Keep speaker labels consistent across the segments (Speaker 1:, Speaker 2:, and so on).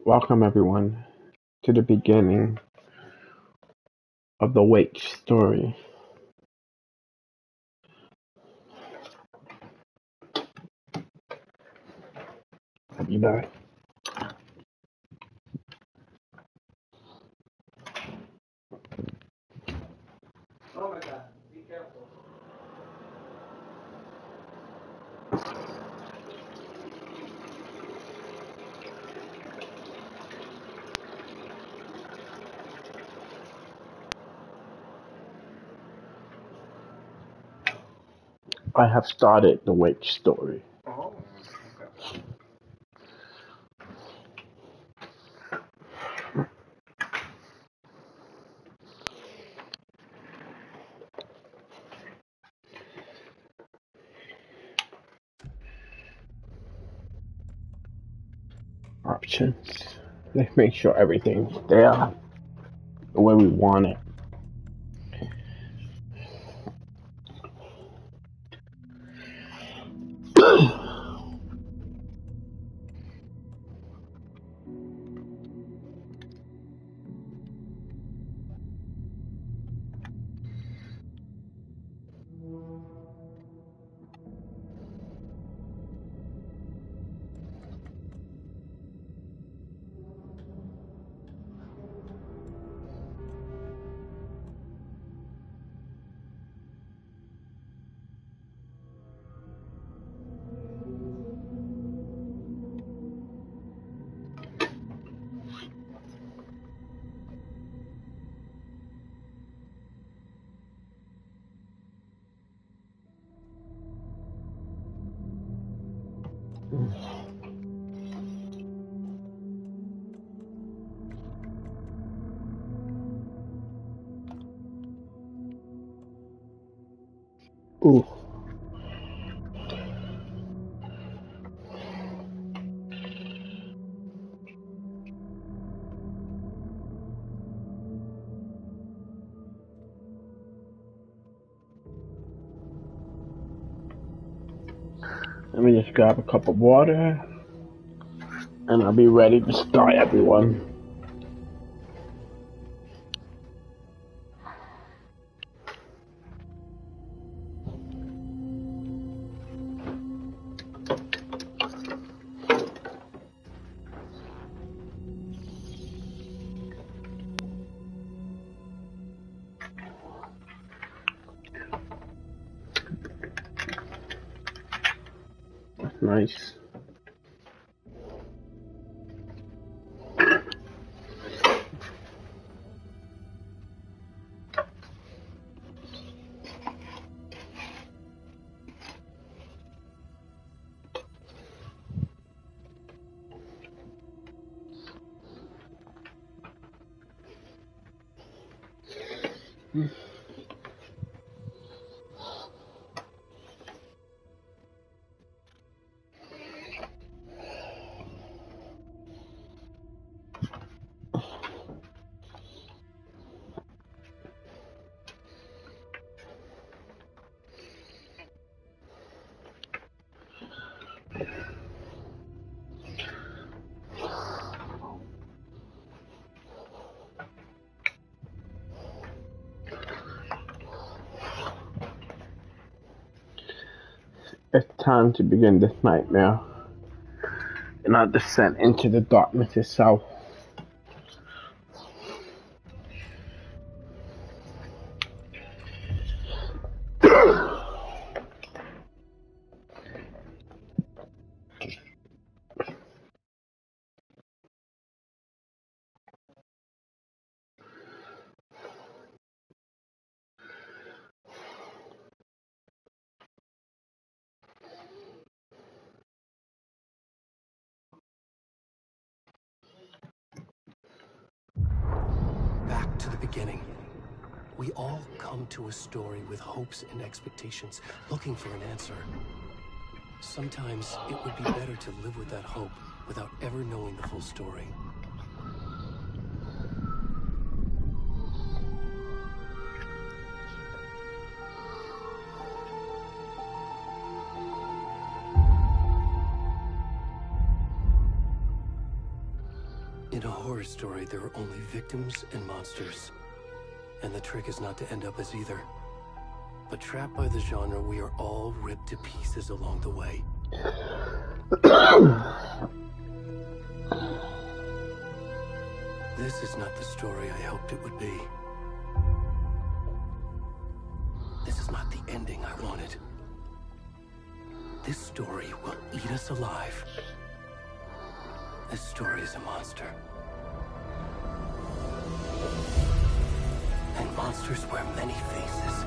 Speaker 1: Welcome everyone to the beginning of the Wake story. I'll be back.
Speaker 2: Oh my God, be careful.
Speaker 1: I have started the Wake story.
Speaker 2: Oh, okay.
Speaker 1: Options. Let's make sure everything's there the way we want it. Ooh. Let me just grab a cup of water and I'll be ready to start everyone. Nice. It's time to begin this nightmare and our descent into the darkness itself.
Speaker 3: Back to the beginning. We all come to a story with hopes and expectations, looking for an answer. Sometimes it would be better to live with that hope without ever knowing the full story. In a horror story, there are only victims and monsters. And the trick is not to end up as either. But trapped by the genre, we are all ripped to pieces along the way. This is not the story I hoped it would be. This is not the ending I wanted. This story will eat us alive. This story is a monster. And monsters wear many faces.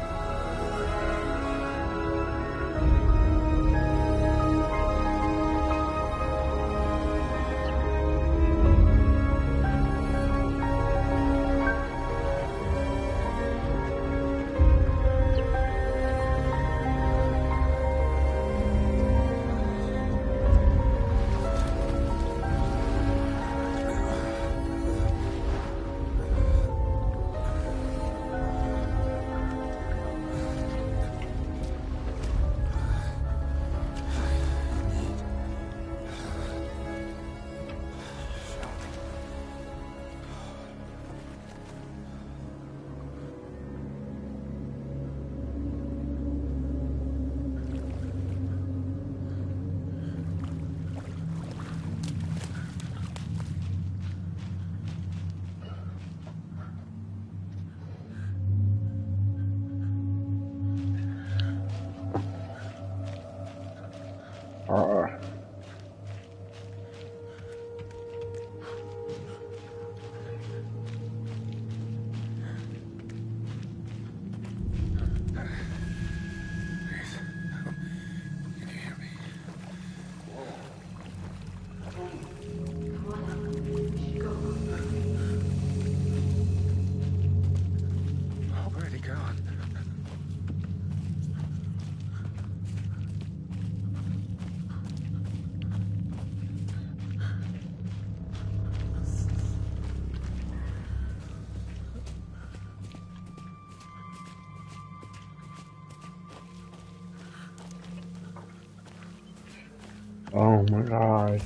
Speaker 1: Oh my god.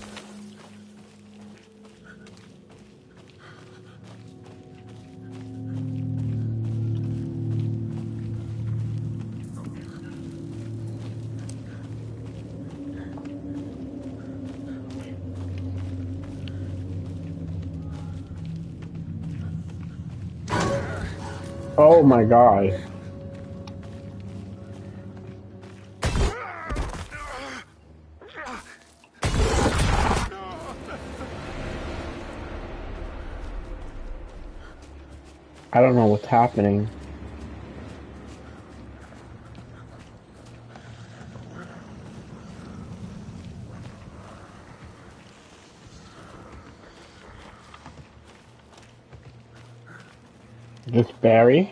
Speaker 1: Oh my god. I don't know what's happening. This Barry?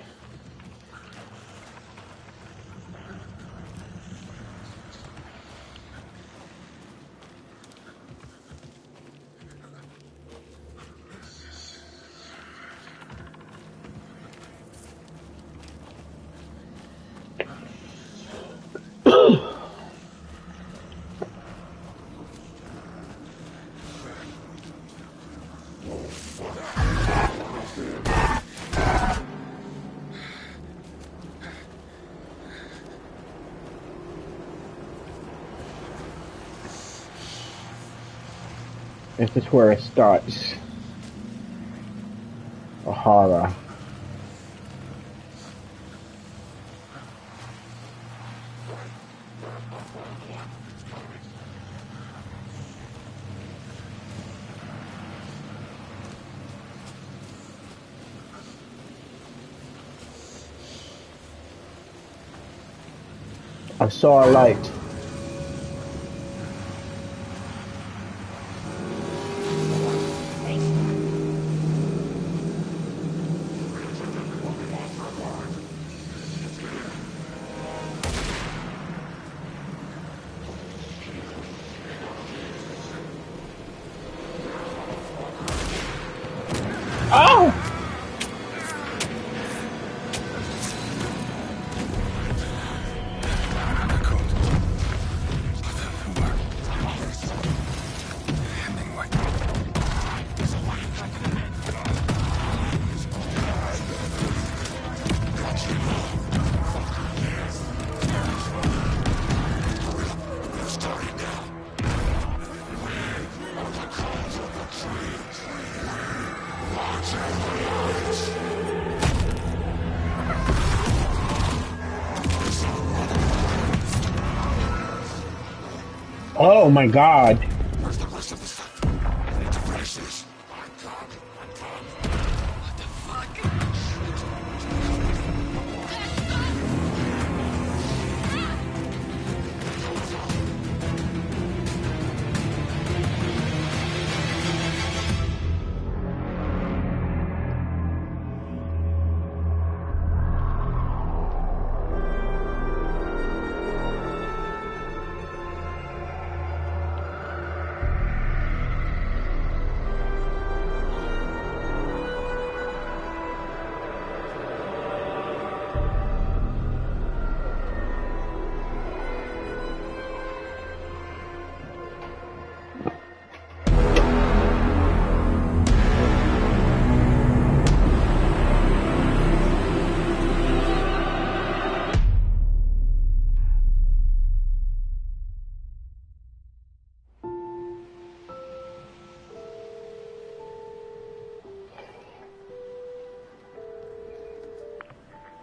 Speaker 1: This is where it starts. A horror. I saw a light. Oh! Oh my god.
Speaker 4: Where's the rest of the stuff? I need to finish this. My god, I'm done. What the fuck?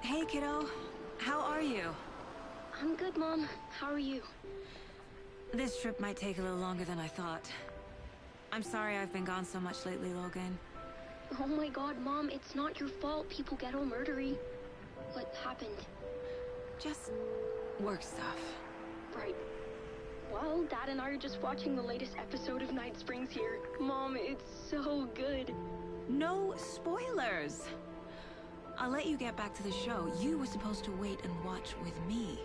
Speaker 5: Hey, kiddo. How are you?
Speaker 6: I'm good, Mom. How are you?
Speaker 5: This trip might take a little longer than I thought. I'm sorry I've been gone so much lately, Logan.
Speaker 6: Oh my god, Mom, it's not your fault people get all murdery. What happened?
Speaker 5: Just work stuff.
Speaker 6: Right. Well, Dad and I are just watching the latest episode of Night Springs here. Mom, it's so good.
Speaker 5: No spoilers! I'll let you get back to the show. You were supposed to wait and watch with me.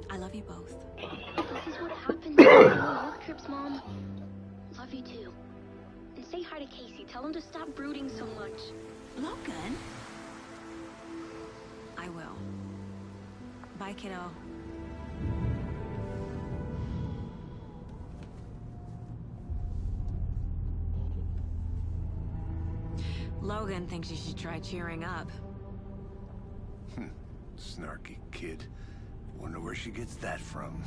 Speaker 5: I love you both.
Speaker 6: This is what happens on work trips, Mom. Love you too. And say hi to Casey. Tell him to stop brooding so much.
Speaker 5: Logan? I will. Bye, kiddo. Logan thinks you should try cheering up.
Speaker 4: Snarky kid. Wonder where she gets that from.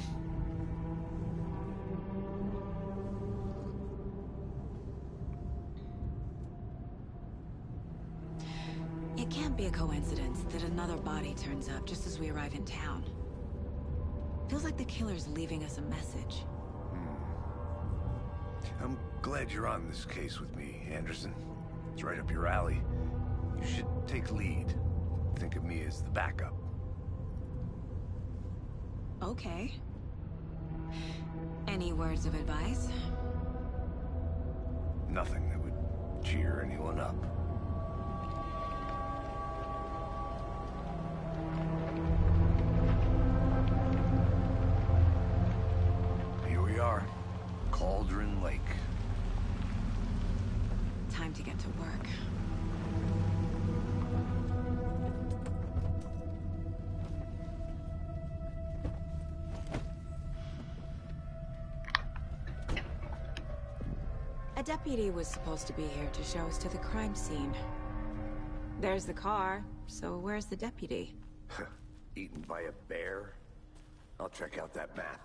Speaker 5: It can't be a coincidence that another body turns up just as we arrive in town. Feels like the killer's leaving us a message.
Speaker 4: I'm glad you're on this case with me, Anderson. It's right up your alley. You should take lead. Think of me as the backup.
Speaker 5: Okay. Any words of advice?
Speaker 4: Nothing that would cheer anyone up. Here we are. Cauldron Lake.
Speaker 5: Time to get to work. A deputy was supposed to be here to show us to the crime scene. There's the car, so where's the deputy?
Speaker 4: Eaten by a bear? I'll check out that map.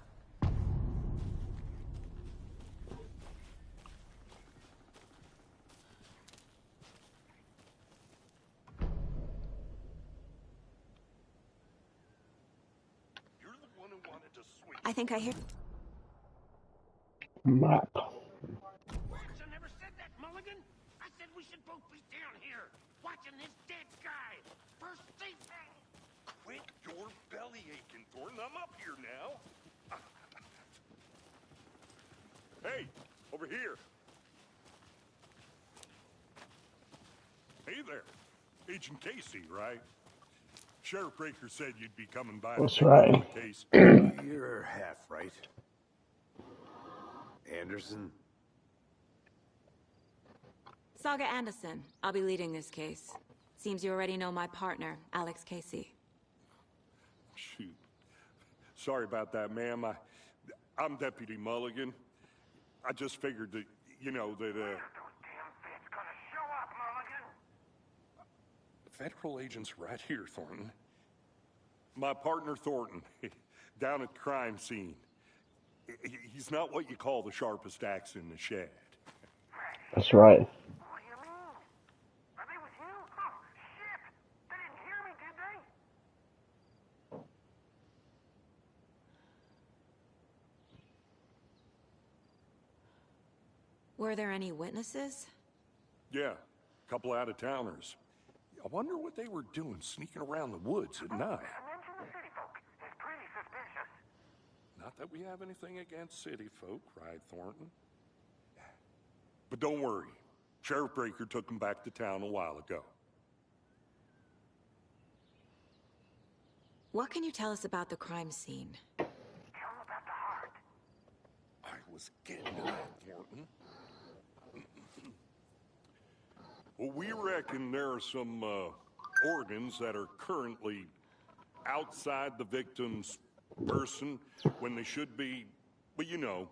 Speaker 5: I think I hear...
Speaker 1: Map.
Speaker 7: I never said that, Mulligan. I said we should both be down here, watching this dead guy. First thing.
Speaker 8: Quit your belly aching, Thornton. I'm up here now. Hey, over here. Hey there. Agent Casey, right? Sheriff Breaker said you'd be coming by.
Speaker 1: That's right.
Speaker 8: Case.
Speaker 4: You're half right. Anderson?
Speaker 5: Saga Anderson. I'll be leading this case. Seems you already know my partner, Alex Casey.
Speaker 8: Shoot. Sorry about that, ma'am. I'm Deputy Mulligan. I just figured that, you know, that,
Speaker 7: Those damn feds gonna show up, Mulligan.
Speaker 8: Federal agents right here, Thornton. My partner, Thornton, down at the crime scene. He's not what you call the sharpest axe in the shed.
Speaker 1: That's right.
Speaker 7: We
Speaker 5: Were there any witnesses?
Speaker 8: Yeah, a couple out-of-towners. I wonder what they were doing sneaking around the woods at night.
Speaker 7: Mention the city folk. It's pretty suspicious.
Speaker 8: Not that we have anything against city folk, right, Thornton? But don't worry. Sheriff Breaker took them back to town a while ago.
Speaker 5: What can you tell us about the crime scene?
Speaker 7: Tell them about the heart.
Speaker 8: I was getting to that, Thornton. Well, we reckon there are some organs that are currently outside the victim's person when they should be, well, you know,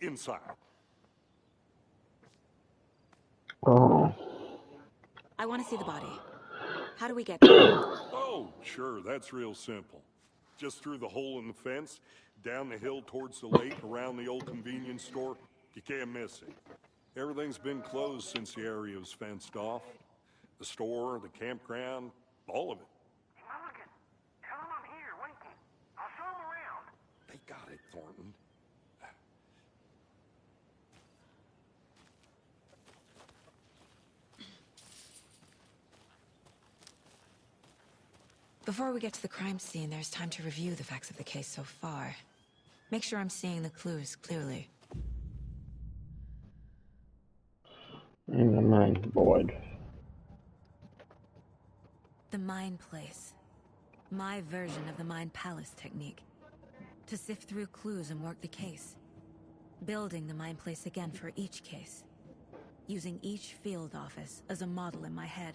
Speaker 8: inside.
Speaker 1: Oh.
Speaker 5: I want to see the body. How do we get there?
Speaker 8: Oh, sure, that's real simple. Just through the hole in the fence, down the hill towards the lake, around the old convenience store. You can't miss it. Everything's been closed since the area was fenced off. The store, the campground, all of it.
Speaker 7: Hey, Mulligan, tell them I'm here waiting. I'll show them around.
Speaker 8: They got it, Thornton.
Speaker 5: Before we get to the crime scene, there's time to review the facts of the case so far. Make sure I'm seeing the clues clearly.
Speaker 1: In the mind board.
Speaker 5: The Mind Place. My version of the Mind Palace technique. To sift through clues and work the case. Building the Mind Place again for each case. Using each field office as a model in my head.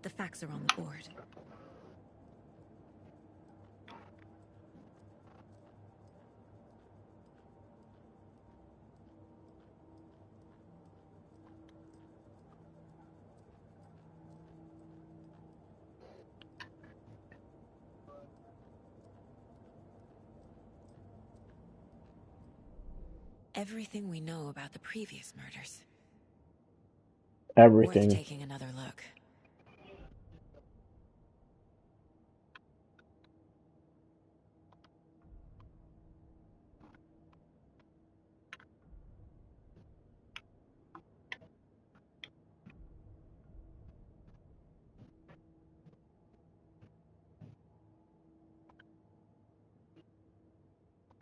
Speaker 5: The facts are on the board. Everything we know about the previous murders.
Speaker 1: Everything.
Speaker 5: Worth taking another look.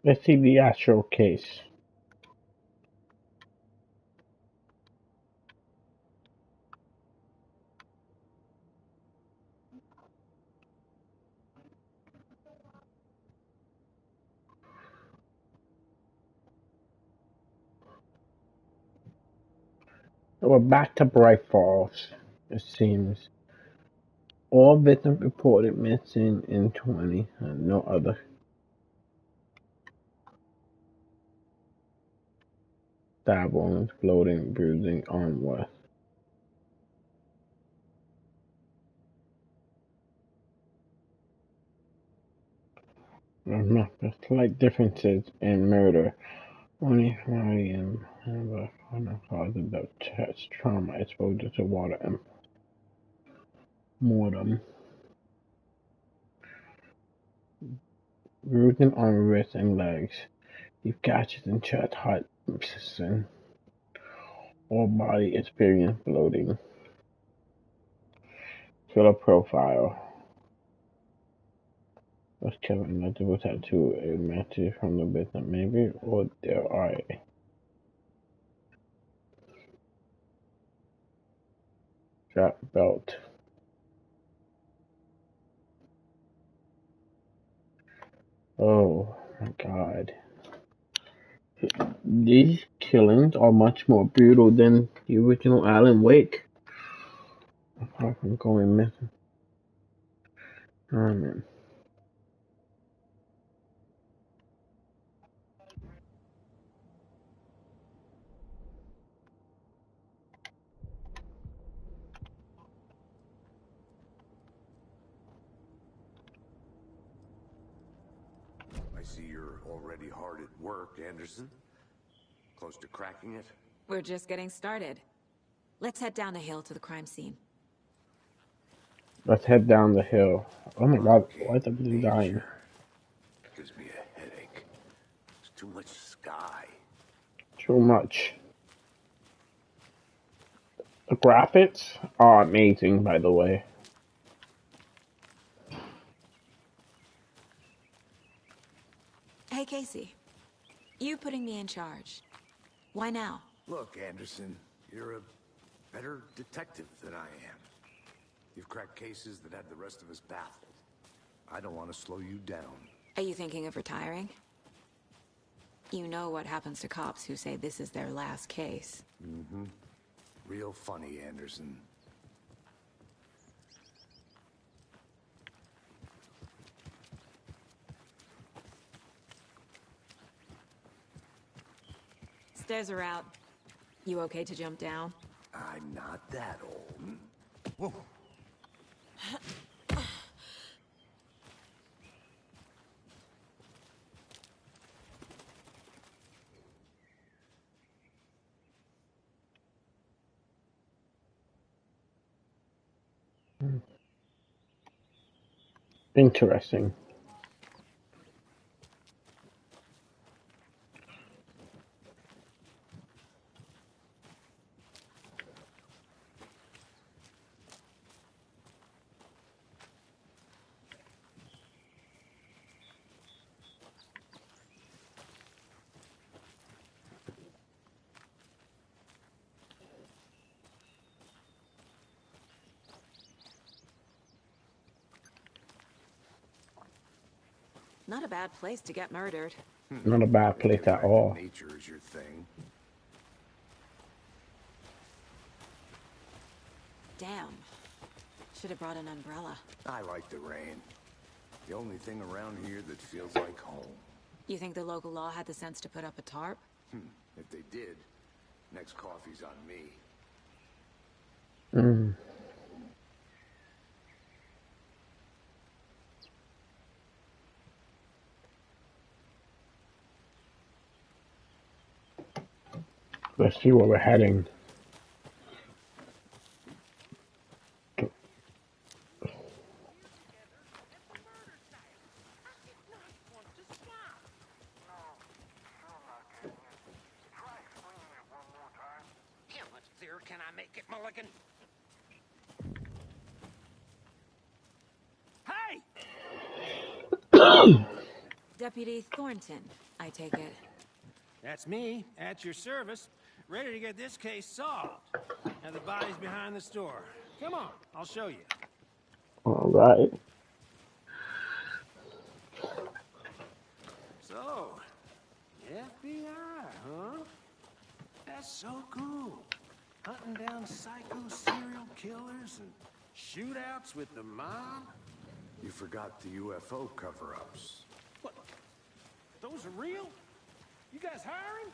Speaker 1: Let's see the actual case. We're back to Bright Falls, it seems. All victims reported missing in 20 and no other. Stab wounds, bloating, bruising, arm was. There's slight differences in murder. Only body and have a final cause of the chest trauma, exposure to water and mortem. Bruising on wrists and legs. Deep gashes in chest, heart, and all body experience bloating. Killer profile. Was killed in multiple tattoo a message from the victim, maybe, or their eye. Strap belt. Oh my god. These killings are much more brutal than the original Alan Wake. Apart from going missing. Oh man.
Speaker 4: I see you're already hard at work, Anderson. Close to cracking it?
Speaker 5: We're just getting started. Let's head down the hill to the crime scene.
Speaker 1: Let's head down the hill. Oh my god, why is everything dying?
Speaker 4: Gives me a headache. There's too much sky.
Speaker 1: too much. The graphics are amazing, by the way.
Speaker 5: Hey, Casey. You putting me in charge. Why now?
Speaker 4: Look, Anderson, you're a better detective than I am. You've cracked cases that had the rest of us baffled. I don't want to slow you down.
Speaker 5: Are you thinking of retiring? You know what happens to cops who say this is their last case.
Speaker 4: Mm-hmm. Real funny, Anderson.
Speaker 5: Stairs are out. You okay to jump down?
Speaker 4: I'm not that old. Whoa.
Speaker 1: Interesting.
Speaker 5: Not a bad place to get murdered.
Speaker 1: Not a bad place
Speaker 4: If
Speaker 1: at all.
Speaker 4: nature is your thing.
Speaker 5: Damn. Should have brought an umbrella.
Speaker 4: I like the rain. The only thing around here that feels like home.
Speaker 5: You think the local law had the sense to put up a tarp?
Speaker 4: If they did, next coffee's on me.
Speaker 1: Mm. Let's see where we're heading.
Speaker 7: How much clearer can I make it, Mulligan? Hey!
Speaker 5: Deputy Thornton, I take it.
Speaker 9: That's me, at your service, ready to get this case solved. Now the body's behind the store. Come on, I'll show you.
Speaker 1: All right.
Speaker 9: So, FBI, huh? That's so cool. Hunting down psycho serial killers and shootouts with the mob.
Speaker 4: You forgot the UFO cover-ups.
Speaker 9: What? Those are real? You guys hiring?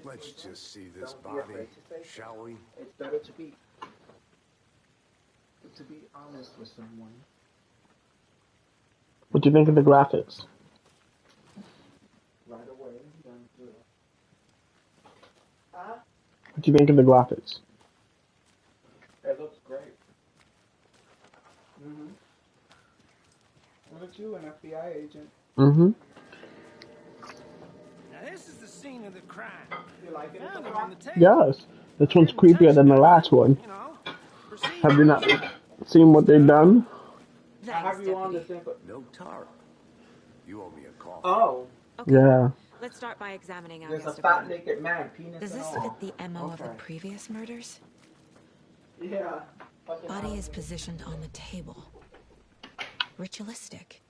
Speaker 4: Let's just see this body, shall we?
Speaker 2: It's better to be honest with someone.
Speaker 1: What do you think of the graphics?
Speaker 2: Right away, done through.
Speaker 1: What do you think of the graphics?
Speaker 2: It looks great. Look at you, an FBI agent.
Speaker 1: Mm-hmm.
Speaker 9: Now this is the scene of the crime.
Speaker 2: You like it?
Speaker 9: Found him on the table.
Speaker 1: Yes. This one's creepier than the last one.
Speaker 9: You know, proceed.
Speaker 1: Have you not seen what they've done?
Speaker 2: I
Speaker 5: Thanks,
Speaker 2: have you on the
Speaker 5: Deputy.
Speaker 2: thing.
Speaker 4: No tarp. You owe me a coffee.
Speaker 2: Oh,
Speaker 5: Okay,
Speaker 1: Yeah.
Speaker 5: let's start by examining
Speaker 2: there's a
Speaker 5: Augusta
Speaker 2: fat
Speaker 5: Brown.
Speaker 2: naked man, penis
Speaker 5: Does
Speaker 2: and
Speaker 5: this
Speaker 2: all.
Speaker 5: fit the MO of the
Speaker 2: Okay.
Speaker 5: previous murders?
Speaker 2: Yeah. Fucking
Speaker 5: Body is
Speaker 2: hell.
Speaker 5: positioned on the table. Ritualistic.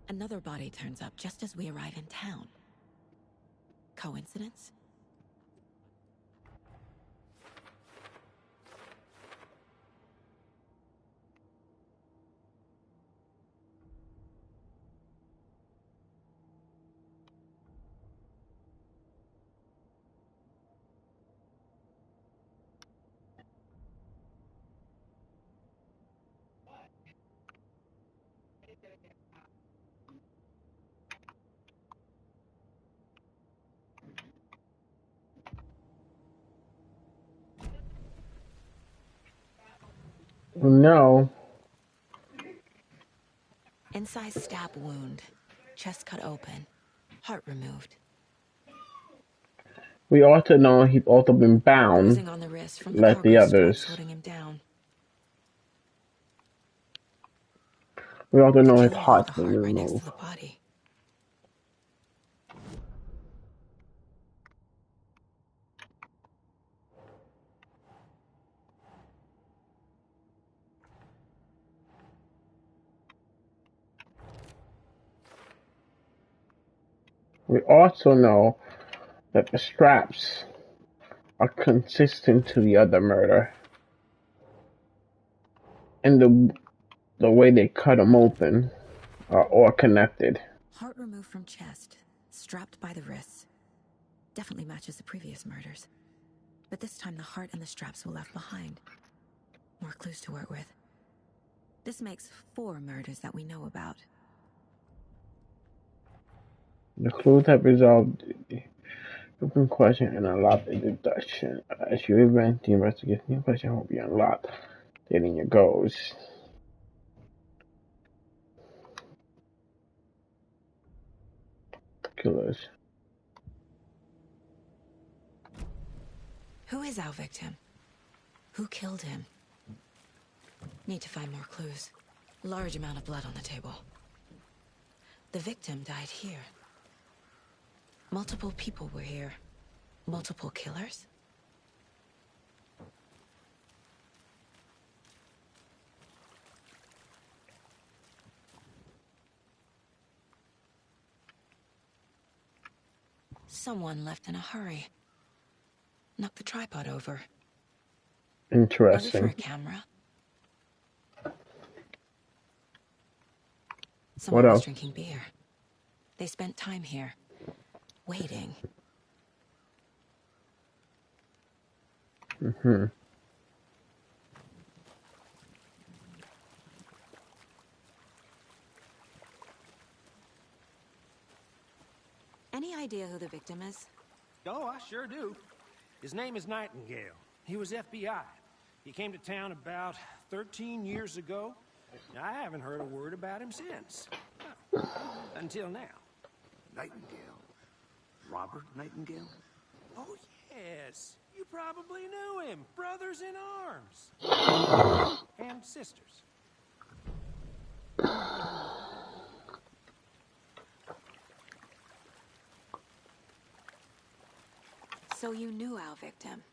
Speaker 5: Another body turns up just as we arrive in town. Coincidence?
Speaker 1: No.
Speaker 5: Inside stab wound. Chest cut open. Heart removed.
Speaker 1: We also know he's also been bound,
Speaker 5: Bruising on the wrist from the
Speaker 1: like the
Speaker 5: cargo straps
Speaker 1: others.
Speaker 5: holding him down.
Speaker 1: We also
Speaker 5: The
Speaker 1: know his
Speaker 5: killer left
Speaker 1: heart's
Speaker 5: the
Speaker 1: been
Speaker 5: heart right next
Speaker 1: removed.
Speaker 5: to the body.
Speaker 1: We also know that the straps are consistent to the other murder, and the way they cut him open are all connected.
Speaker 5: Heart removed from chest. Strapped by the wrists. Definitely matches the previous murders. But this time the heart and the straps were left behind. More clues to work with. This makes 4 murders that we know about.
Speaker 1: The clues have resolved the open question and unlocked the deduction. As you advance the investigation, new question will be unlocked, stating your goals. Killers.
Speaker 5: Who is our victim? Who killed him? Need to find more clues. Large amount of blood on the table. The victim died here. Multiple people were here. Multiple killers? Someone left in a hurry. Knocked the tripod over. Was it for
Speaker 1: Interesting.
Speaker 5: a camera? Someone
Speaker 1: What
Speaker 5: was
Speaker 1: else?
Speaker 5: drinking beer. They spent time here. Waiting.
Speaker 1: Mm-hmm.
Speaker 5: Any idea who the victim is?
Speaker 9: Oh, I sure do. His name is Nightingale. He was FBI. He came to town about 13 years ago. I haven't heard a word about him since. Until now.
Speaker 4: Nightingale? Robert Nightingale?
Speaker 9: Oh, yes. You probably knew him. Brothers in arms. And sisters.
Speaker 5: So you knew our victim?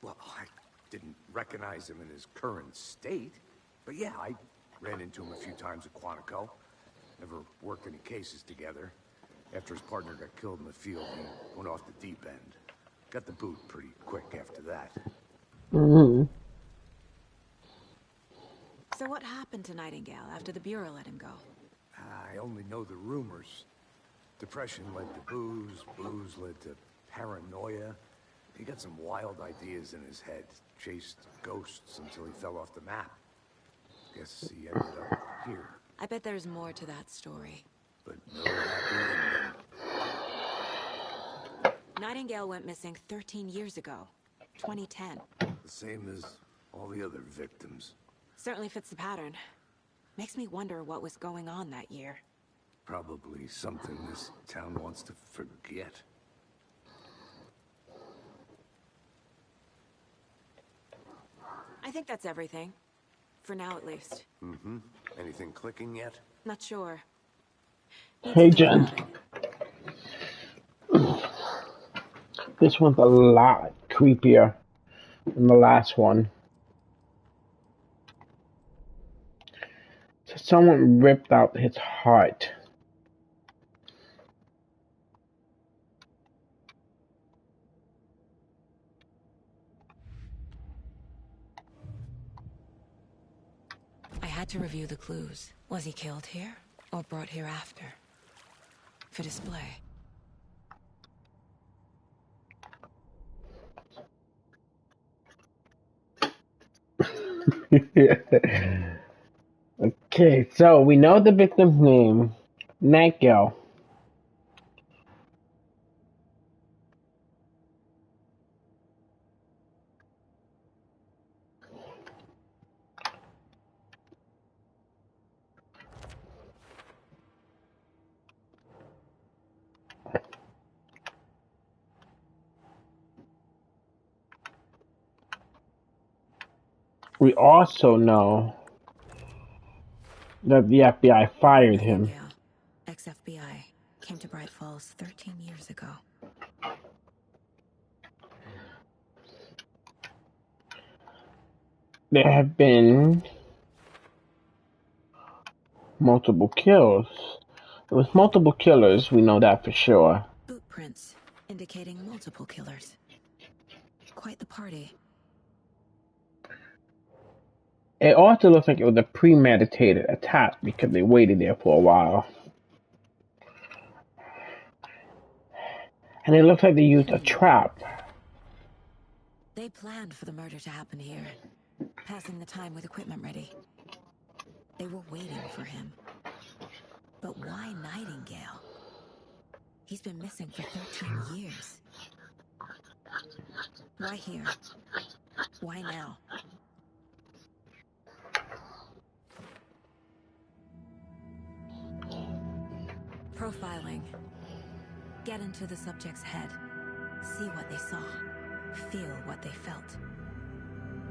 Speaker 4: Well, I didn't recognize him in his current state. But yeah, I ran into him a few times at Quantico. Never worked any cases together. After his partner got killed in the field, he went off the deep end. Got the boot pretty quick after that.
Speaker 1: Mm-hmm.
Speaker 5: So what happened to Nightingale after the Bureau let him go?
Speaker 4: I only know the rumors. Depression led to booze, booze led to paranoia. He got some wild ideas in his head, chased ghosts until he fell off the map. Guess he ended up here.
Speaker 5: I bet there's more to that story.
Speaker 4: But no happy ending.
Speaker 5: Nightingale went missing 13 years ago. 2010.
Speaker 4: The same as all the other victims.
Speaker 5: Certainly fits the pattern. Makes me wonder what was going on that year.
Speaker 4: Probably something this town wants to forget.
Speaker 5: I think that's everything. For now, at least.
Speaker 4: Mm-hmm. Anything clicking yet?
Speaker 5: Not sure.
Speaker 1: Hey, Jen. This one's a lot creepier than the last one. So someone ripped out his heart.
Speaker 5: I had to review the clues. Was he killed here, or brought here after? For display.
Speaker 1: Okay, so we know the victim's name, Nightingale. We also know that the FBI fired him.
Speaker 5: Nightingale, ex-FBI, came to Bright Falls 13 years ago.
Speaker 1: There have been multiple kills. There was multiple killers, we know that for sure.
Speaker 5: Boot prints indicating multiple killers. Quite the party.
Speaker 1: It also looks like it was a premeditated attack because they waited there for a while. And it looks like they used a trap.
Speaker 5: They planned for the murder to happen here, passing the time with equipment ready. They were waiting for him. But why Nightingale? He's been missing for 13 years. Why here? Why now? Profiling. Get into the subject's head. See what they saw. Feel what they felt.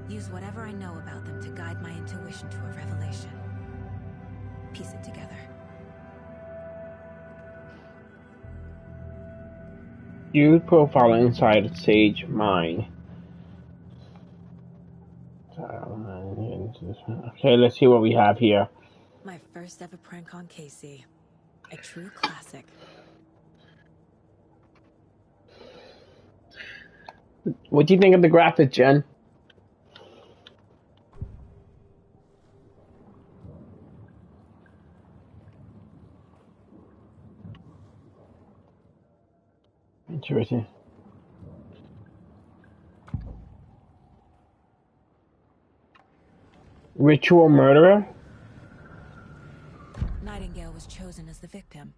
Speaker 5: Use whatever I know about them to guide my intuition to a revelation. Piece it together.
Speaker 1: Use profile inside Sage Mine. Okay, let's see what we have here.
Speaker 5: My first ever prank on Casey. A true classic.
Speaker 1: What do you think of the graphics, Jen? Interesting. Ritual murderer?
Speaker 5: Nightingale was chosen as the victim.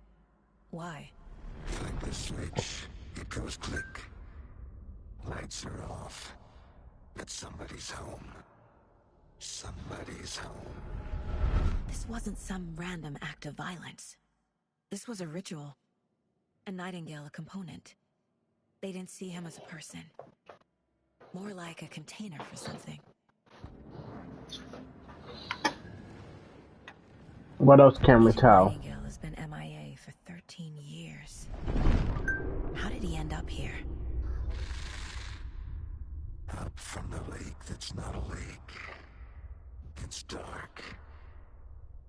Speaker 5: Why?
Speaker 3: Find the switch. It goes click. Lights are off. But somebody's home. Somebody's home.
Speaker 5: This wasn't some random act of violence. This was a ritual. And Nightingale a component. They didn't see him as a person. More like a container for something.
Speaker 1: What else can we tell?
Speaker 5: Nightingale has been MIA for 13 years. How did he end up here?
Speaker 3: Up from the lake that's not a lake. It's dark.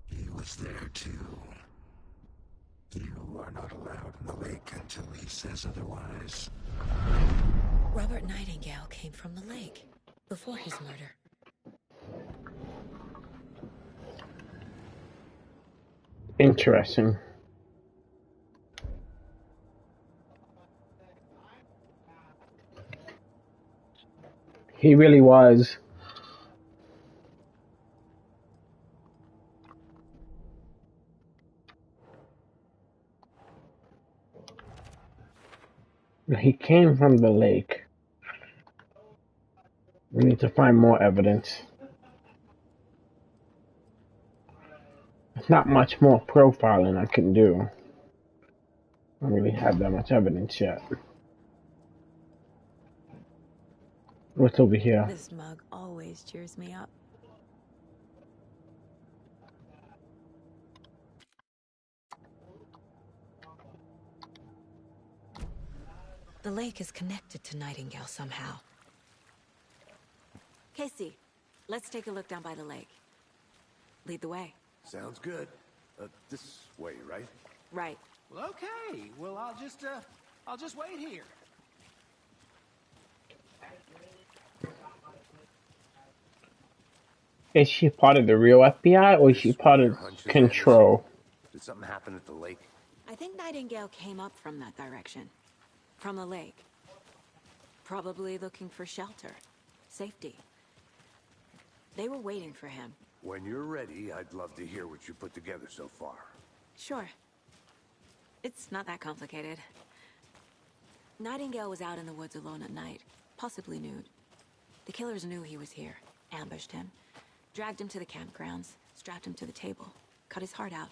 Speaker 3: He was there too. You are not allowed in the lake until he says otherwise.
Speaker 5: Robert Nightingale came from the lake before his murder.
Speaker 1: Interesting. He really was. He came from the lake. We need to find more evidence. There's not much more profiling I can do. I don't really have that much evidence yet. What's over here?
Speaker 5: This mug always cheers me up. The lake is connected to Nightingale somehow. Casey, let's take a look down by the lake. Lead the way.
Speaker 4: Sounds good. This way, right?
Speaker 5: Right.
Speaker 9: Well, okay. Well, I'll just wait here.
Speaker 1: Is she part of the real FBI or is she part of Control?
Speaker 4: Did something happen at the lake?
Speaker 5: I think Nightingale came up from that direction. From the lake. Probably looking for shelter. Safety. They were waiting for him.
Speaker 4: When you're ready, I'd love to hear what you put together so far.
Speaker 5: Sure. It's not that complicated. Nightingale was out in the woods alone at night, possibly nude. The killers knew he was here, ambushed him, dragged him to the campgrounds, strapped him to the table, cut his heart out.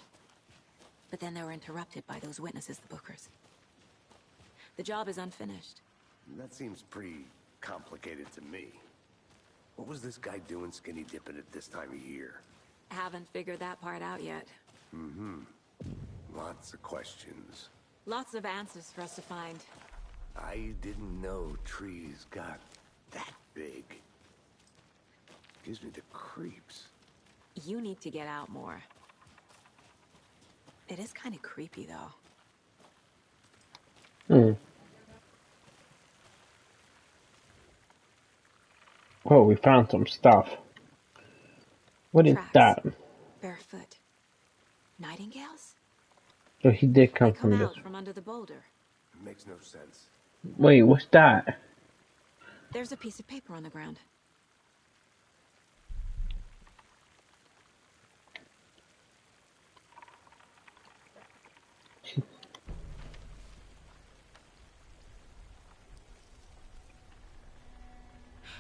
Speaker 5: But then they were interrupted by those witnesses, the Bookers. The job is unfinished.
Speaker 4: That seems pretty complicated to me. What was this guy doing skinny dipping at this time of year?
Speaker 5: Haven't figured that part out yet.
Speaker 4: Mm-hmm. Lots of questions.
Speaker 5: Lots of answers for us to find.
Speaker 4: I didn't know trees got that big. Gives me the creeps.
Speaker 5: You need to get out more. It is kind of creepy, though.
Speaker 1: Hmm. Oh, we found some stuff. What is that?
Speaker 5: Barefoot. Nightingales?
Speaker 1: So he did come
Speaker 5: They come
Speaker 1: from this.
Speaker 5: out from under the boulder.
Speaker 4: It makes no sense.
Speaker 1: Wait, what's that?
Speaker 5: There's a piece of paper on the ground.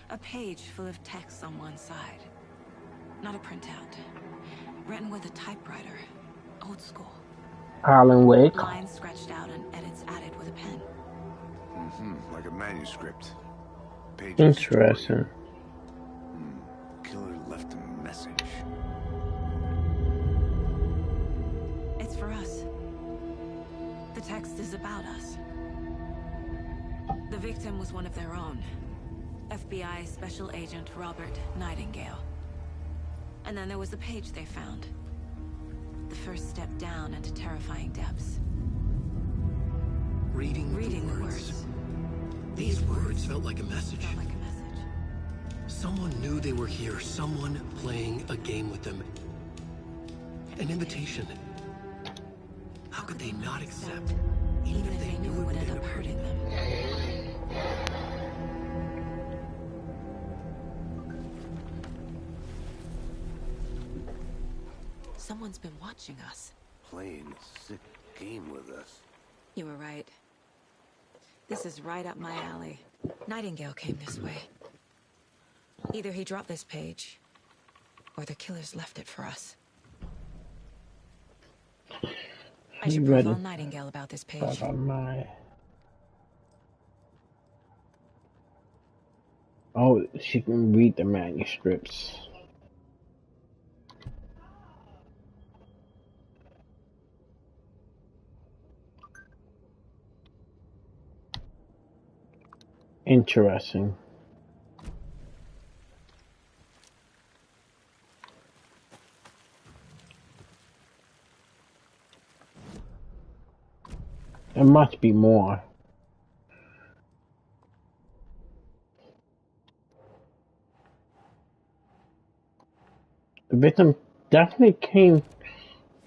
Speaker 5: A page full of text on one side. Not a printout. Written with a typewriter. Old school.
Speaker 1: Alan Wake.
Speaker 5: Lines scratched out and edits added with a pen.
Speaker 4: Mm-hmm. Like a manuscript. Page
Speaker 1: Interesting.
Speaker 4: Killer left a message.
Speaker 5: It's for us. The text is about us. The victim was one of their own. FBI Special Agent Robert Nightingale. And then there was the page they found. The first step down into terrifying depths.
Speaker 3: Reading the words. These words felt like a message.
Speaker 5: Felt like a message.
Speaker 3: Someone knew they were here. Someone playing a game with them. An invitation. How could they not accept?
Speaker 5: Even if they knew it would end up hurting them. Someone's been watching us.
Speaker 4: Playing a sick game with us.
Speaker 5: You were right. This is right up my alley. Nightingale came this way. Either he dropped this page, or the killers left it for us. I should profile Nightingale about this page.
Speaker 1: Oh, she can read the manuscripts. Interesting. There must be more. The victim definitely came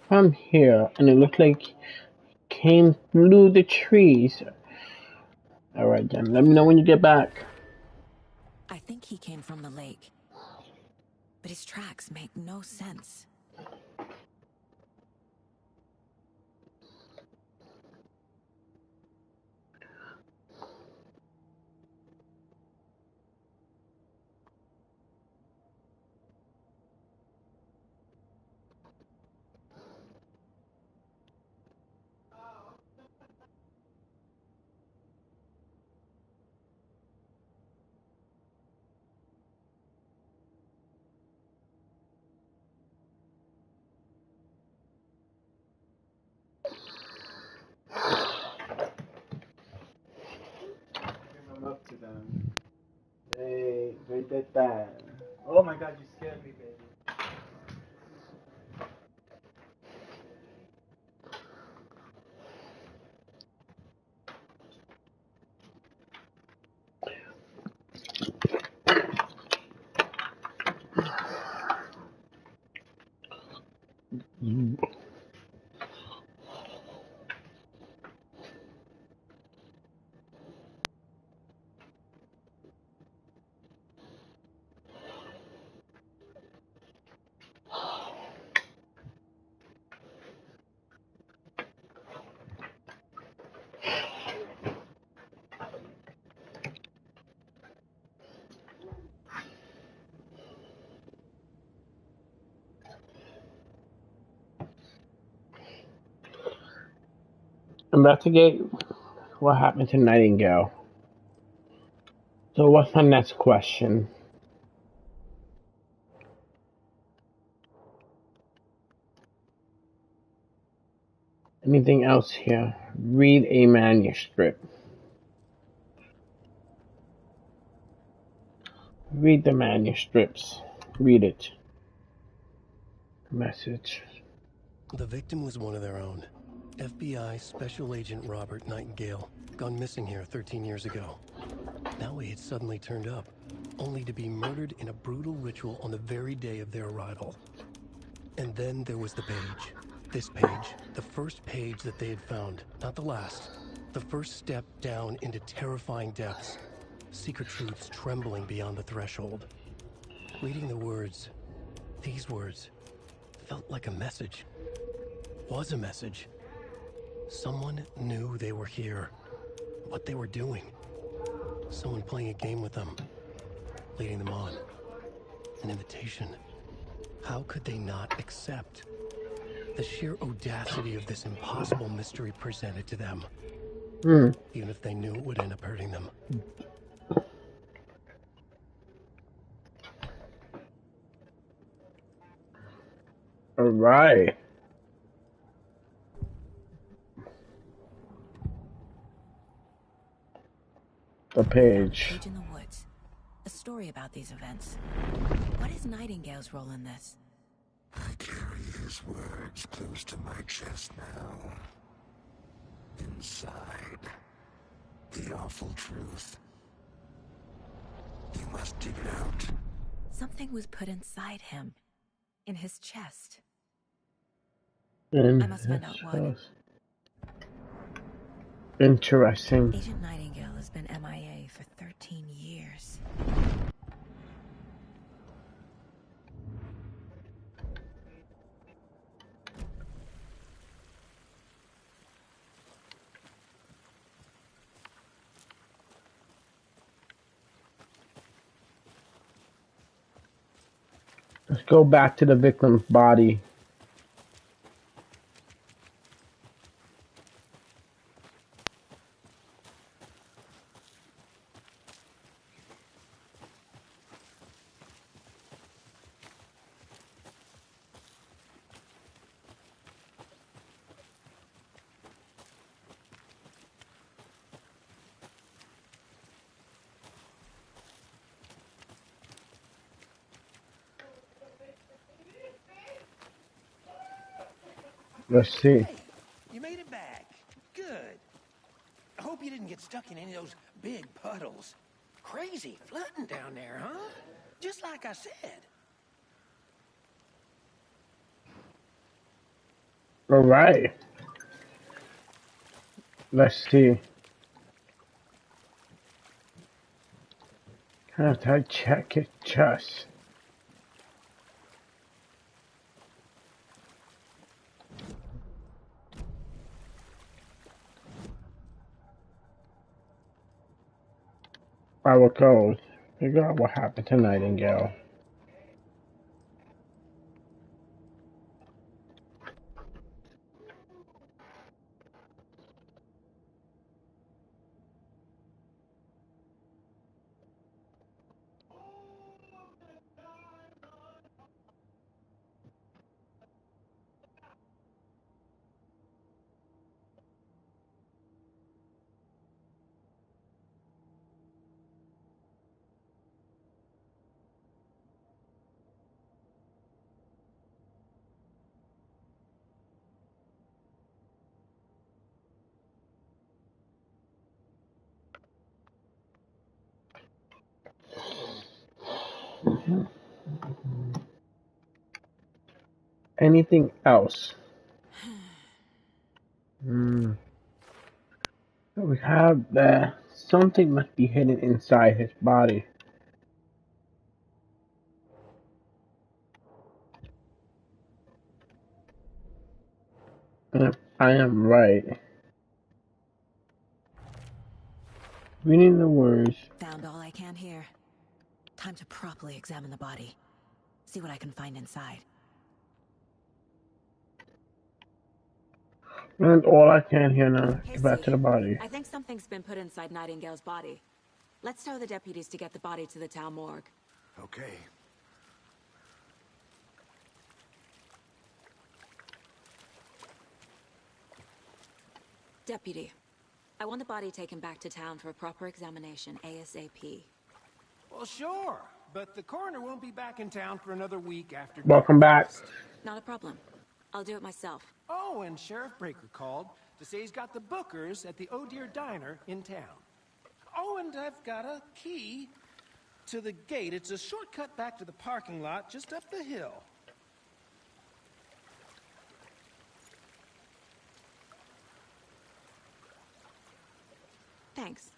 Speaker 1: from here, and it looked like came through the trees. Alright then, let me know when you get back.
Speaker 5: I think he came from the lake. But his tracks make no sense.
Speaker 2: Up to them. Hey, wait at that. Oh my god, you scared me, baby.
Speaker 1: Investigate what happened to Nightingale. So what's my next question? Anything else here? Read a manuscript. Read the manuscripts. Read it. Message.
Speaker 3: The victim was one of their own. FBI Special Agent Robert Nightingale, gone missing here 13 years ago. Now he had suddenly turned up, only to be murdered in a brutal ritual on the very day of their arrival. And then there was the page. This page, the first page that they had found, not the last. The first step down into terrifying depths. Secret truths trembling beyond the threshold. Reading the words, these words, felt like a message. Was a message. Someone knew they were here. What they were doing. Someone playing a game with them. Leading them on. An invitation. How could they not accept? The sheer audacity of this impossible mystery presented to them. Even if they knew it would end up hurting them.
Speaker 1: All right. The page.
Speaker 5: Page in the Woods. A story about these events. What is Nightingale's role in this?
Speaker 10: I carry his words close to my chest now. Inside, the awful truth. You must dig it out.
Speaker 5: Something was put inside him. In his chest.
Speaker 1: I
Speaker 5: must find out what.
Speaker 1: Interesting.
Speaker 5: Agent Nightingale has been MIA for 13 years.
Speaker 1: Let's go back to the victim's body. Let's see.
Speaker 9: Hey, you made it back. Good. I hope you didn't get stuck in any of those big puddles. Crazy flooding down there, huh? Just like I said.
Speaker 1: All right. Let's see. Can't I check it just? I will go figure out what happened to Nightingale. Anything else? We have that something must be hidden inside his body. And if I am right, reading the words.
Speaker 5: Found all I can here. Time to properly examine the body. See what I can find inside.
Speaker 1: And all I can hear now.
Speaker 5: Hey,
Speaker 1: Get back to the body.
Speaker 5: I think something's been put inside Nightingale's body. Let's tell the deputies to get the body to the town morgue.
Speaker 4: Okay.
Speaker 5: Deputy, I want the body taken back to town for a proper examination ASAP.
Speaker 9: Well, sure, but the coroner won't be back in town for another week after.
Speaker 1: Welcome back.
Speaker 5: Not a problem. I'll do it myself.
Speaker 9: Oh, and Sheriff Breaker called to say he's got the Bookers at the Oh Dear Diner in town. Oh, and I've got a key to the gate. It's a shortcut back to the parking lot just up the hill.
Speaker 5: Thanks.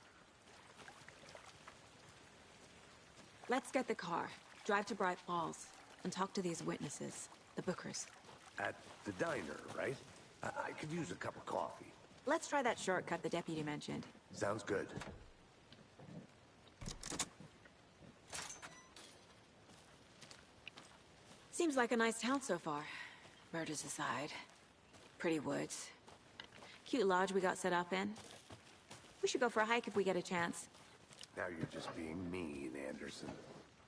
Speaker 5: Let's get the car, drive to Bright Falls, and talk to these witnesses, the Bookers.
Speaker 4: At the diner, right? I could use a cup of coffee.
Speaker 5: Let's try that shortcut the deputy mentioned.
Speaker 4: Sounds good.
Speaker 5: Seems like a nice town so far. Murders aside. Pretty woods. Cute lodge we got set up in. We should go for a hike if we get a chance.
Speaker 4: Now you're just being mean, Anderson.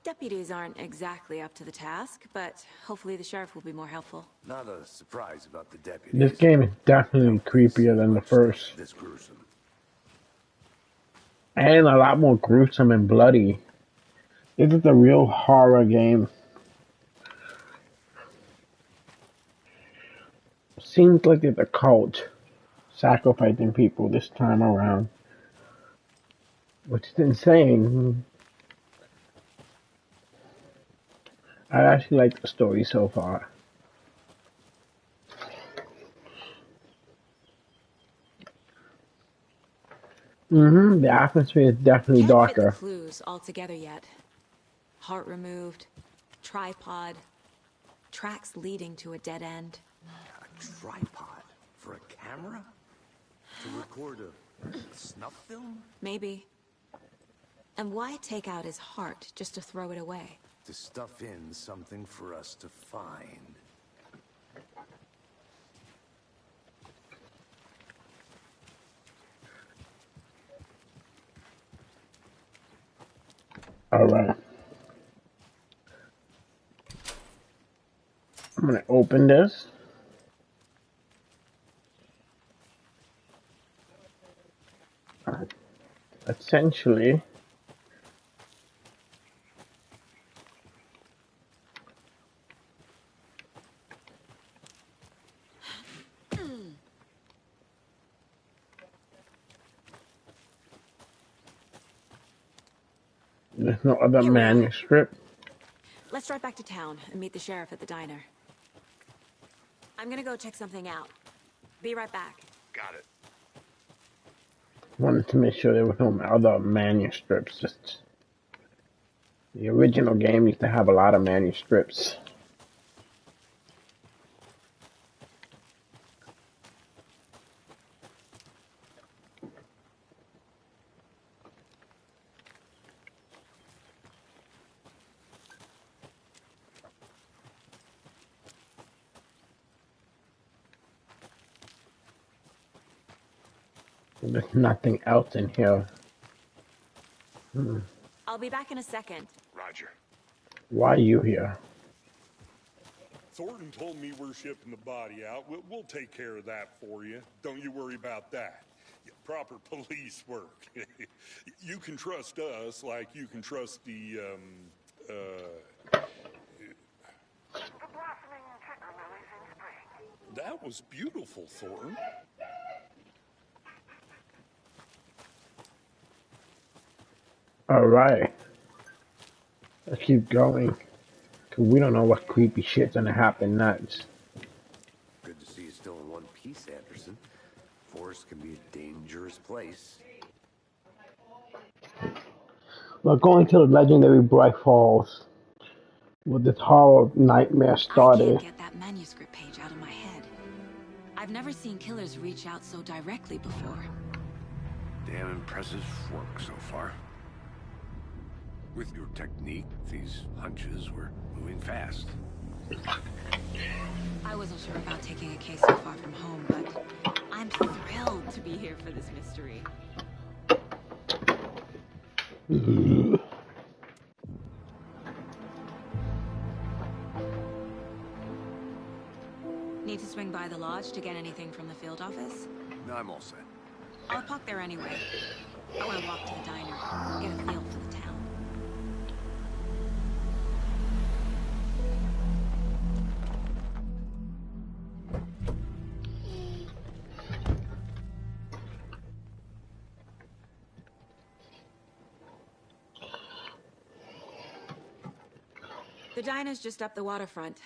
Speaker 5: Deputies aren't exactly up to the task, but hopefully the sheriff will be more helpful.
Speaker 4: Not a surprise about the deputies.
Speaker 1: This game is definitely creepier than the first.
Speaker 4: This gruesome.
Speaker 1: And a lot more gruesome and bloody. This is a real horror game. Seems like it's a cult sacrificing people this time around. Which is insane. I actually like the story so far. The atmosphere is definitely darker.
Speaker 5: Can't fit the clues all together yet. Heart removed, tripod, tracks leading to a dead end.
Speaker 4: A tripod for a camera? To record a snuff film?
Speaker 5: Maybe. And why take out his heart just to throw it away?
Speaker 4: To stuff in something for us to find.
Speaker 1: All right. I'm gonna open this. Essentially, there's no other manuscript.
Speaker 5: Let's drive back to town and meet the sheriff at the diner. I'm gonna go check something out. Be right back.
Speaker 4: Got it.
Speaker 1: Wanted to make sure there were no other manuscripts. Just the original game used to have a lot of manuscripts. There's nothing else in here.
Speaker 5: I'll be back in a second.
Speaker 4: Roger.
Speaker 1: Why are you here?
Speaker 8: Thornton told me we're shipping the body out. We'll take care of that for you. Don't you worry about that. Proper police work. You can trust us like you can trust the That was beautiful, Thornton.
Speaker 1: All right. Let's keep going. Cause we don't know what creepy shit's gonna happen next.
Speaker 4: Good to see you still in one piece, Anderson. Forest can be a dangerous place.
Speaker 1: We're going to the legendary Bright Falls, where this horror nightmare
Speaker 5: I
Speaker 1: started.
Speaker 5: can't get that manuscript page out of my head. I've never seen killers reach out so directly before.
Speaker 4: Damn impressive work so far. With your technique, these hunches were moving fast.
Speaker 5: I wasn't sure about taking a case so far from home, but I'm thrilled to be here for this mystery. Need to swing by the lodge to get anything from the field office?
Speaker 4: No, I'm all set.
Speaker 5: I'll park there anyway. I want to walk to the diner, get a feel for the town. The diner's just up the waterfront.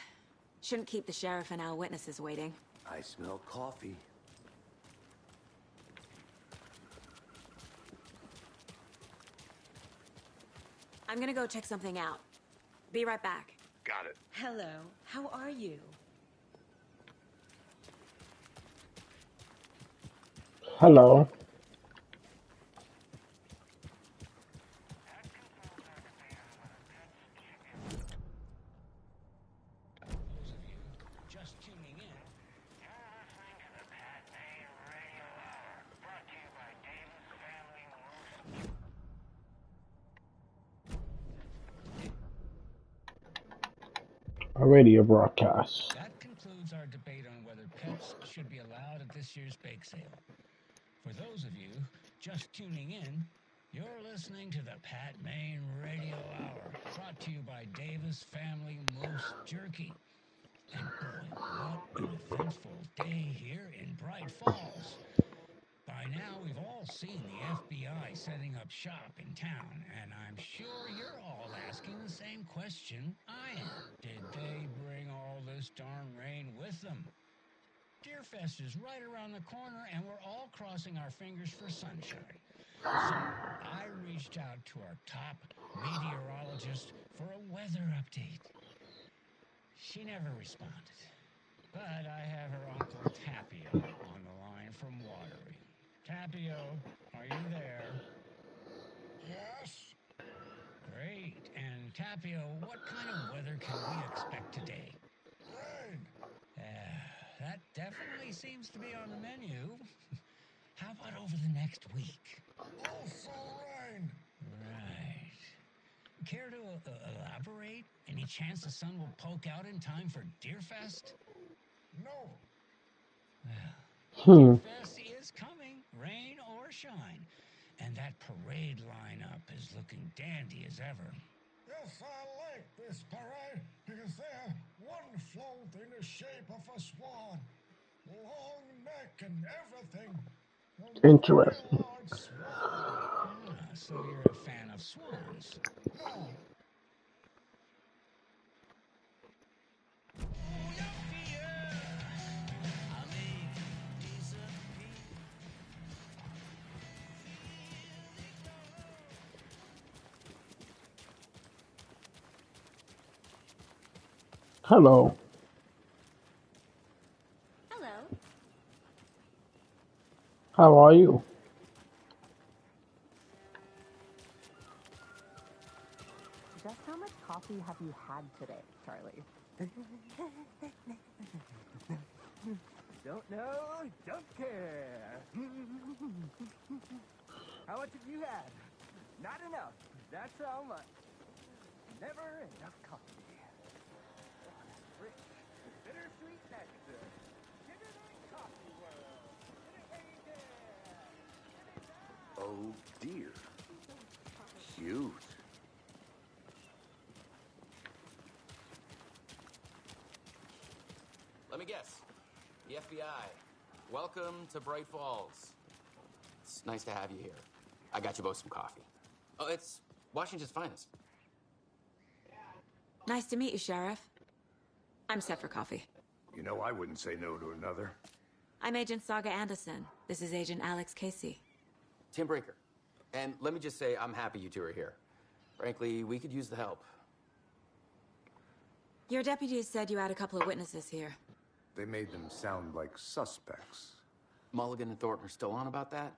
Speaker 5: Shouldn't keep the sheriff and our witnesses waiting.
Speaker 4: I smell coffee.
Speaker 5: I'm gonna go check something out. Be right back.
Speaker 4: Got it.
Speaker 11: Hello, how are you?
Speaker 1: Hello.
Speaker 9: Just tuning in.
Speaker 1: A radio broadcast.
Speaker 12: That concludes our debate on whether pets should be allowed at this year's bake sale. For those of you just tuning in, you're listening to the Pat Maine Radio Hour, brought to you by Davis Family Moose Jerky. And boy, what an eventful day here in Bright Falls. By now, we've all seen the FBI setting up shop in town, and I'm sure you're all asking the same question I am. Did they bring all this darn rain with them? Deerfest is right around the corner, and we're all crossing our fingers for sunshine. So I reached out to our top meteorologist for a weather update. She never responded, but I have her Uncle Tapio on the line from Watery. Tapio, are you there?
Speaker 10: Yes?
Speaker 12: Great. And Tapio, what kind of weather can we expect today?
Speaker 10: Rain.
Speaker 12: That definitely seems to be on the menu. How about over the next week?
Speaker 10: Also rain.
Speaker 12: Right. Care to elaborate? Any chance the sun will poke out in time for Deerfest?
Speaker 10: No.
Speaker 12: Well, Deerfest is coming, rain or shine. And that parade lineup is looking dandy as ever.
Speaker 10: Yes, I like this parade because they're one float in the shape of a swan. Long neck and everything.
Speaker 1: Interesting.
Speaker 12: So you're a fan of swans?
Speaker 10: No.
Speaker 1: Hello.
Speaker 5: Hello.
Speaker 1: How are you?
Speaker 13: Just how much coffee have you had today, Charlie?
Speaker 2: Don't know, don't care. How much have you had? Not enough. That's how much. Never enough coffee. Rich, bittersweet nectar. Get it in coffee world. Get it, hey there.
Speaker 4: Oh dear. Cute.
Speaker 14: Let me guess. The FBI. Welcome to Bright Falls. It's nice to have you here. I got you both some coffee. Oh, it's Washington's finest.
Speaker 5: Nice to meet you, Sheriff. I'm set for coffee.
Speaker 4: You know, I wouldn't say no to another.
Speaker 5: I'm Agent Saga Anderson. This is Agent Alex Casey.
Speaker 14: Tim Breaker. And let me just say, I'm happy you two are here. Frankly, we could use the help.
Speaker 5: Your deputies said you had a couple of witnesses here.
Speaker 4: They made them sound like suspects.
Speaker 14: Mulligan and Thornton are still on about that?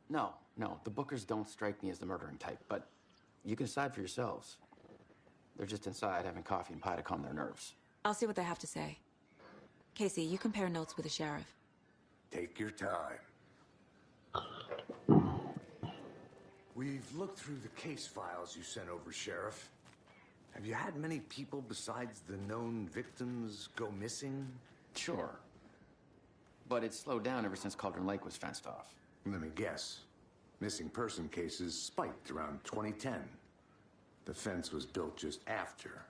Speaker 14: No, the Bookers don't strike me as the murdering type, but you can decide for yourselves. They're just inside having coffee and pie to calm their nerves.
Speaker 5: I'll see what they have to say. Casey, you compare notes with the sheriff.
Speaker 4: Take your time. We've looked through the case files you sent over, Sheriff. Have you had many people besides the known victims go missing?
Speaker 14: Sure. But it's slowed down ever since Cauldron Lake was fenced off.
Speaker 4: Let me guess. Missing person cases spiked around 2010. The fence was built just after.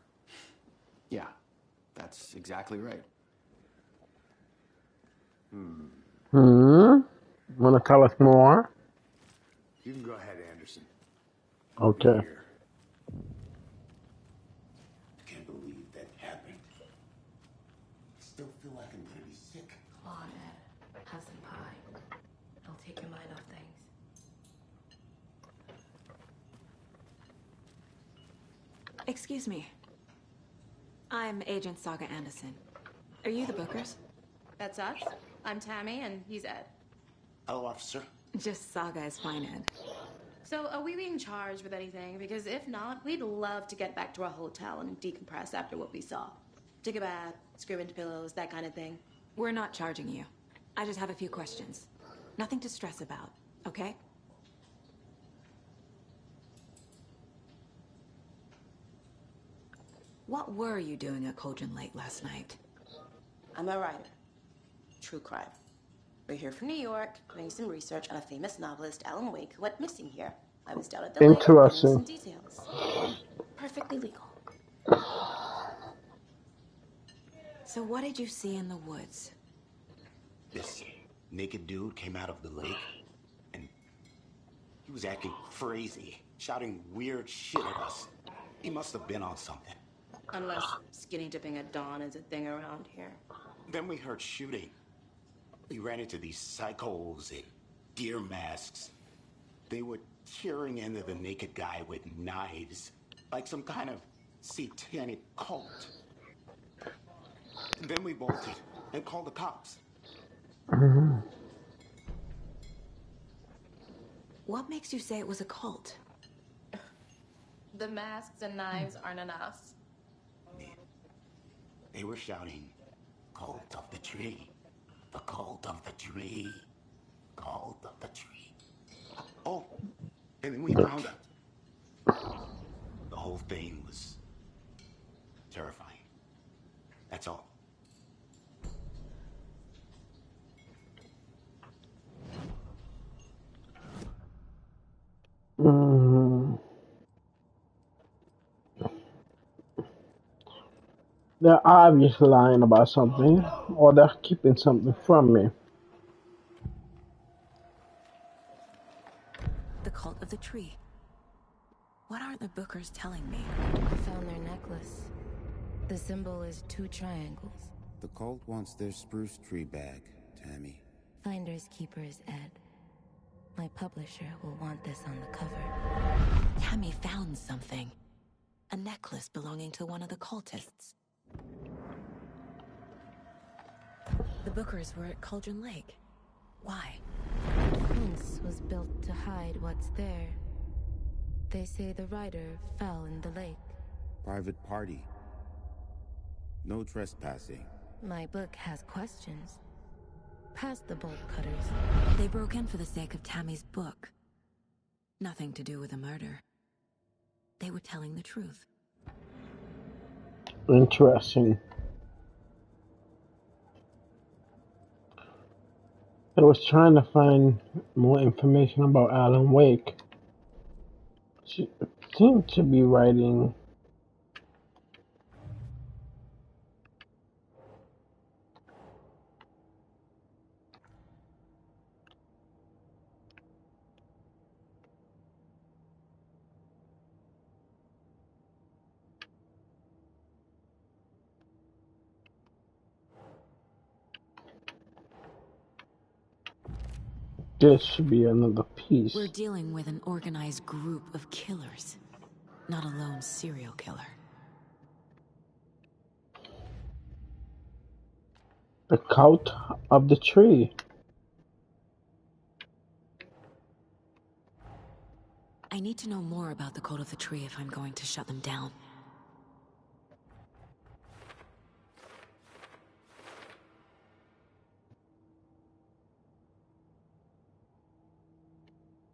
Speaker 14: Yeah, that's exactly right.
Speaker 1: Wanna tell us more?
Speaker 4: You can go ahead, Anderson.
Speaker 1: Okay.
Speaker 4: Here.
Speaker 15: Can't believe that happened. Still feel like I'm gonna be sick.
Speaker 5: Come on, Ed. Have some pie. It'll take your mind off things. Excuse me. I'm Agent Saga Anderson. Are you the Bookers?
Speaker 16: That's us. I'm Tammy, and he's Ed.
Speaker 15: Hello, officer.
Speaker 5: Just Saga is fine, Ed.
Speaker 16: So, are we being charged with anything? Because if not, we'd love to get back to our hotel and decompress after what we saw. Take a bath, scream into pillows, that kind of thing.
Speaker 5: We're not charging you. I just have a few questions. Nothing to stress about, okay? What were you doing at Cauldron Lake last night?
Speaker 16: I'm a writer. True crime. We're here from New York, doing some research on a famous novelist, Alan Wake, who went missing here. I was down at the lake,
Speaker 1: Interesting.
Speaker 16: getting some details. Perfectly legal.
Speaker 5: So what did you see in the woods?
Speaker 15: This naked dude came out of the lake, and he was acting crazy, shouting weird shit at us. He must have been on something.
Speaker 16: Unless skinny dipping at dawn is a thing around here.
Speaker 15: Then we heard shooting. We ran into these psychos in deer masks. They were tearing into the naked guy with knives, like some kind of satanic cult. And then we bolted and called the cops.
Speaker 5: What makes you say it was a cult?
Speaker 16: The masks and knives aren't enough.
Speaker 15: They were shouting, "Cult of the tree, the cult of the tree, cult of the tree." Oh, and then we found out. The whole thing was terrifying. That's all.
Speaker 1: They're obviously lying about something, or they're keeping something from me.
Speaker 5: The cult of the tree. What aren't the Bookers telling me?
Speaker 17: I found their necklace. The symbol is 2 triangles.
Speaker 18: The cult wants their spruce tree back, Tammy.
Speaker 17: Finders keepers, Ed. My publisher will want this on the cover.
Speaker 5: Tammy found something. A necklace belonging to one of the cultists. The Bookers were at Cauldron Lake. Why?
Speaker 17: The fence was built to hide what's there. They say the rider fell in the lake.
Speaker 18: Private party. No trespassing.
Speaker 17: My book has questions. Past the bolt cutters.
Speaker 5: They broke in for the sake of Tammy's book. Nothing to do with a murder. They were telling the truth.
Speaker 1: Interesting. I was trying to find more information about Alan Wake. She seemed to be writing this should be another piece.
Speaker 5: We're dealing with an organized group of killers, not a lone serial killer.
Speaker 1: The cult of the tree.
Speaker 5: I need to know more about the cult of the tree if I'm going to shut them down.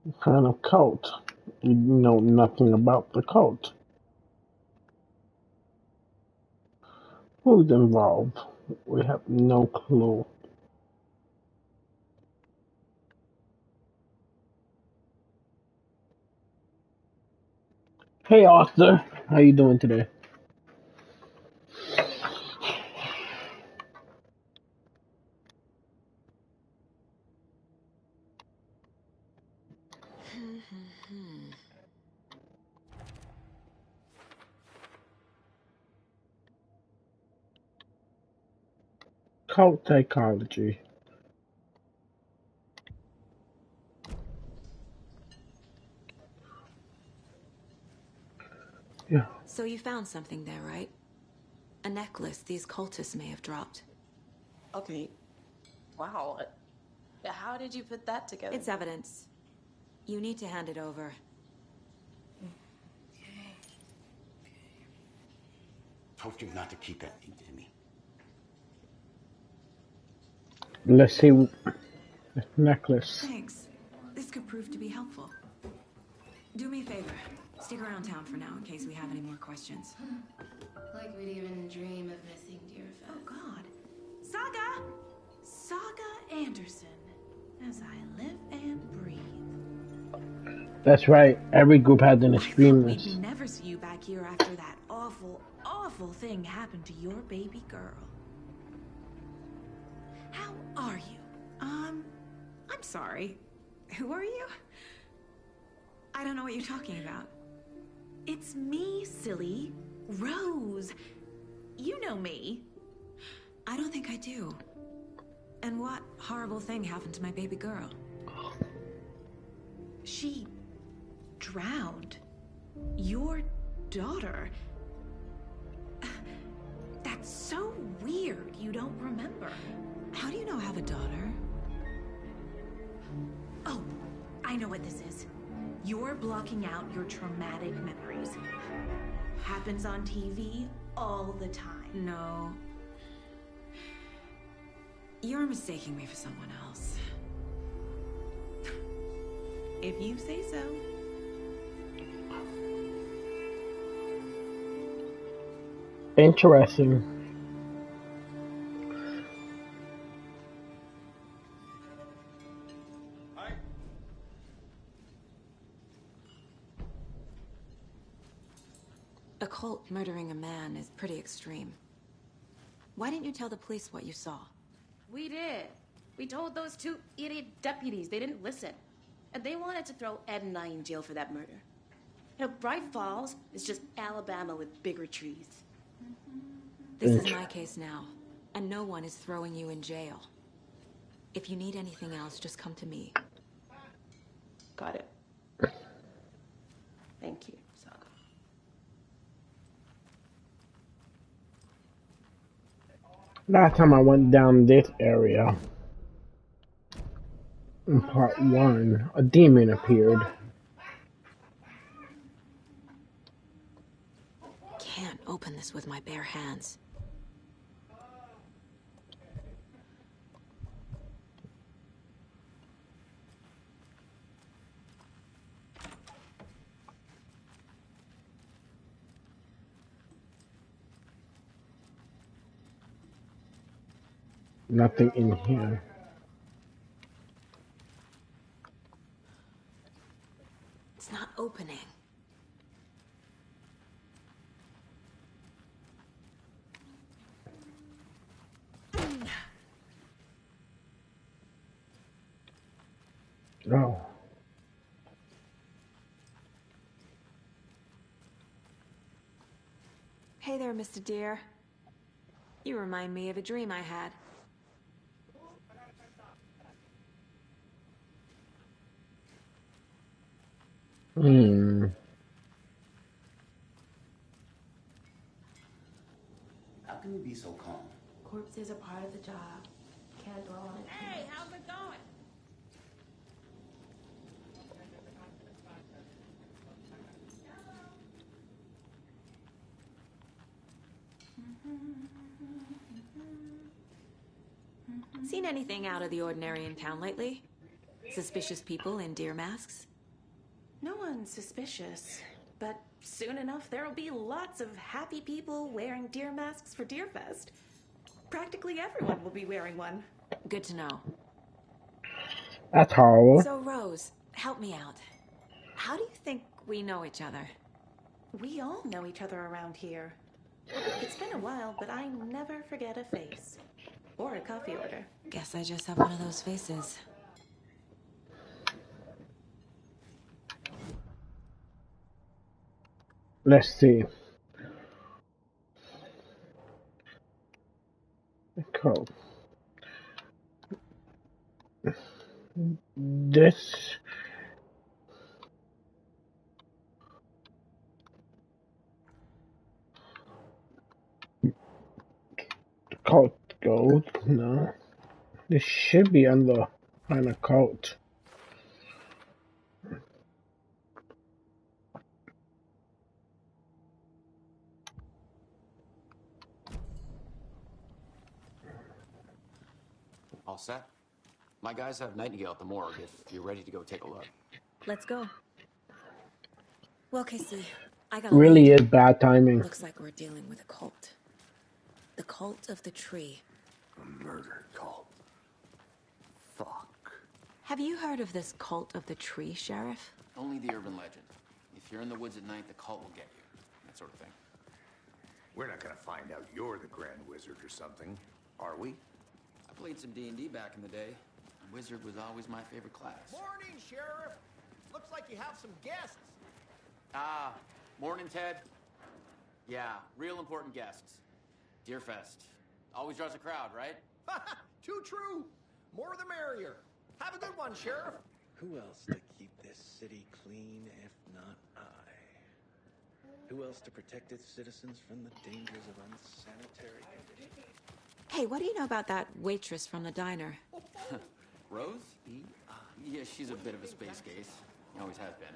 Speaker 1: What kind of cult? You know nothing about the cult. Who's involved? We have no clue. Hey Arthur, how you doing today? Cult psychology. Yeah.
Speaker 5: So you found something there, right? A necklace these cultists may have dropped.
Speaker 16: Okay. Wow. How did you put that together?
Speaker 5: It's evidence. You need to hand it over.
Speaker 15: Told you not to keep that thing to me.
Speaker 1: Let's see the necklace.
Speaker 5: Thanks. This could prove to be helpful. Do me a favor. Stick around town for now in case we have any more questions.
Speaker 16: Like we'd even dream of missing Deerfest.
Speaker 5: Oh, God.
Speaker 16: Saga! Saga Anderson. As I live and breathe.
Speaker 1: That's right. Every group has an
Speaker 16: We'd
Speaker 1: extremist.
Speaker 16: never see you back here after that awful, awful thing happened to your baby girl. How are you?
Speaker 5: I'm sorry. Who are you? I don't know what you're talking about.
Speaker 16: It's me, silly. Rose. You know me.
Speaker 5: I don't think I do. And what horrible thing happened to my baby girl?
Speaker 16: She drowned. Your daughter. That's so weird you don't remember.
Speaker 5: How do you know I have a daughter?
Speaker 16: Oh, I know what this is. You're blocking out your traumatic memories. Happens on TV all the time.
Speaker 5: No. You're mistaking me for someone else.
Speaker 16: If you say so.
Speaker 1: Interesting.
Speaker 5: A cult murdering a man is pretty extreme. Why didn't you tell the police what you saw?
Speaker 16: We did. We told those two idiot deputies. They didn't listen. And they wanted to throw Ed and I in jail for that murder. You know, Bright Falls is just Alabama with bigger trees.
Speaker 5: This is my case now, and no one is throwing you in jail. If you need anything else, just come to me.
Speaker 16: Got it. Thank you, Saga.
Speaker 1: Last time I went down this area, in part 1, a demon appeared.
Speaker 5: Can't open this with my bare hands.
Speaker 1: Nothing in here.
Speaker 5: It's not opening.
Speaker 1: No.
Speaker 5: Hey there, Mr. Deer. You remind me of a dream I had.
Speaker 15: How can you be so calm?
Speaker 16: Corpses are part of the job. Can't dwell on it.
Speaker 7: Hey, how's it going?
Speaker 5: Seen anything out of the ordinary in town lately? Suspicious people in deer masks?
Speaker 16: No one's suspicious. But soon enough, there'll be lots of happy people wearing deer masks for Deerfest. Practically everyone will be wearing one.
Speaker 5: Good to know.
Speaker 1: That's horrible.
Speaker 5: So, Rose, help me out. How do you think we know each other?
Speaker 16: We all know each other around here. It's been a while, but I never forget a face. Or a coffee order.
Speaker 5: Guess I just have one of those faces.
Speaker 1: Let's see. Cool. This cult gold. No. This should be under an occult.
Speaker 14: All set? My guys have Nightingale at the morgue if you're ready to go take a look.
Speaker 5: Let's go. Well, Casey, I got
Speaker 1: Really is bad timing.
Speaker 5: Looks like we're dealing with a cult. The cult of the tree.
Speaker 4: A murder cult. Fuck.
Speaker 5: Have you heard of this cult of the tree, Sheriff?
Speaker 14: Only the urban legend. If you're in the woods at night, the cult will get you. That sort of thing.
Speaker 4: We're not gonna find out you're the Grand Wizard or something, are we?
Speaker 14: I played some D&D back in the day. Wizard was always my favorite class.
Speaker 7: Morning, Sheriff. Looks like you have some guests.
Speaker 14: Ah, morning, Ted. Yeah, real important guests. Deerfest. Always draws a crowd, right?
Speaker 7: Too true. More the merrier. Have a good one, Sheriff.
Speaker 19: Who else to keep this city clean if not I? Who else to protect its citizens from the dangers of unsanitary conditions?
Speaker 5: Hey, what do you know about that waitress from the diner?
Speaker 14: Rose? Yeah, she's a bit of a space case. Always has been.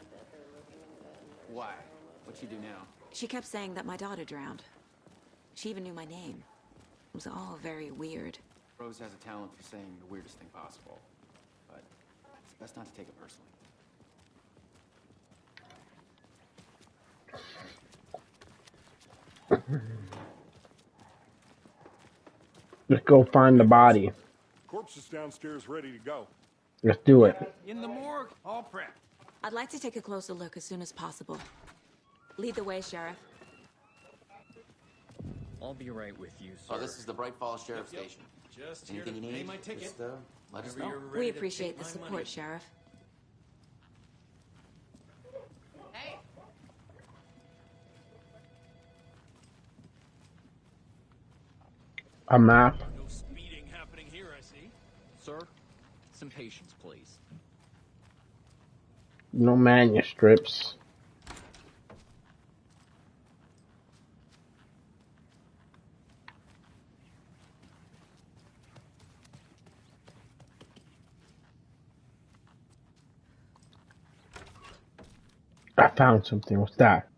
Speaker 14: Why? What'd she do now?
Speaker 5: She kept saying that my daughter drowned. She even knew my name. It was all very weird.
Speaker 14: Rose has a talent for saying the weirdest thing possible. But it's best not to take it personally.
Speaker 1: Let's go find the body.
Speaker 8: Corpse is downstairs ready to go.
Speaker 1: Let's do it.
Speaker 9: In the morgue, all prepped.
Speaker 5: I'd like to take a closer look as soon as possible. Lead the way, Sheriff.
Speaker 20: I'll be right with you, sir.
Speaker 14: Oh, this is the Bright Falls Sheriff Station.
Speaker 20: Just
Speaker 14: anything you
Speaker 20: here to
Speaker 14: need?
Speaker 20: pay my ticket.
Speaker 14: Just, let us
Speaker 20: Whenever
Speaker 14: know.
Speaker 20: you're ready
Speaker 5: We
Speaker 20: to
Speaker 5: appreciate
Speaker 20: take
Speaker 5: the
Speaker 20: my
Speaker 5: support,
Speaker 20: money.
Speaker 5: Sheriff.
Speaker 1: A map.
Speaker 20: No speeding happening here, I see. Sir, some patience, please.
Speaker 1: No manuscripts. I found something. What's that?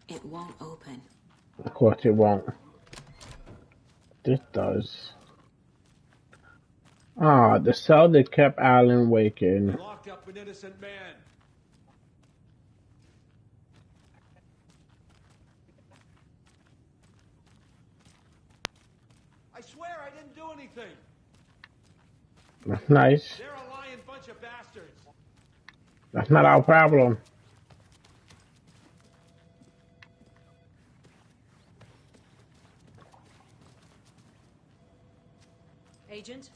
Speaker 5: It won't open.
Speaker 1: Of course it won't. This does. Ah, the cell that kept Alan waking.
Speaker 7: Locked up an innocent man. I swear I didn't do anything.
Speaker 1: That's nice.
Speaker 7: They're a lying bunch of bastards.
Speaker 1: That's not our problem.
Speaker 11: Agent?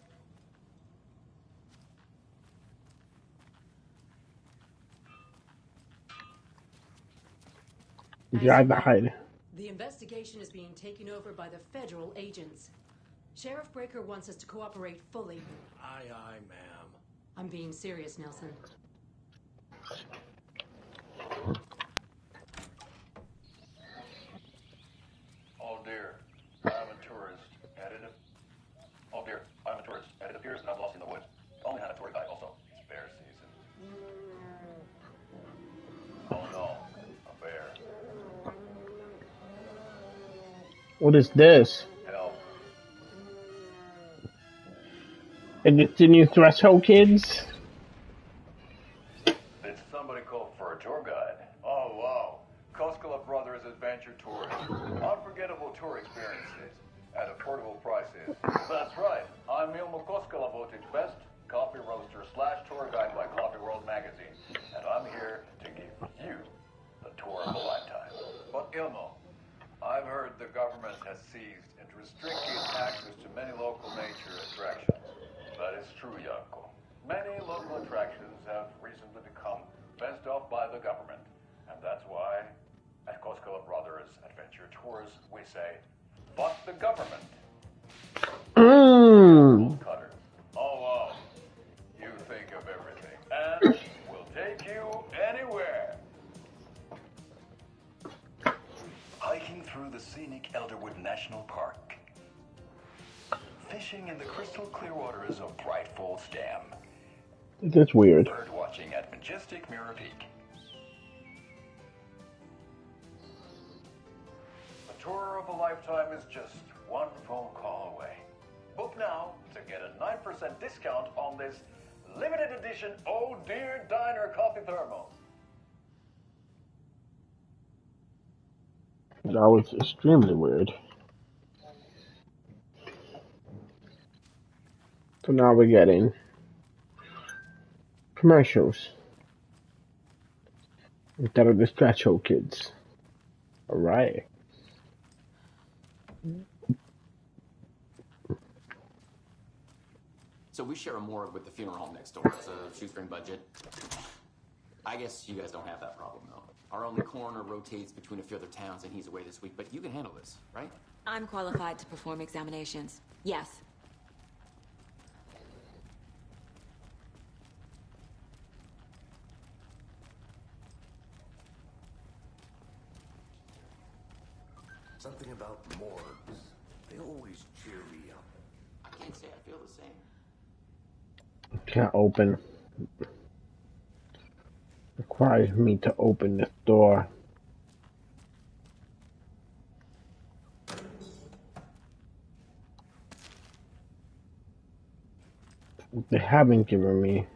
Speaker 1: Drive the hide.
Speaker 11: The investigation is being taken over by the federal agents. Sheriff Breaker wants us to cooperate fully.
Speaker 7: Aye, aye, ma'am.
Speaker 11: I'm being serious, Nelson.
Speaker 21: Oh dear, I'm a tourist. Oh dear, I'm a tourist, and it appears that I'm lost in the woods. Only had a tour guide also. It's bear season. Oh no, a bear.
Speaker 1: What is this?
Speaker 21: Help.
Speaker 1: Is it the new Threshold Kids?
Speaker 21: Did somebody call for a tour guide? Oh, wow. Koskela Brothers Adventure Tours. Unforgettable tour experiences at affordable prices. That's right. I'm Ilmo Koskela, voted best coffee roaster / tour guide by Coffee World magazine. And I'm here to give you the tour of a lifetime. But Ilmo, I've heard the government has seized and restricted access to many local nature attractions. That is true, Yanko. Many local attractions have recently become fenced off by the government. And that's why, at Koskela Brothers Adventure Tours, we say, fuck the government. Cutters. Oh, wow. You think of everything. And we'll take you anywhere. Hiking through the scenic Elderwood National Park. Fishing in the crystal clear waters of Bright Falls Dam.
Speaker 1: That's weird.
Speaker 21: Bird watching at majestic Mirror Peak. A tour of a lifetime is just one phone call away. Book now to get a 9% discount on this limited edition Oh Dear Diner coffee thermal.
Speaker 1: That was extremely weird. So now we're getting commercials instead of the Threshold Kids. Alright.
Speaker 14: So we share a morgue with the funeral home next door. It's a shoestring budget. I guess you guys don't have that problem, though. Our only coroner rotates between a few other towns, and he's away this week. But you can handle this, right?
Speaker 5: I'm qualified to perform examinations. Yes.
Speaker 4: Something about morgues. They always cheer me up.
Speaker 14: I can't say I feel the same.
Speaker 1: Can't open. Requires me to open this door. They haven't given me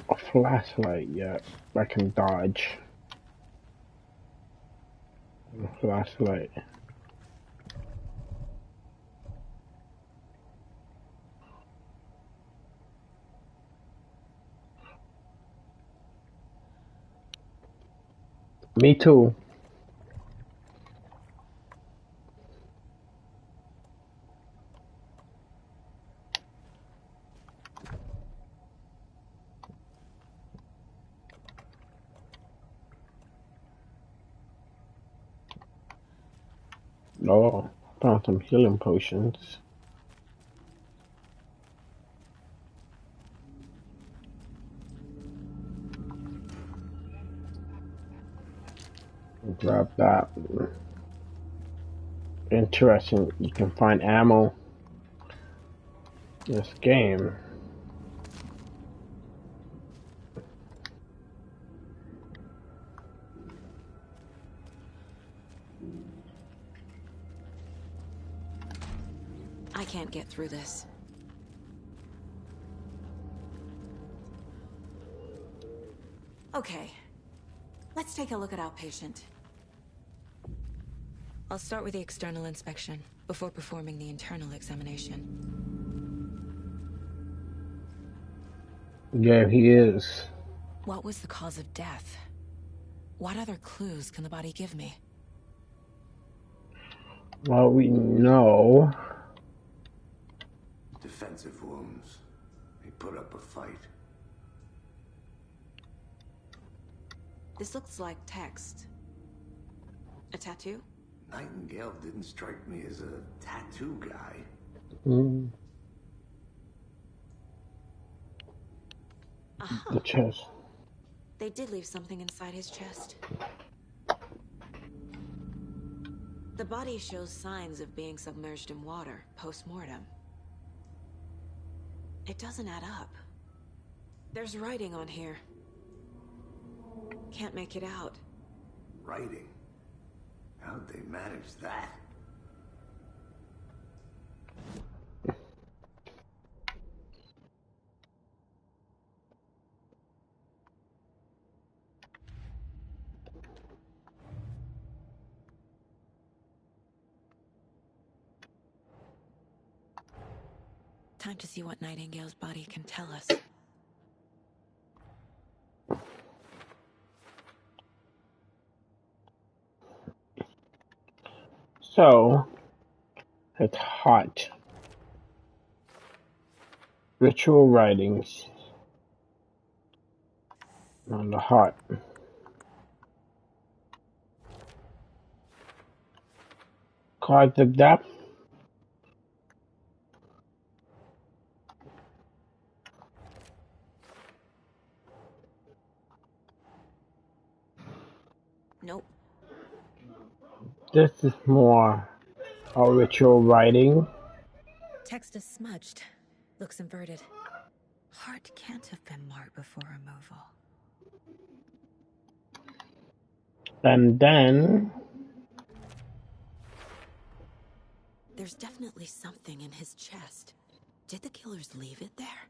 Speaker 1: a flashlight yet. I can dodge. A flashlight. Me too. Oh, found some healing potions. Grab that. Interesting, you can find ammo in this game.
Speaker 5: I can't get through this. Okay. Let's take a look at our patient. I'll start with the external inspection before performing the internal examination.
Speaker 1: Yeah, he is.
Speaker 5: What was the cause of death? What other clues can the body give me?
Speaker 1: Well, we know.
Speaker 4: Defensive wounds. He put up a fight.
Speaker 5: This looks like text. A tattoo?
Speaker 4: Nightingale didn't strike me as a tattoo guy.
Speaker 1: The chest.
Speaker 5: They did leave something inside his chest. The body shows signs of being submerged in water post-mortem. It doesn't add up. There's writing on here. Can't make it out.
Speaker 4: Writing? How'd they manage that?
Speaker 5: time to see what Nightingale's body can tell us.
Speaker 1: So, it's hot. Ritual writings on the heart. Cards of depth.
Speaker 5: Nope.
Speaker 1: This is more a ritual writing.
Speaker 5: Text is smudged. Looks inverted. Heart can't have been marked before removal.
Speaker 1: And then
Speaker 5: There's definitely something in his chest. Did the killers leave it there?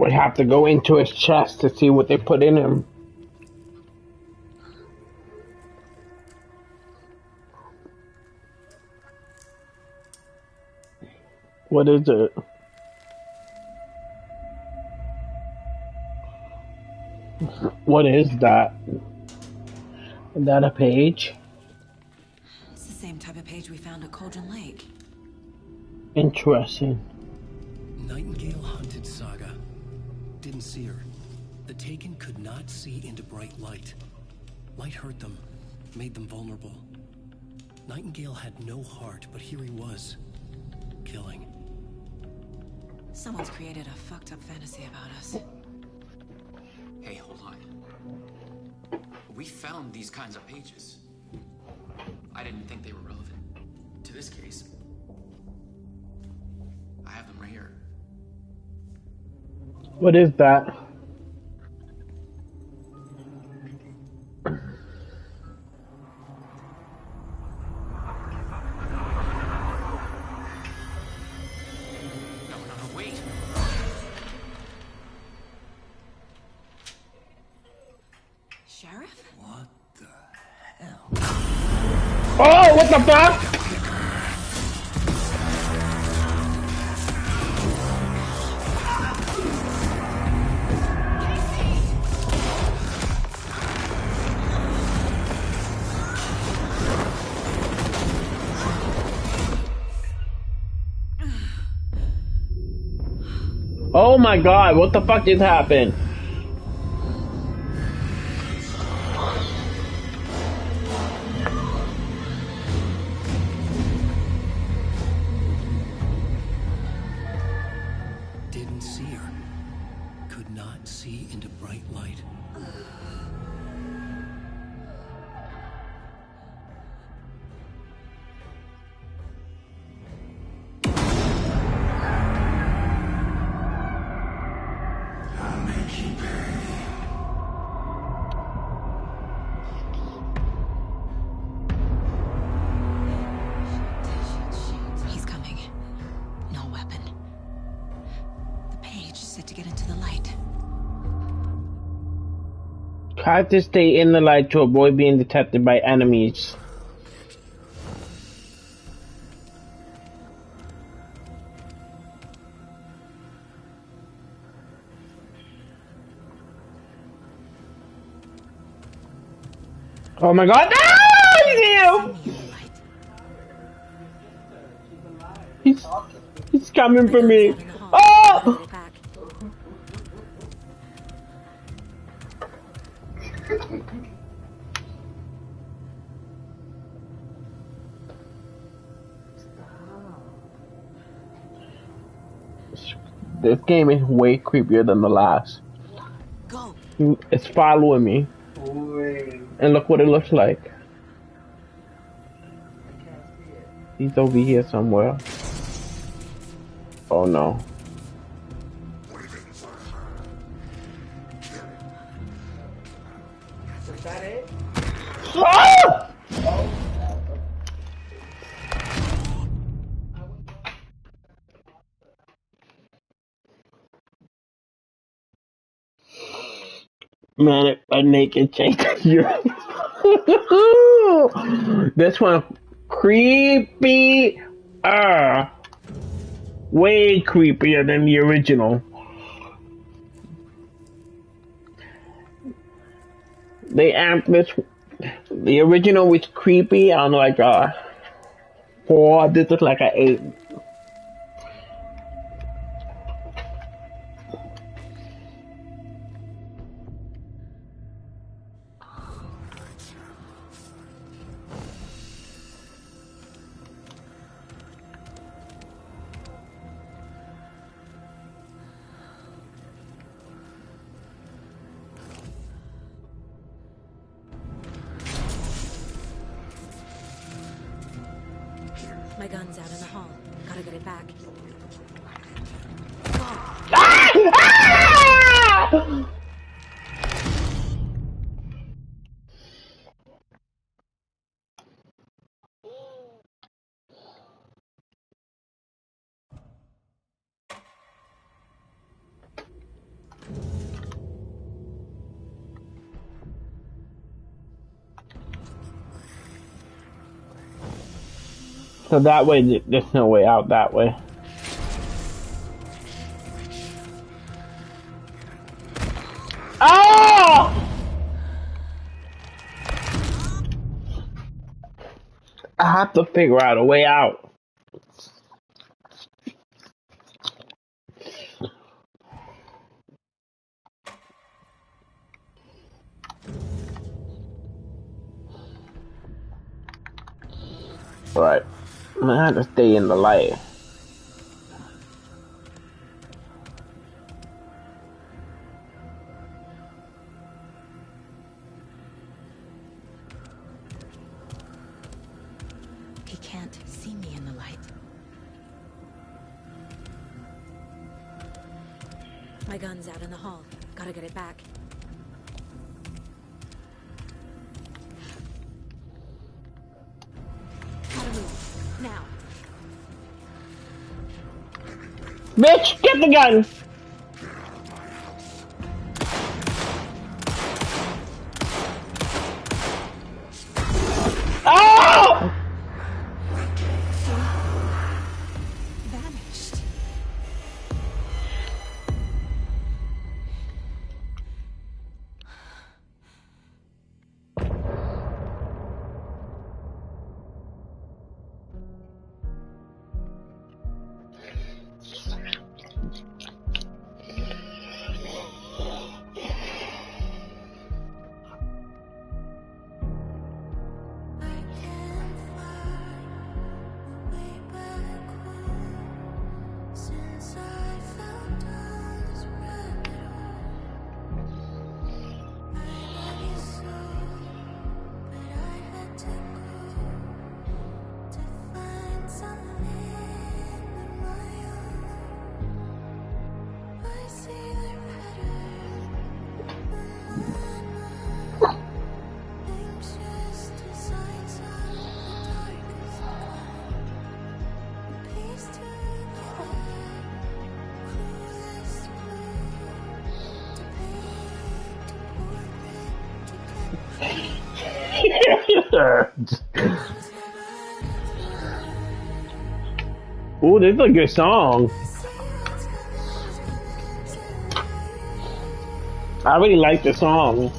Speaker 1: we have to go into his chest to see what they put in him. What is it? What is that? Is that a page?
Speaker 5: It's the same type of page we found at Cauldron Lake.
Speaker 1: Interesting.
Speaker 3: Nightingale hunted Saga. Didn't see her. The Taken could not see into bright light. Light hurt them, made them vulnerable. Nightingale had no heart, but here he was, killing.
Speaker 5: Someone's created a fucked up fantasy about us.
Speaker 14: Hey, hold on. We found these kinds of pages. I didn't think they were relevant to this case. I have them right here.
Speaker 1: What is that?
Speaker 14: Wait.
Speaker 5: Sheriff?
Speaker 3: What the hell?
Speaker 1: Oh, what the fuck? Oh my god, what the fuck just happened?
Speaker 3: Didn't see her. Could not see into bright light.
Speaker 5: He's coming. No weapon. The page said to get into the light.
Speaker 1: Try to stay in the light to avoid being detected by enemies. Oh my god, no! He's coming for me. Oh! This game is way creepier than the last.
Speaker 5: Go.
Speaker 1: It's following me. And look what it looks like. He's over here somewhere. Oh no.
Speaker 2: Is that it?
Speaker 1: Ah! Man, a naked chick. This one creepy. Way creepier than the original. They amped this. The original was creepy on like a 4. This is like a 8.
Speaker 5: My gun's out in the hall. Gotta get it back.
Speaker 1: So that way, there's no way out that way. Oh! I have to figure out a way out. Right. I'm gonna have to stay in the light.
Speaker 5: He can't see me in the light. My gun's out in the hall. Gotta get it back. Gotta move. Now.
Speaker 1: Bitch, get the gun! Oh!
Speaker 5: Vanished.
Speaker 1: Ooh, this is a good song. I really like the song.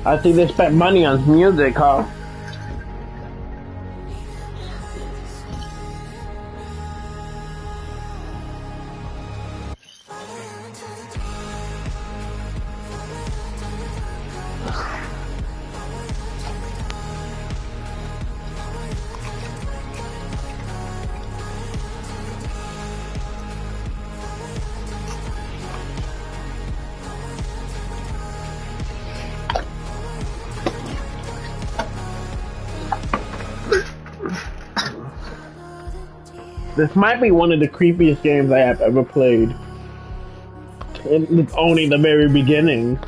Speaker 1: I think they spent money on music, huh? This might be one of the creepiest games I have ever played. It's only the very beginning.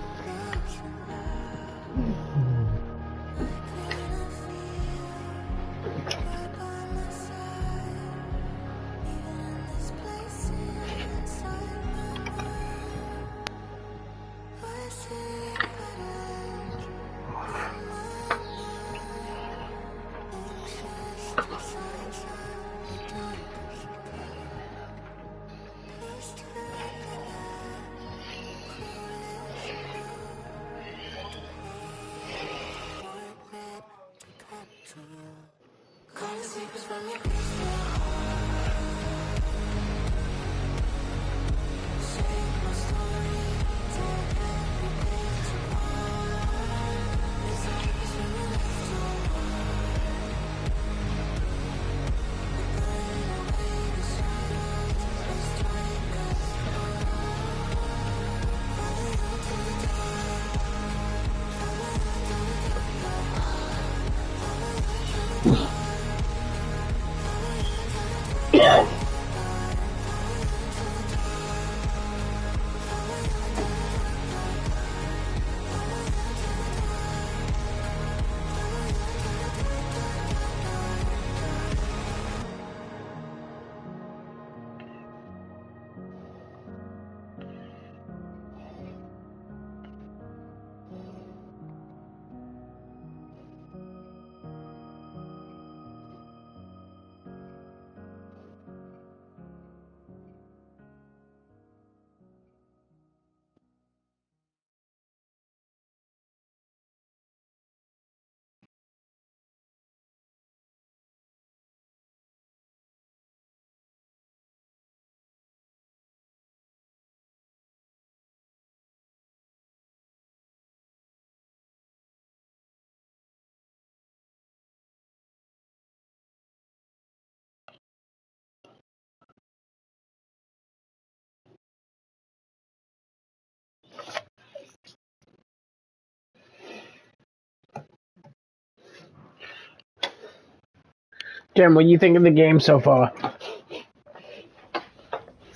Speaker 1: Jen, what do you think of the game so far?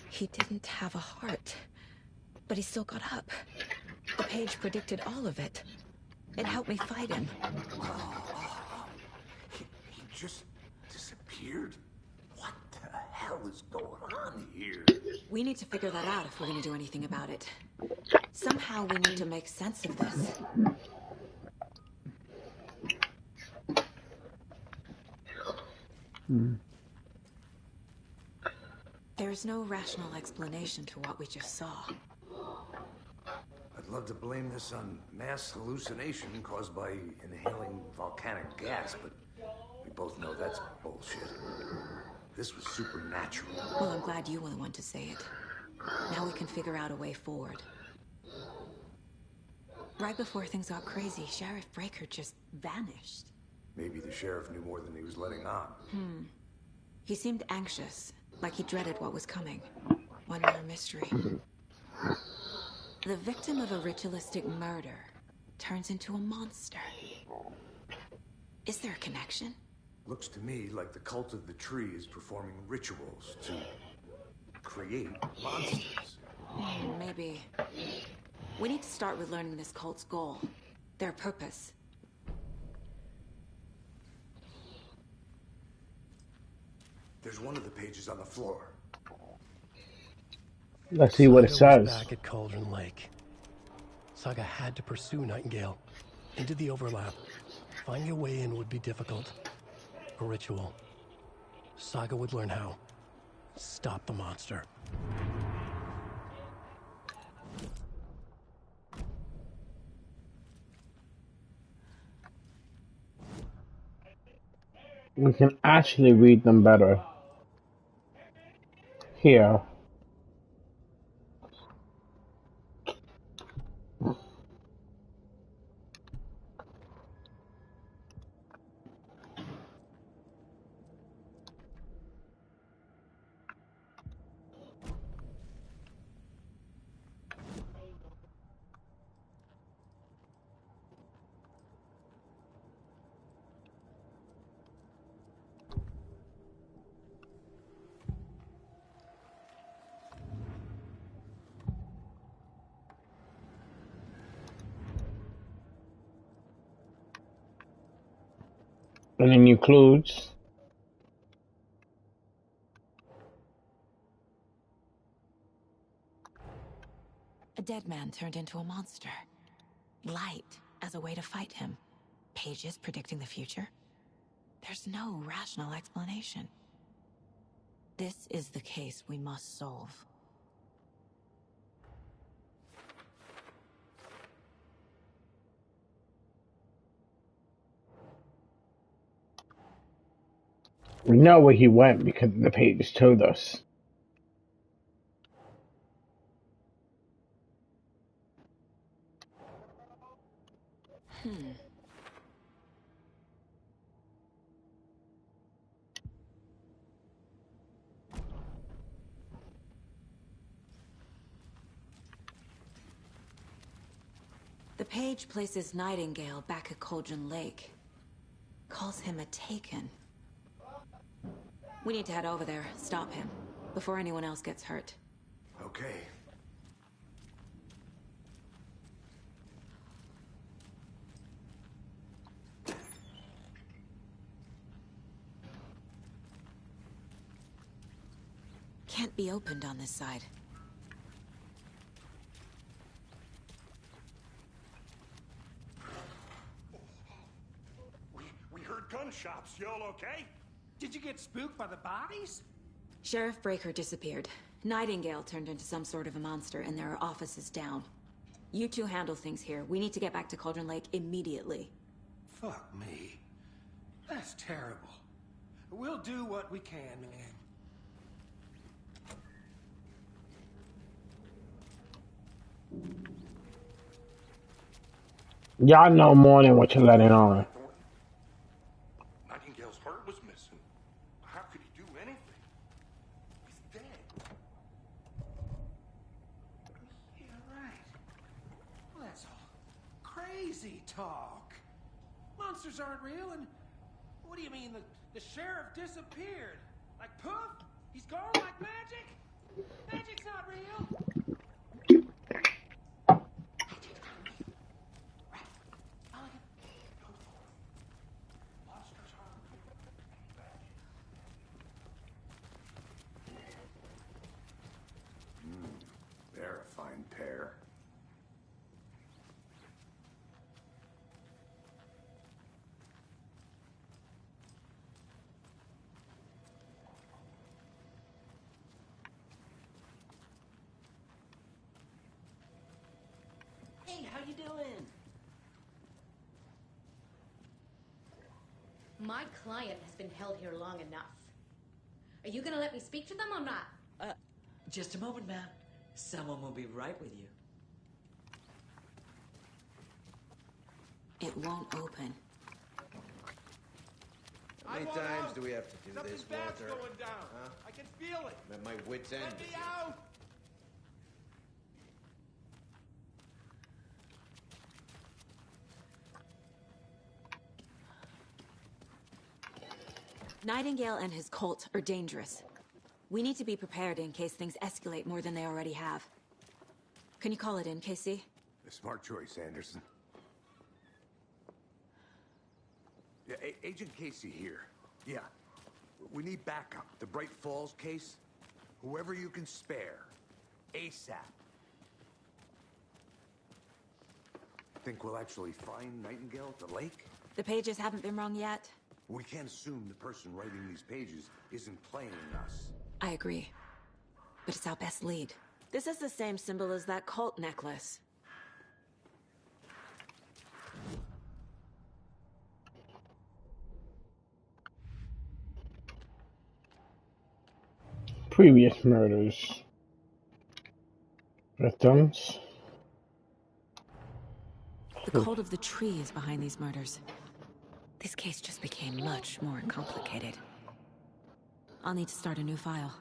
Speaker 5: He didn't have a heart, but he still got up. The page predicted all of it. It helped me fight him.
Speaker 4: He just disappeared? What the hell is going on here?
Speaker 5: We need to figure that out if we're going to do anything about it. Somehow we need to make sense of this. There's no rational explanation to what we just saw.
Speaker 4: I'd love to blame this on mass hallucination caused by inhaling volcanic gas, but we both know that's bullshit. This was supernatural.
Speaker 5: Well, I'm glad you were the one to say it. Now we can figure out a way forward. Right before things got crazy, Sheriff Breaker just vanished.
Speaker 4: Maybe the sheriff knew more than he was letting on.
Speaker 5: He seemed anxious, like he dreaded what was coming. One more mystery. The victim of a ritualistic murder turns into a monster. Is there a connection?
Speaker 4: Looks to me like the cult of the tree is performing rituals to create monsters.
Speaker 5: Maybe. We need to start with learning this cult's goal. Their purpose.
Speaker 4: There's one of the pages on the floor.
Speaker 1: Let's see what it
Speaker 3: Saga was
Speaker 1: says.
Speaker 3: back at Cauldron Lake. Saga had to pursue Nightingale into the overlap. Finding a way in would be difficult. A ritual. Saga would learn how. Stop the monster.
Speaker 1: We can actually read them better. Here. And it includes
Speaker 5: A dead man turned into a monster. Light as a way to fight him. Pages predicting the future. There's no rational explanation. This is the case we must solve.
Speaker 1: We know where he went because the page told us.
Speaker 5: The page places Nightingale back at Cauldron Lake. Calls him a Taken. We need to head over there, stop him, before anyone else gets hurt.
Speaker 4: Okay.
Speaker 5: Can't be opened on this side.
Speaker 9: We heard gunshots. Y'all okay? Did you get spooked by the bodies?
Speaker 5: Sheriff Breaker disappeared. Nightingale turned into some sort of a monster, and there are offices down. You two handle things here. We need to get back to Cauldron Lake immediately.
Speaker 9: Fuck me. That's terrible. We'll do what we can, man.
Speaker 1: Y'all know more than what you're letting on.
Speaker 8: Nightingale's heart was missing. How could he do anything? He's dead.
Speaker 9: Yeah, right. Well, that's all crazy talk. Monsters aren't real, and what do you mean the sheriff disappeared? Like poof? He's gone like magic? Magic's not real.
Speaker 4: They're a fine pair.
Speaker 6: Hey, how you doing?
Speaker 11: My client has been held here long enough. Are you gonna let me speak to them or not?
Speaker 6: Just a moment, ma'am. Someone will be right with you.
Speaker 5: It won't open.
Speaker 22: How many times do we have to do this,
Speaker 9: Bad's
Speaker 22: Walter?
Speaker 9: going down.
Speaker 22: Huh?
Speaker 9: I can feel it.
Speaker 22: I'm at my wit's end.
Speaker 9: Let me out.
Speaker 5: Nightingale and his cult are dangerous. We need to be prepared in case things escalate more than they already have. Can you call it in, Casey?
Speaker 4: A smart choice, Anderson. Yeah, Agent Casey here. Yeah. We need backup. The Bright Falls case. Whoever you can spare. ASAP. Think we'll actually find Nightingale at the lake?
Speaker 5: The pages haven't been wrong yet.
Speaker 4: We can't assume the person writing these pages isn't playing us.
Speaker 5: I agree. But it's our best lead. This is the same symbol as that cult necklace.
Speaker 1: Previous murders. Victims.
Speaker 5: The cult of the tree is behind these murders. This case just became much more complicated. I'll need to start a new file.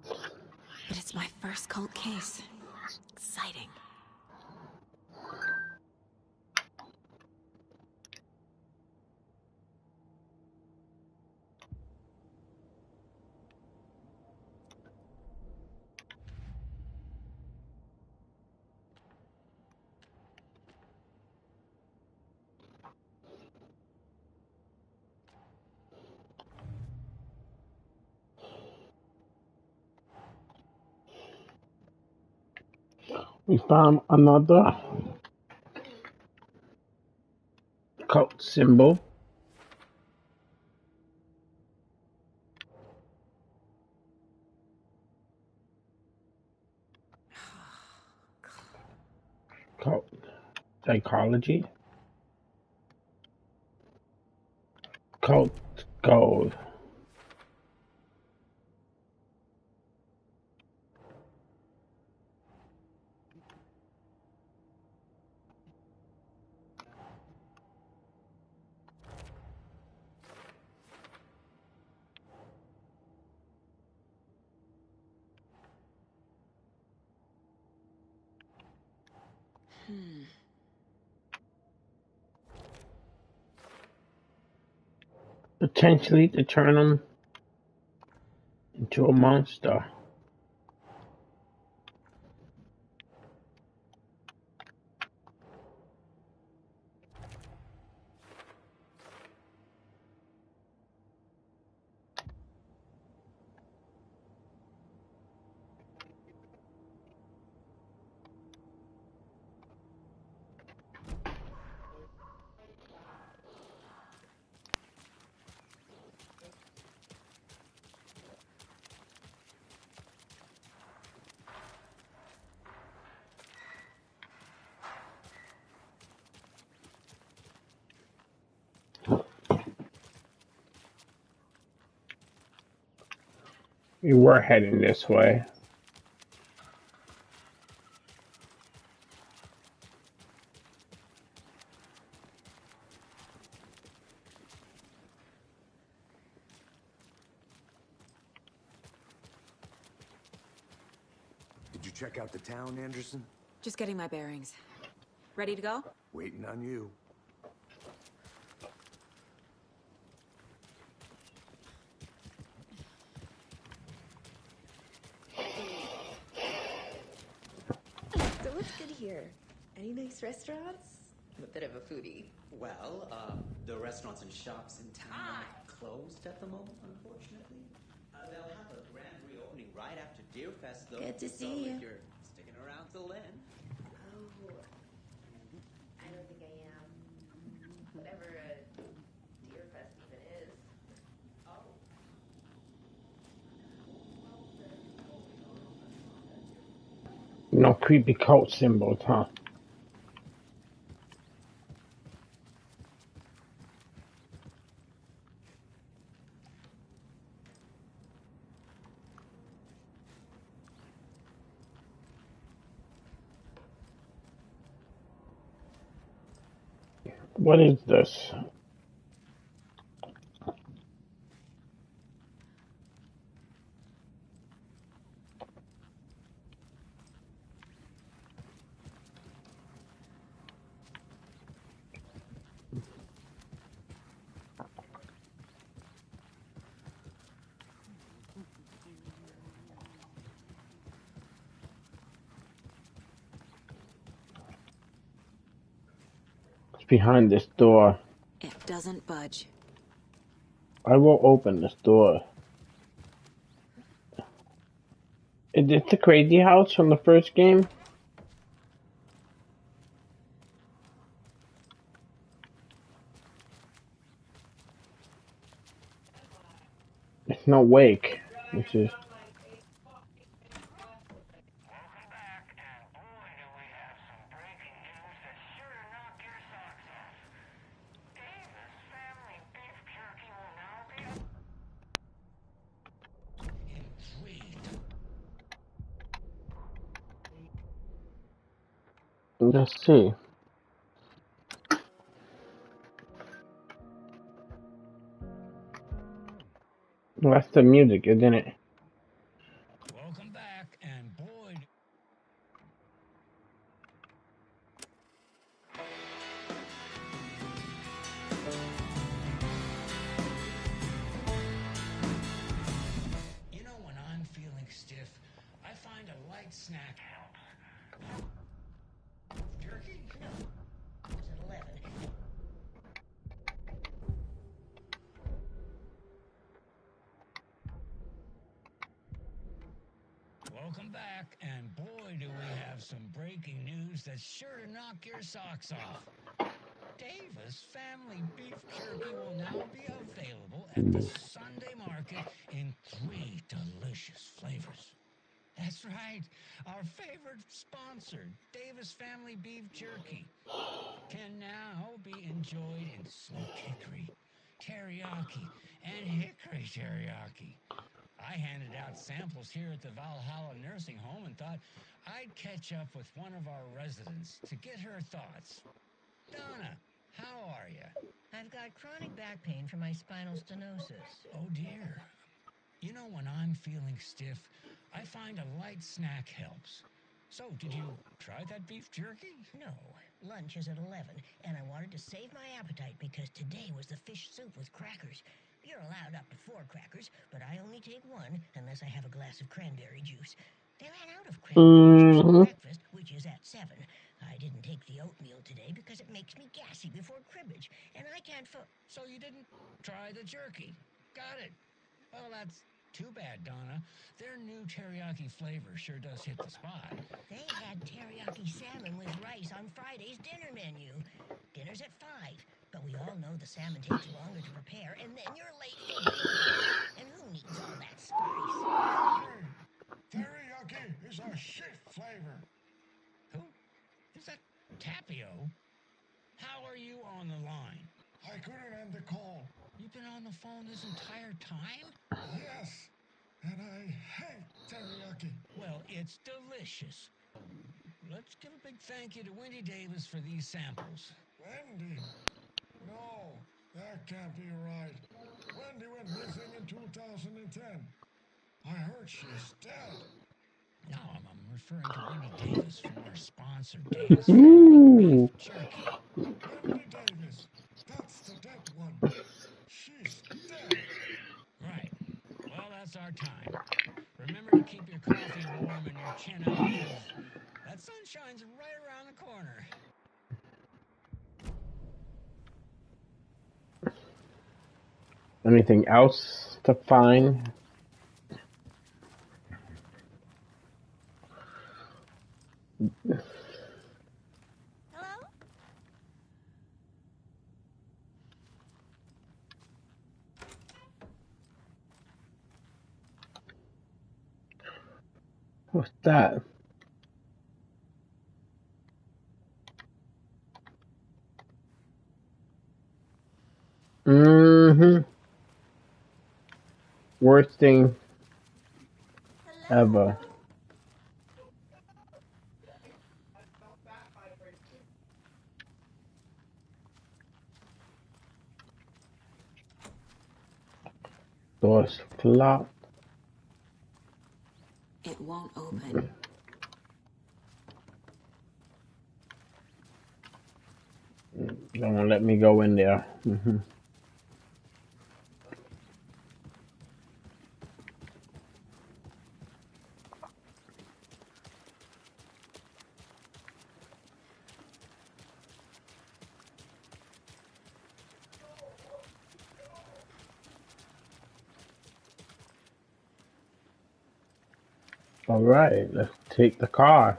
Speaker 5: But it's my first cult case. Exciting.
Speaker 1: We found another cult symbol. Cult psychology. Cult gold. Potentially to turn him into a monster. We were heading this way.
Speaker 4: Did you check out the town, Anderson?
Speaker 5: Just getting my bearings. Ready to go?
Speaker 4: Waiting on you.
Speaker 10: So what's good here? Any nice restaurants? I'm a bit of a foodie.
Speaker 12: Well, the restaurants and shops in town are closed at the moment, unfortunately. They'll have a grand reopening right after Deerfest, though.
Speaker 10: Good to
Speaker 12: so
Speaker 10: see you.
Speaker 12: if you're sticking around till then.
Speaker 10: Oh, I don't think I am. Whatever Deerfest even is.
Speaker 1: No creepy cult symbols, huh? What is this? It's behind this door.
Speaker 5: It doesn't budge.
Speaker 1: I will open this door. Is this the crazy house from the first game? It's no wake. Which is let's see. That's the music, isn't it?
Speaker 9: Welcome back, and boy. You know, when I'm feeling stiff, I find a light snack helps. Jerky? It's at 11. Welcome back, and boy, do we have some breaking news that's sure to knock your socks off. Davis Family Beef Jerky will now be available at the Sunday Market in 3 delicious flavors. That's right, our favorite sponsor, Davis Family Beef Jerky, can now be enjoyed in smoked hickory, teriyaki, and hickory teriyaki. I handed out samples here at the Valhalla Nursing Home and thought I'd catch up with one of our residents to get her thoughts. Donna, how are you?
Speaker 23: I've got chronic back pain from my spinal stenosis.
Speaker 9: Oh, dear. You know, when I'm feeling stiff, I find a light snack helps.
Speaker 23: So, did you try that beef jerky? No. Lunch is at 11, and I wanted to save my appetite because today was the fish soup with crackers. You're allowed up to 4 crackers, but I only take 1 unless I have a glass of cranberry juice. They ran out of cranberry juice for breakfast, which is at 7. I didn't take the oatmeal today because it makes me gassy before cribbage, and I can't So you didn't try the jerky? Got it. Well, that's too bad, Donna. Their new teriyaki flavor sure does hit the spot. They had teriyaki salmon with rice on Friday's dinner menu. Dinner's at 5, but we all know the salmon takes longer to prepare, and then you're late for dinner. And who needs all that spice?
Speaker 13: Teriyaki is a shit flavor.
Speaker 23: Who? Is that Tapio? How are you on the line?
Speaker 13: I couldn't end the call.
Speaker 23: You've been on the phone this entire time?
Speaker 13: Yes, and I hate teriyaki.
Speaker 23: Well, it's delicious. Let's give a big thank you to Wendy Davis for these samples.
Speaker 13: Wendy? No, that can't be right. Wendy went missing in 2010. I heard she's dead.
Speaker 23: No, I'm referring to Wendy Davis from our sponsor, Davis Family Beef Jerky.
Speaker 13: Wendy Davis, that's the dead one. She's dead.
Speaker 23: Right. Well, that's our time. Remember to keep your coffee warm and your chin up, because that sunshine's right around the corner.
Speaker 1: Anything else to find?
Speaker 16: Hello?
Speaker 1: What's that? Worst thing ever. Door's locked.
Speaker 5: It won't open.
Speaker 1: Don't let me go in there. All right, let's take the car.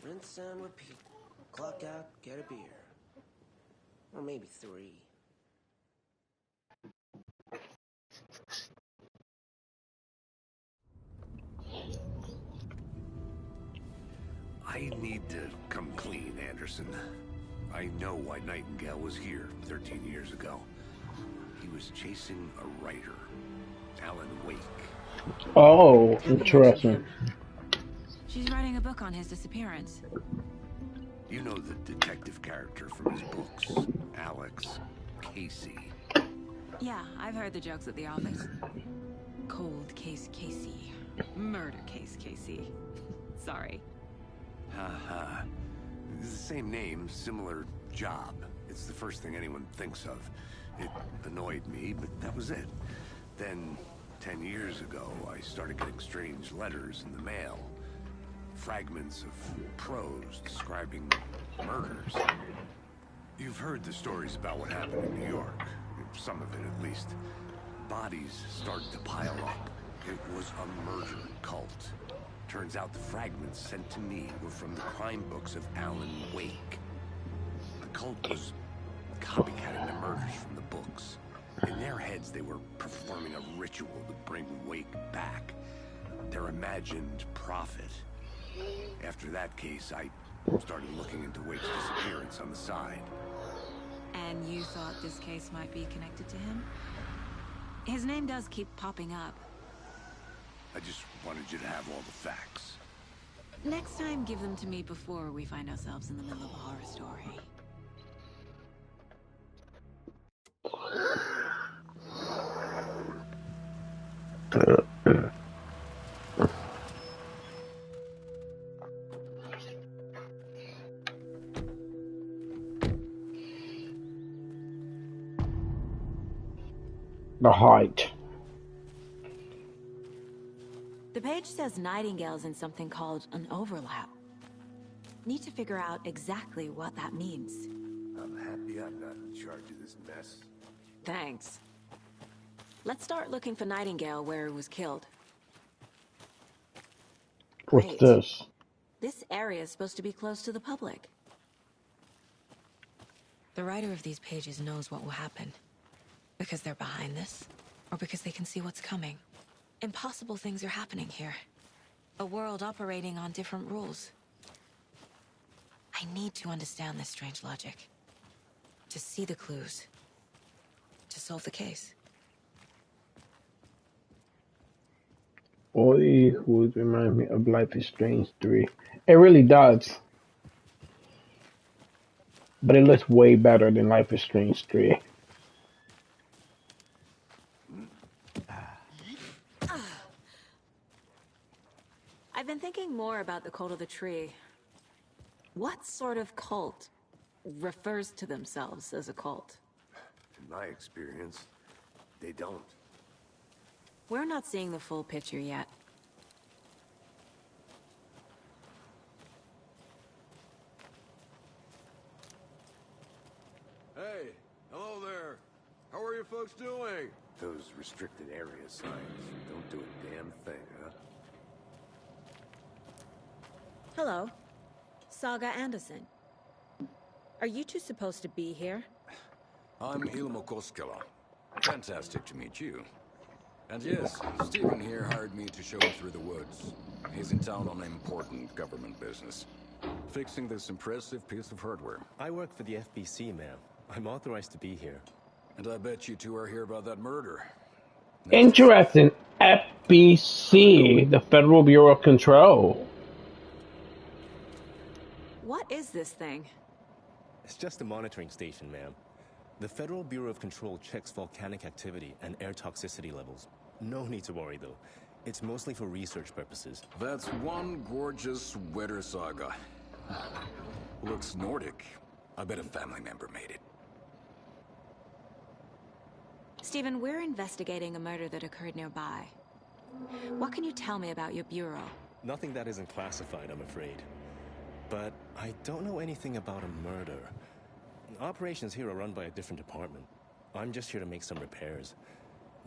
Speaker 17: Rinse and repeat. Clock out, get a beer. Or maybe 3.
Speaker 4: I need to come clean, Anderson. I know why Nightingale was here 13 years ago. He was chasing a writer, Alan Wake.
Speaker 1: Oh, interesting.
Speaker 5: She's writing a book on his disappearance.
Speaker 4: You know the detective character from his books, Alex Casey.
Speaker 5: Yeah, I've heard the jokes at the office. Cold case Casey. Murder case Casey. Sorry.
Speaker 4: Haha. It's the same name, similar job. It's the first thing anyone thinks of. It annoyed me, but that was it. Then, 10 years ago, I started getting strange letters in the mail. Fragments of prose describing murders. You've heard the stories about what happened in New York. Some of it, at least. Bodies started to pile up. It was a murder cult. Turns out the fragments sent to me were from the crime books of Alan Wake. The cult was copycatting the murders from the books. In their heads, they were performing a ritual to bring Wake back. Their imagined prophet. After that case, I started looking into Wake's disappearance on the side.
Speaker 5: And you thought this case might be connected to him? His name does keep popping up.
Speaker 4: I just wanted you to have all the facts.
Speaker 5: Next time, give them to me before we find ourselves in the middle of a horror story.
Speaker 1: The height.
Speaker 5: The page says Nightingale's in something called an overlap. Need to figure out exactly what that means.
Speaker 4: I'm happy I'm not in charge of this mess.
Speaker 5: Thanks. Let's start looking for Nightingale where he was killed.
Speaker 1: What's
Speaker 5: Great.
Speaker 1: this?
Speaker 5: This area is supposed to be close to the public. The writer of these pages knows what will happen. Because they're behind this, or because they can see what's coming. Impossible things are happening here. A world operating on different rules. I need to understand this strange logic. To see the clues. To solve the case.
Speaker 1: All these would remind me of Life is Strange 3. It really does. But it looks way better than Life is Strange 3.
Speaker 5: I've been thinking more about the cult of the tree. What sort of cult refers to themselves as a cult?
Speaker 4: In my experience, they don't.
Speaker 5: We're not seeing the full picture yet.
Speaker 21: Hey, hello there. How are you folks doing?
Speaker 4: Those restricted area signs don't do a damn thing, huh?
Speaker 5: Hello. Saga Anderson. Are you two supposed to be here?
Speaker 21: I'm Ilmo Koskela. Fantastic to meet you. And yes, Stephen here hired me to show him through the woods. He's in town on important government business. Fixing this impressive piece of hardware.
Speaker 15: I work for the FBC, ma'am. I'm authorized to be here.
Speaker 21: And I bet you two are here about that murder.
Speaker 1: Interesting. FBC, the Federal Bureau of Control.
Speaker 5: What is this thing?
Speaker 15: It's just a monitoring station, ma'am. The Federal Bureau of Control checks volcanic activity and air toxicity levels. No need to worry, though. It's mostly for research purposes.
Speaker 21: That's one gorgeous sweater, Saga. Looks Nordic. I bet a family member made it.
Speaker 5: Stephen, we're investigating a murder that occurred nearby. What can you tell me about your bureau?
Speaker 15: Nothing that isn't classified, I'm afraid. But I don't know anything about a murder. Operations here are run by a different department. I'm just here to make some repairs.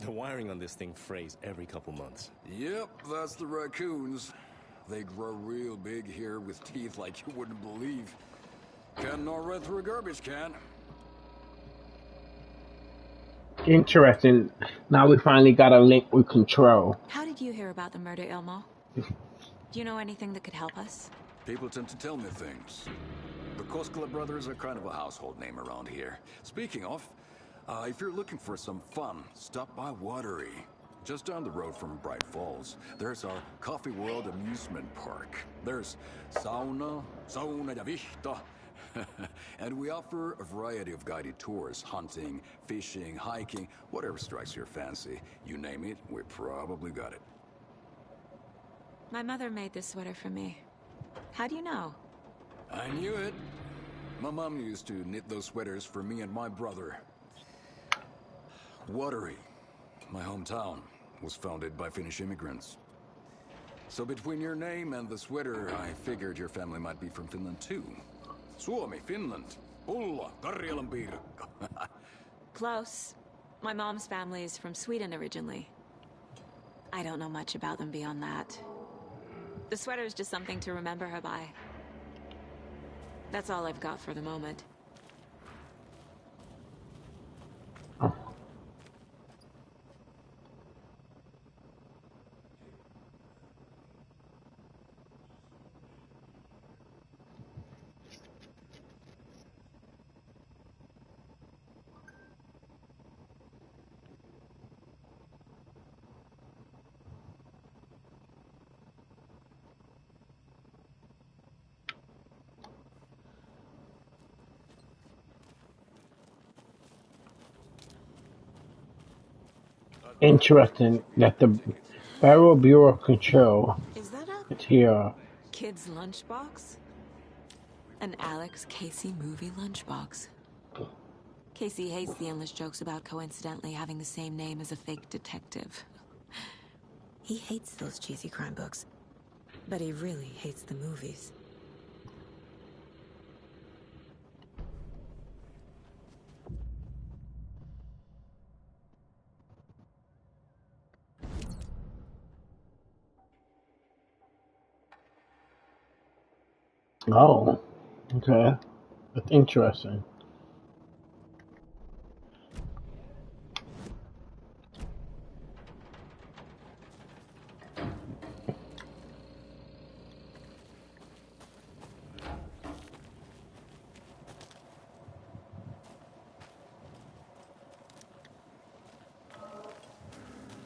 Speaker 15: The wiring on this thing frays every couple months.
Speaker 21: Yep, that's the raccoons. They grow real big here with teeth like you wouldn't believe. Can't gnaw right through a garbage can.
Speaker 1: Interesting. Now we finally got a link with Control.
Speaker 5: How did you hear about the murder, Ilmo? Do you know anything that could help us?
Speaker 21: People tend to tell me things. The Koskela brothers are kind of a household name around here. Speaking of, if you're looking for some fun, stop by Watery. Just down the road from Bright Falls, there's our Coffee World amusement park. There's sauna ja vihta. And we offer a variety of guided tours, hunting, fishing, hiking, whatever strikes your fancy. You name it, we probably got it.
Speaker 5: My mother made this sweater for me. How do you know?
Speaker 21: I knew it. My mom used to knit those sweaters for me and my brother. Watery, my hometown, was founded by Finnish immigrants. So between your name and the sweater, I figured your family might be from Finland too. Suomi, Finland. Ulla, Karjalan piirakka.
Speaker 5: Close. My mom's family is from Sweden originally. I don't know much about them beyond that. The sweater is just something to remember her by. That's all I've got for the moment.
Speaker 1: Interesting that the Federal Bureau of Control
Speaker 5: Is that a
Speaker 1: is here.
Speaker 5: kid's lunchbox? An Alex Casey movie lunchbox. Casey hates the endless jokes about coincidentally having the same name as a fake detective. He hates those cheesy crime books, but he really hates the movies.
Speaker 1: Oh, okay. That's interesting.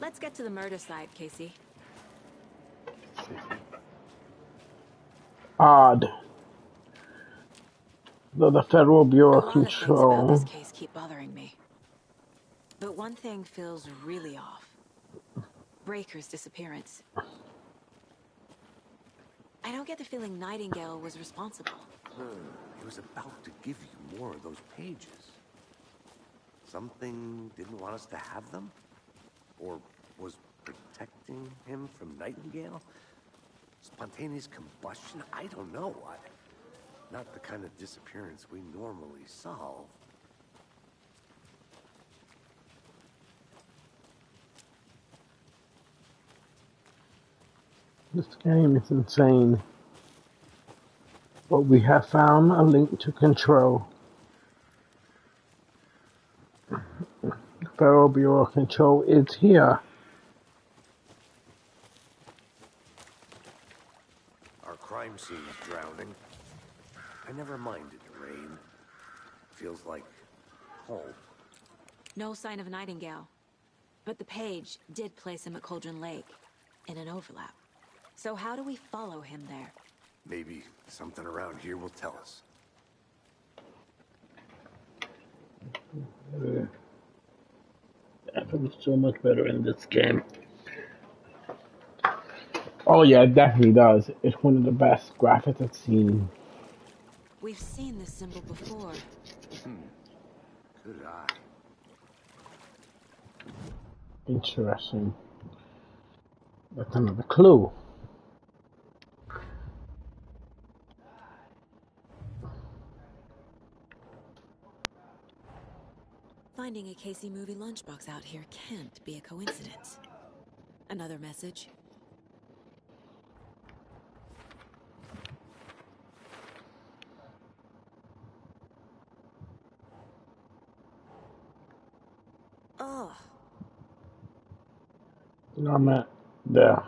Speaker 5: Let's get to the murder side, Casey.
Speaker 1: Odd. Though the Federal Bureau
Speaker 5: A
Speaker 1: of
Speaker 5: lot of things about this
Speaker 1: Control.
Speaker 5: case keep bothering me. But one thing feels really off. Breaker's disappearance. I don't get the feeling Nightingale was responsible.
Speaker 4: He was about to give you more of those pages. Something didn't want us to have them? Or was protecting him from Nightingale? Spontaneous combustion? I don't know. Not the kind of disappearance we normally solve.
Speaker 1: This game is insane. But we have found a link to Control. The Federal Bureau of Control is here.
Speaker 4: Our crime scene is drowning. I never minded the rain. Feels like home.
Speaker 5: No sign of Nightingale. But the page did place him at Cauldron Lake, in an overlap. So how do we follow him there?
Speaker 4: Maybe something around here will tell us.
Speaker 1: That was so much better in this game. Oh yeah, it definitely does. It's one of the best graphics I've seen.
Speaker 5: We've seen this symbol before.
Speaker 4: Good eye.
Speaker 1: Interesting. That's another clue.
Speaker 5: Finding a Casey movie lunchbox out here can't be a coincidence. Another message. Oh,
Speaker 1: No, I'm at there.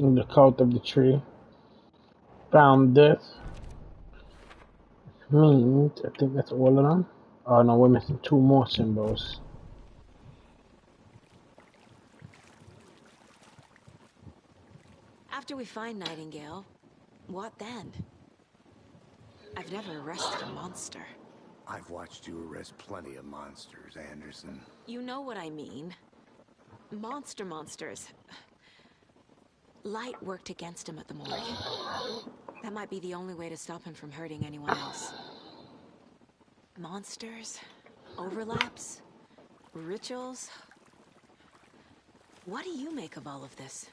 Speaker 1: In the cult of the tree. Found this. Means, I think that's all of them. Oh no, we're missing two more symbols.
Speaker 5: after we find Nightingale, what then? I've never arrested a monster.
Speaker 4: I've watched you arrest plenty of monsters, Anderson.
Speaker 5: You know what I mean. Monsters. Light worked against him at the morgue. That might be the only way to stop him from hurting anyone else. Monsters? Overlaps? Rituals? What do you make of all of this?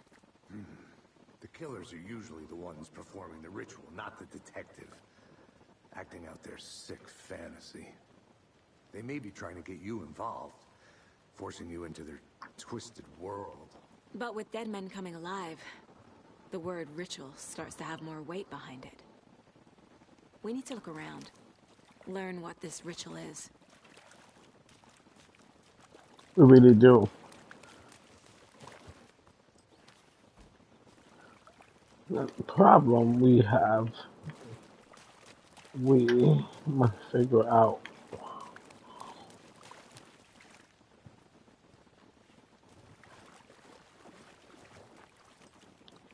Speaker 4: The killers are usually the ones performing the ritual, not the detective. Acting out their sick fantasy. They may be trying to get you involved, forcing you into their twisted world.
Speaker 5: But with dead men coming alive, the word ritual starts to have more weight behind it. We need to look around, learn what this ritual is.
Speaker 1: We really do. problem we have, we must figure out.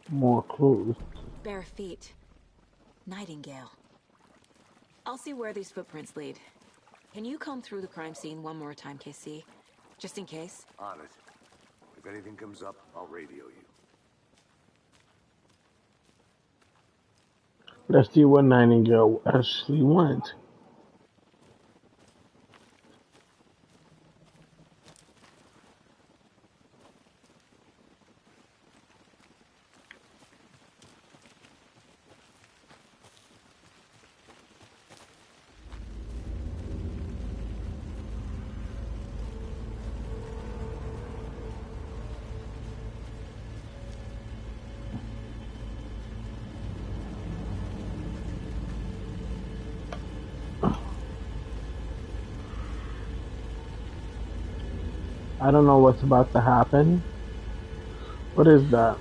Speaker 1: More clues.
Speaker 5: Bare feet. Nightingale. I'll see where these footprints lead. Can you comb through the crime scene one more time, KC? Just in case?
Speaker 4: On it. If anything comes up, I'll radio you.
Speaker 1: Let's see what Nightingale actually went. I don't know what's about to happen. What is that?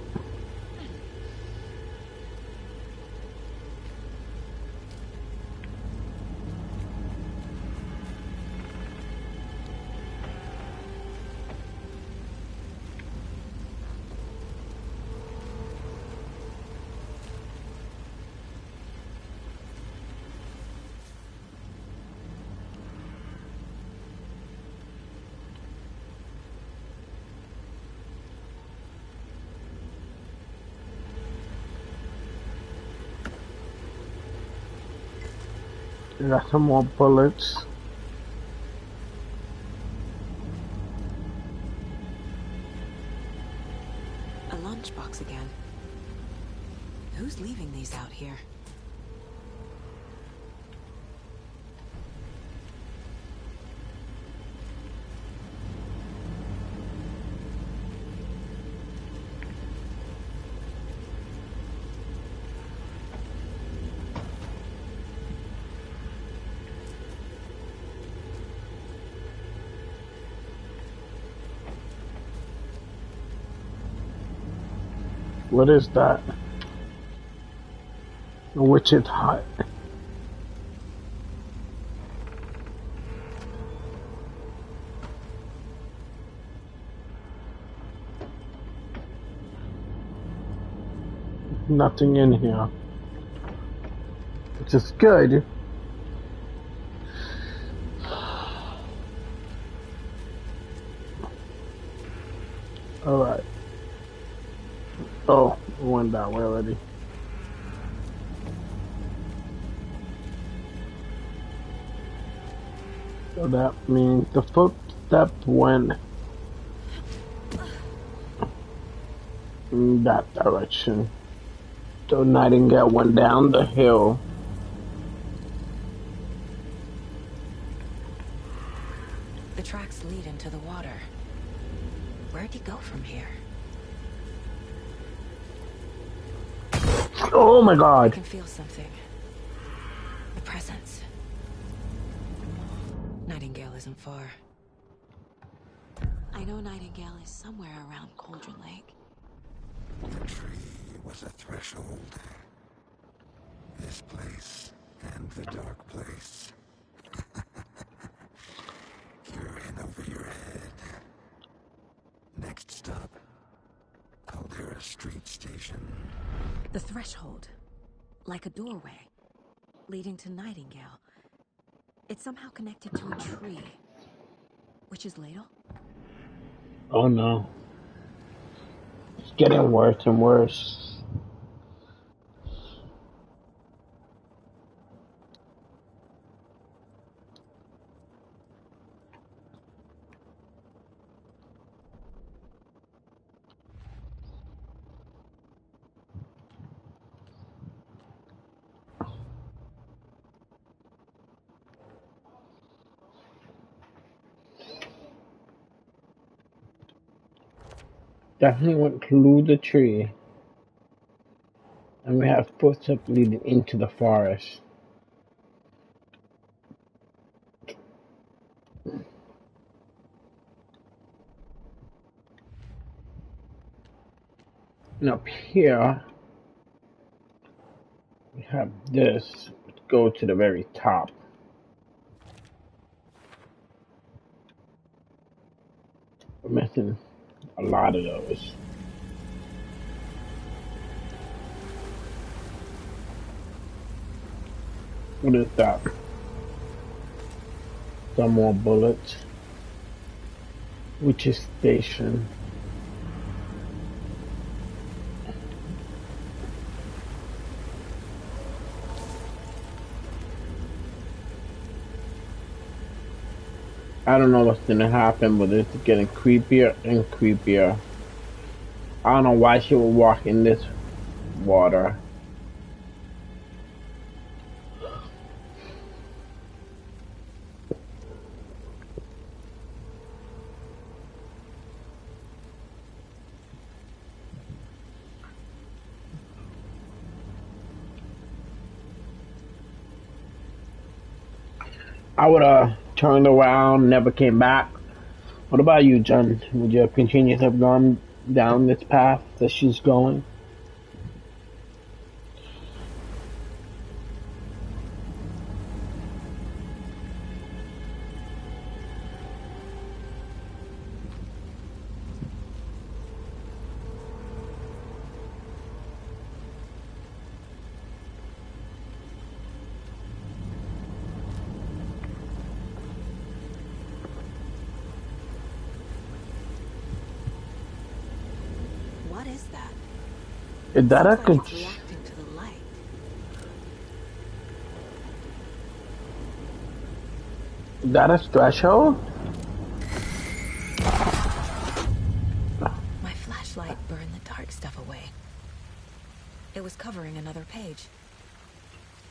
Speaker 1: We got some more bullets.
Speaker 5: A lunchbox again. Who's leaving these out here?
Speaker 1: What is that? A witch's hut. Nothing in here. Which is good. Alright. Oh, we went that way already. So that means the footstep went in that direction. So Nightingale went down the hill.
Speaker 5: The tracks lead into the water. Where'd he go from here?
Speaker 1: Oh my god.
Speaker 5: I can feel something. A presence. Nightingale isn't far. I know Nightingale is somewhere around Cauldron Lake.
Speaker 18: The tree was a threshold. This place and the dark place. You're in over your head. Next stop, Caldera Street Station.
Speaker 5: The threshold. Like a doorway. Leading to Nightingale. It's somehow connected to a tree. Witch's Ladle?
Speaker 1: Oh no. It's getting worse and worse. Definitely went through the tree. And we have footsteps leading into the forest. And up here, have this go to the very top. We're missing a lot of those. What is that? Some more bullets. Which is station. I don't know what's gonna happen, but it's getting creepier and creepier. I don't know why she would walk in this water. I would have turned around, never came back. What about you, John? Would you have continued to have gone down this path that she's going?
Speaker 5: What is that?
Speaker 1: Is that a
Speaker 5: It's reacting to the light.
Speaker 1: Is that a threshold?
Speaker 5: My flashlight burned the dark stuff away. It was covering another page.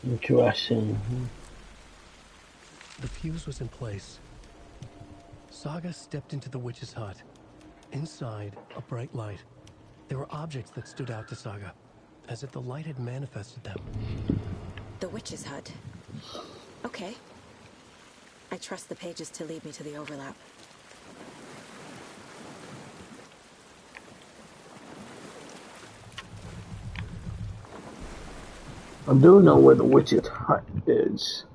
Speaker 1: Interesting.
Speaker 3: The fuse was in place. Saga stepped into the witch's hut. Inside, a bright light. There were objects that stood out to Saga, as if the light had manifested them.
Speaker 5: The witch's hut. Okay. I trust the pages to lead me to the overlap.
Speaker 1: I do know where the witch's hut is.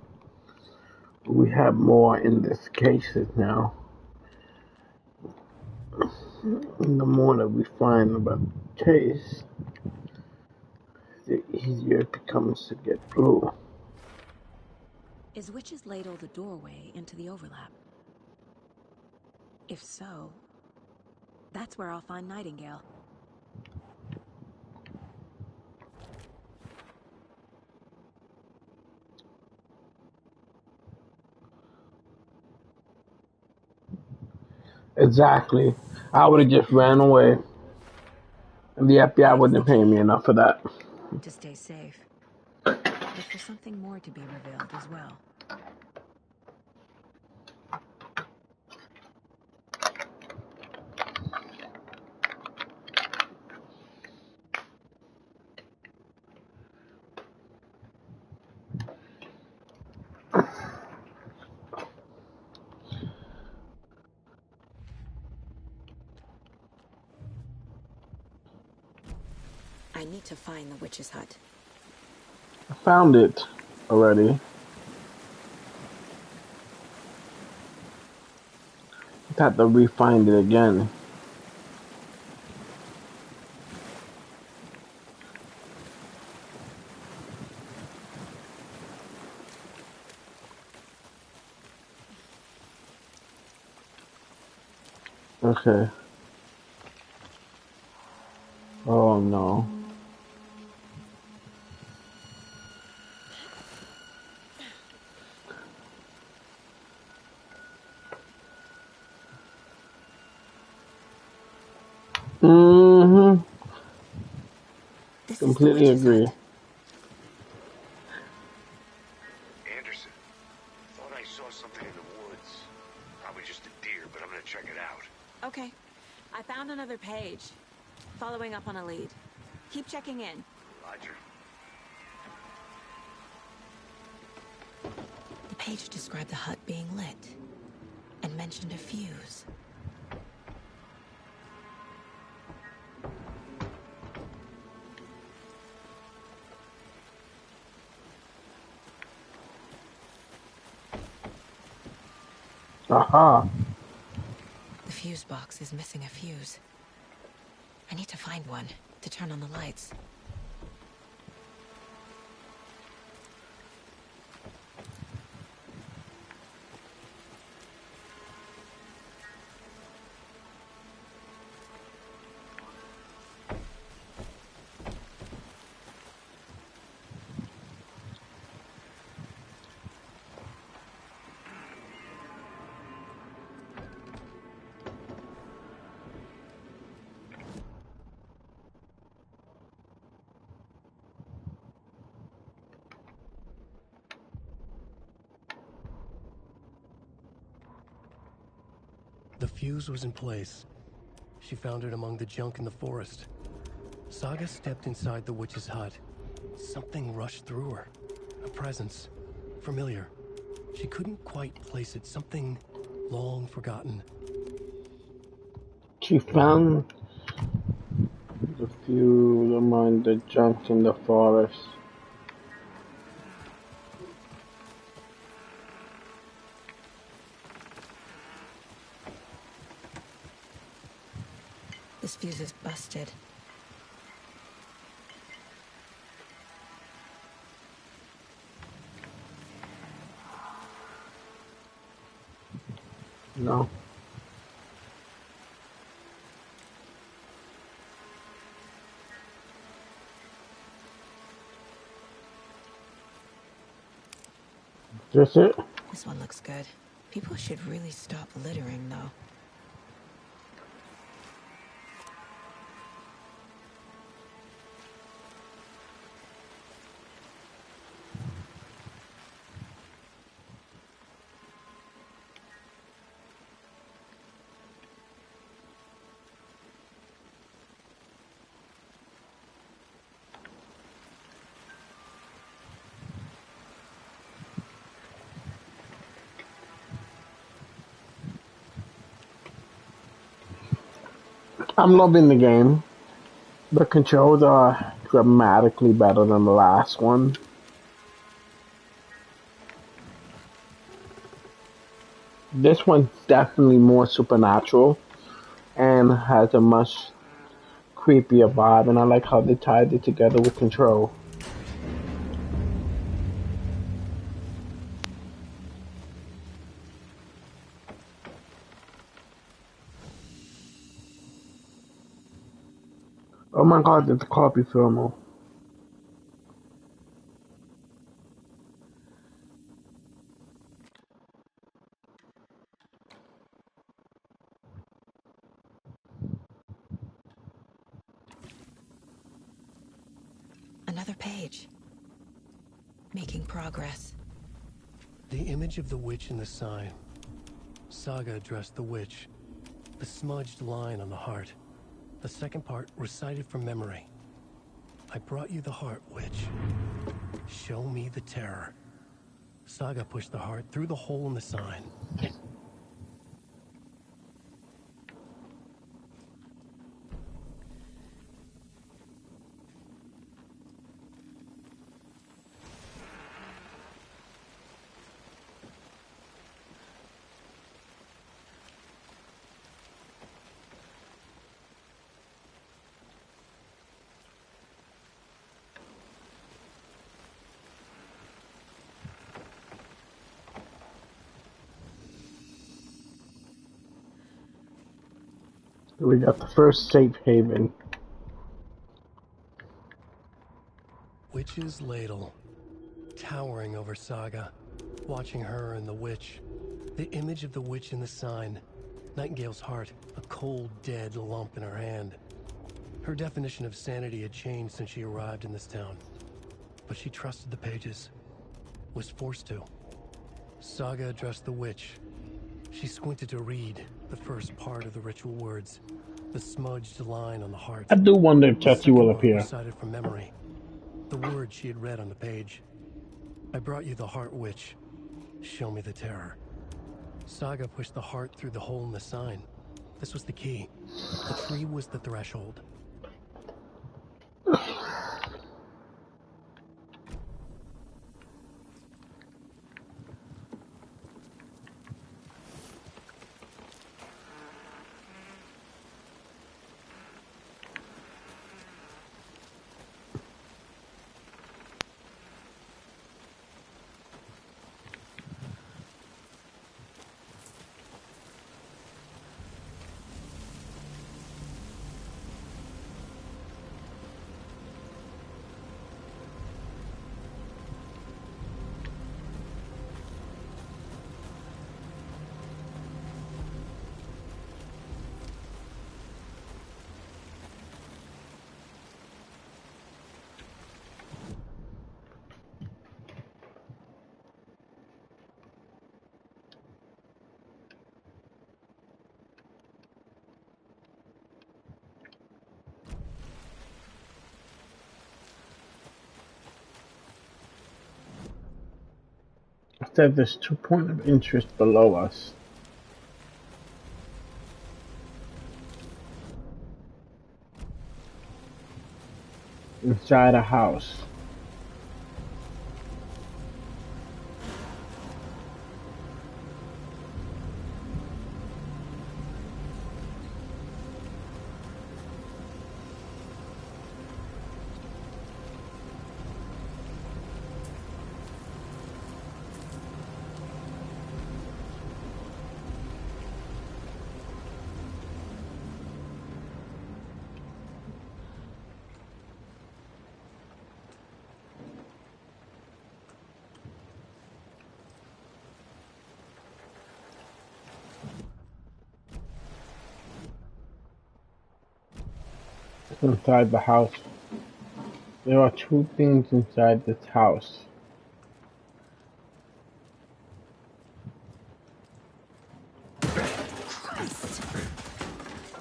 Speaker 1: We have more in this cases now. And the more that we find about the case, the easier it becomes to get through.
Speaker 5: Is Witch's Ladle the doorway into the overlap? If so, that's where I'll find Nightingale.
Speaker 1: Exactly. I would have just ran away. And the FBI wouldn't pay me enough for that.
Speaker 5: To stay safe. But for something more to be revealed as well. I need to find the witch's hut.
Speaker 1: I found it already. I have to re-find it again. Okay. Oh no. Mm-hmm. Completely agree.
Speaker 21: Anderson, thought I saw something in the woods. Probably just a deer, but I'm gonna check it out.
Speaker 5: Okay. I found another page. Following up on a lead. Keep checking in.
Speaker 21: Roger.
Speaker 5: The page described the hut being lit and mentioned a fuse.
Speaker 1: Aha.
Speaker 5: The fuse box is missing a fuse. I need to find one to turn on the lights.
Speaker 3: The fuse was in place. She found it among the junk in the forest. Saga stepped inside the witch's hut. Something rushed through her. A presence. Familiar. She couldn't quite place it. Something long forgotten.
Speaker 1: She found the fuse among the junk in the forest.
Speaker 5: This fuse is busted.
Speaker 1: No. That's it?
Speaker 5: This one looks good. People should really stop littering, though.
Speaker 1: I'm loving the game. The controls are dramatically better than the last one. This one's definitely more supernatural and has a much creepier vibe, and I like how they tied it together with Control. Oh my god, there's a copy thermal.
Speaker 5: Another page. Making progress.
Speaker 3: The image of the witch in the sign. Saga addressed the witch. The smudged line on the heart. The second part recited from memory. I brought you the heart, witch. Show me the terror. Saga pushed the heart through the hole in the sign.
Speaker 1: We got the first safe haven.
Speaker 3: Witch's ladle. Towering over Saga. Watching her and the witch. The image of the witch in the sign. Nightingale's heart. A cold, dead lump in her hand. Her definition of sanity had changed since she arrived in this town. But she trusted the pages. Was forced to. Saga addressed the witch. She squinted to read the first part of the ritual words. The smudged line on the heart.
Speaker 1: I do wonder if Tessie will appear.
Speaker 3: Recited from memory. The words she had read on the page. I brought you the heart, witch. Show me the terror. Saga pushed the heart through the hole in the sign. This was the key. The tree was the threshold.
Speaker 1: said there's 2 points of interest below us. Inside a house. Inside the house. There are 2 things inside this house.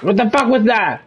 Speaker 1: What the fuck was that?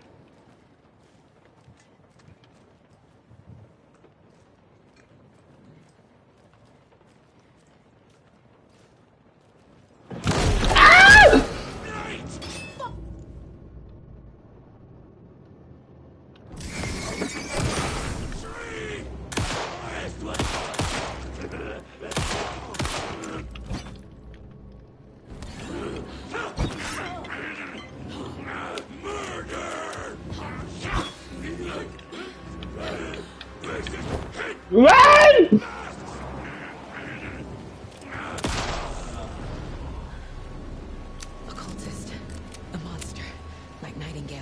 Speaker 1: Run!
Speaker 5: Occultist. A monster. Like Nightingale.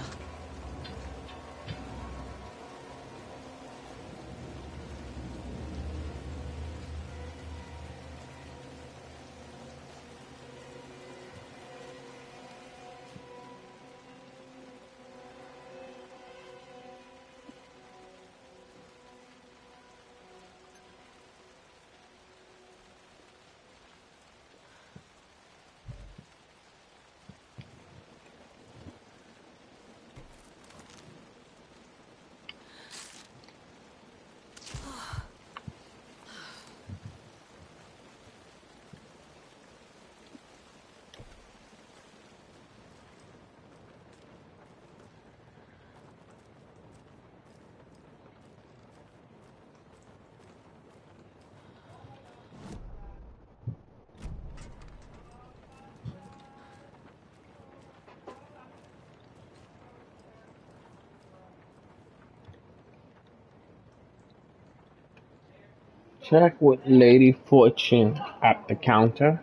Speaker 1: Check with Lady Fortune at the counter.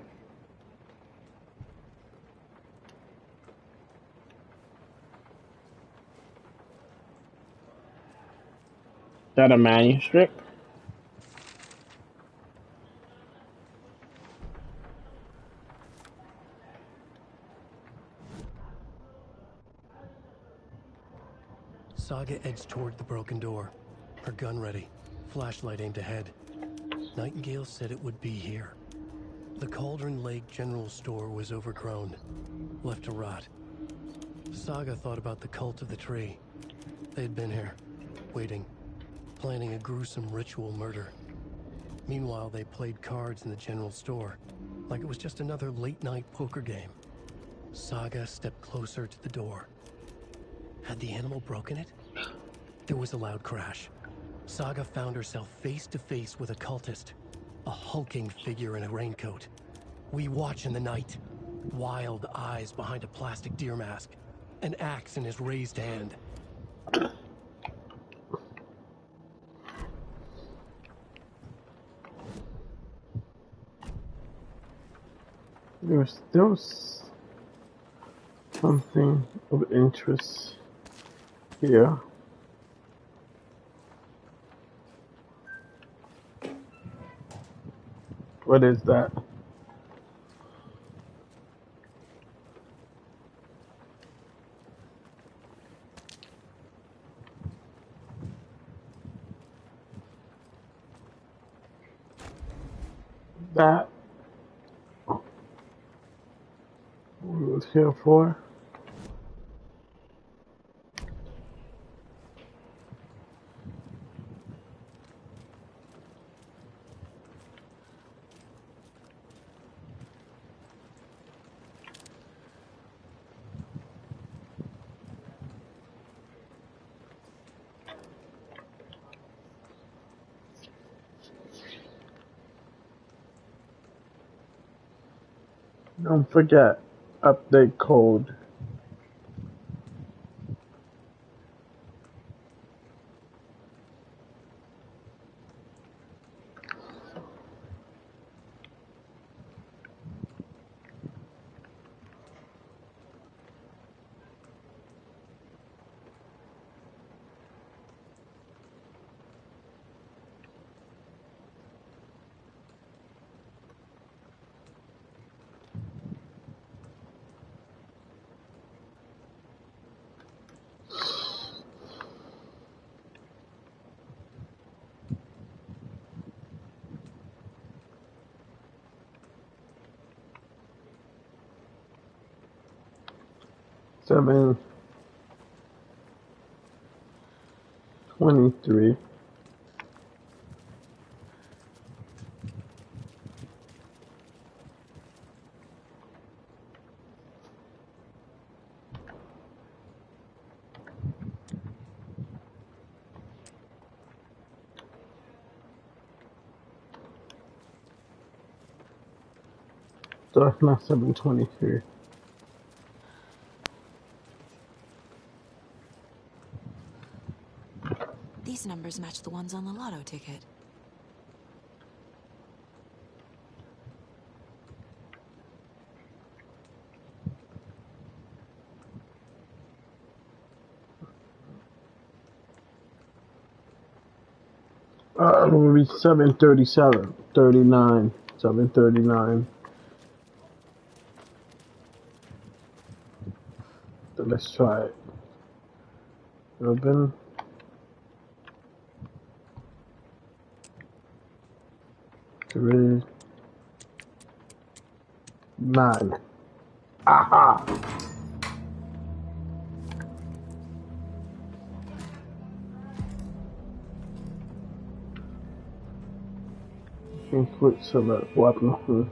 Speaker 1: Is that a manuscript?
Speaker 3: Saga edged toward the broken door, her gun ready, flashlight aimed ahead. Nightingale said it would be here. The Cauldron Lake General Store was overgrown, left to rot. Saga thought about the cult of the tree. They had been here, waiting, planning a gruesome ritual murder. Meanwhile, they played cards in the general store, like it was just another late-night poker game. Saga stepped closer to the door. Had the animal broken it? There was a loud crash. Saga found herself face to face with a cultist, a hulking figure in a raincoat. We watch in the night, wild eyes behind a plastic deer mask, an axe in his raised hand.
Speaker 1: There's still something of interest here. What is that? That we was here for. Don't forget, update code. Seven 23. So it's not 723.
Speaker 5: These numbers match the ones on the lotto ticket.
Speaker 1: It will be 737, 39, 739. So let's try it. Open. Three. 9. Aha! Quick select button.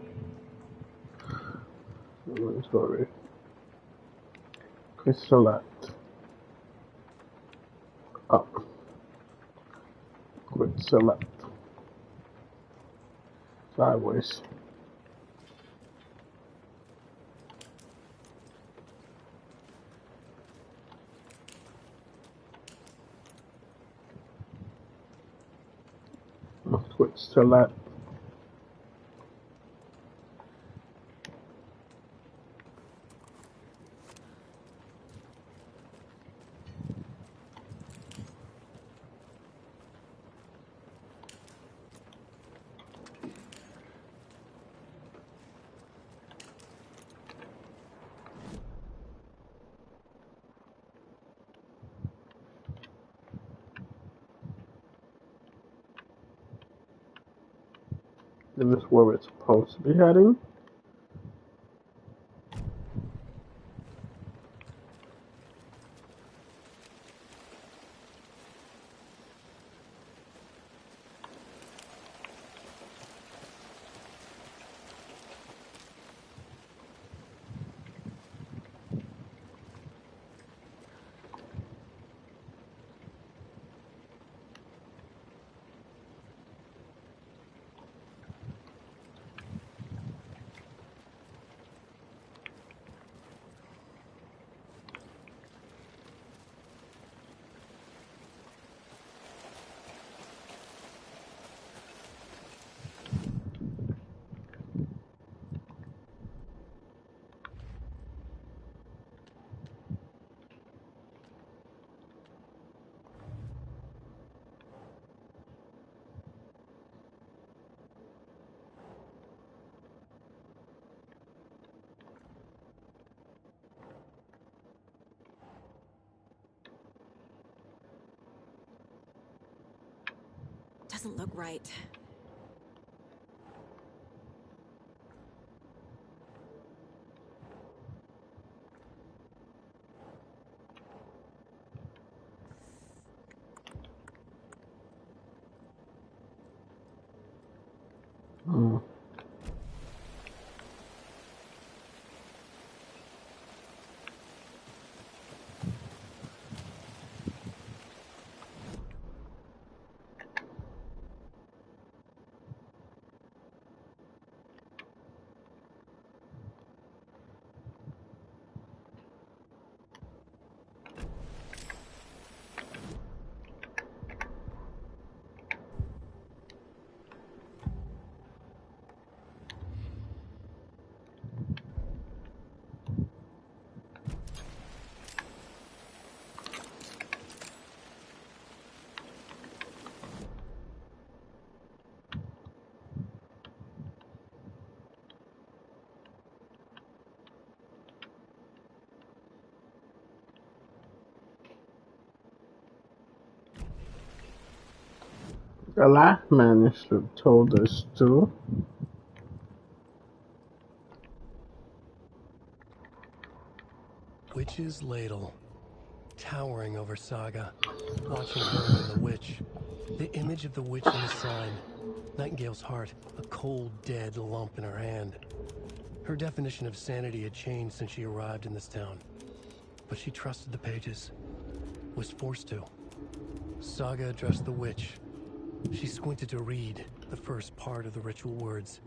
Speaker 1: Sorry. Quick select. Up. Quick select. Sideways. Quick select. This is where it's supposed to be heading.
Speaker 5: Doesn't look right.
Speaker 1: The last manuscript told us to.
Speaker 3: Witch's ladle, towering over Saga, watching her and the witch. The image of the witch in the sign. Nightingale's heart, a cold, dead lump in her hand. Her definition of sanity had changed since she arrived in this town. But she trusted the pages. Was forced to. Saga addressed the witch. She squinted to read the first part of the ritual words,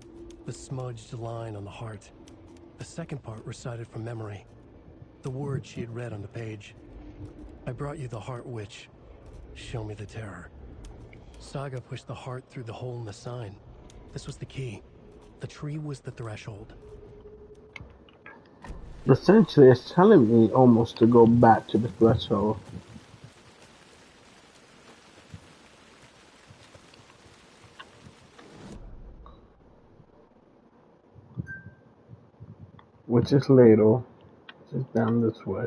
Speaker 3: the smudged line on the heart. The second part recited from memory, the words she had read on the page. I brought you the heart, witch. Show me the terror. Saga pushed the heart through the hole in the sign. This was the key. The tree was the threshold.
Speaker 1: Essentially, it's telling me almost to go back to the threshold. Which is ladle, which is down this way.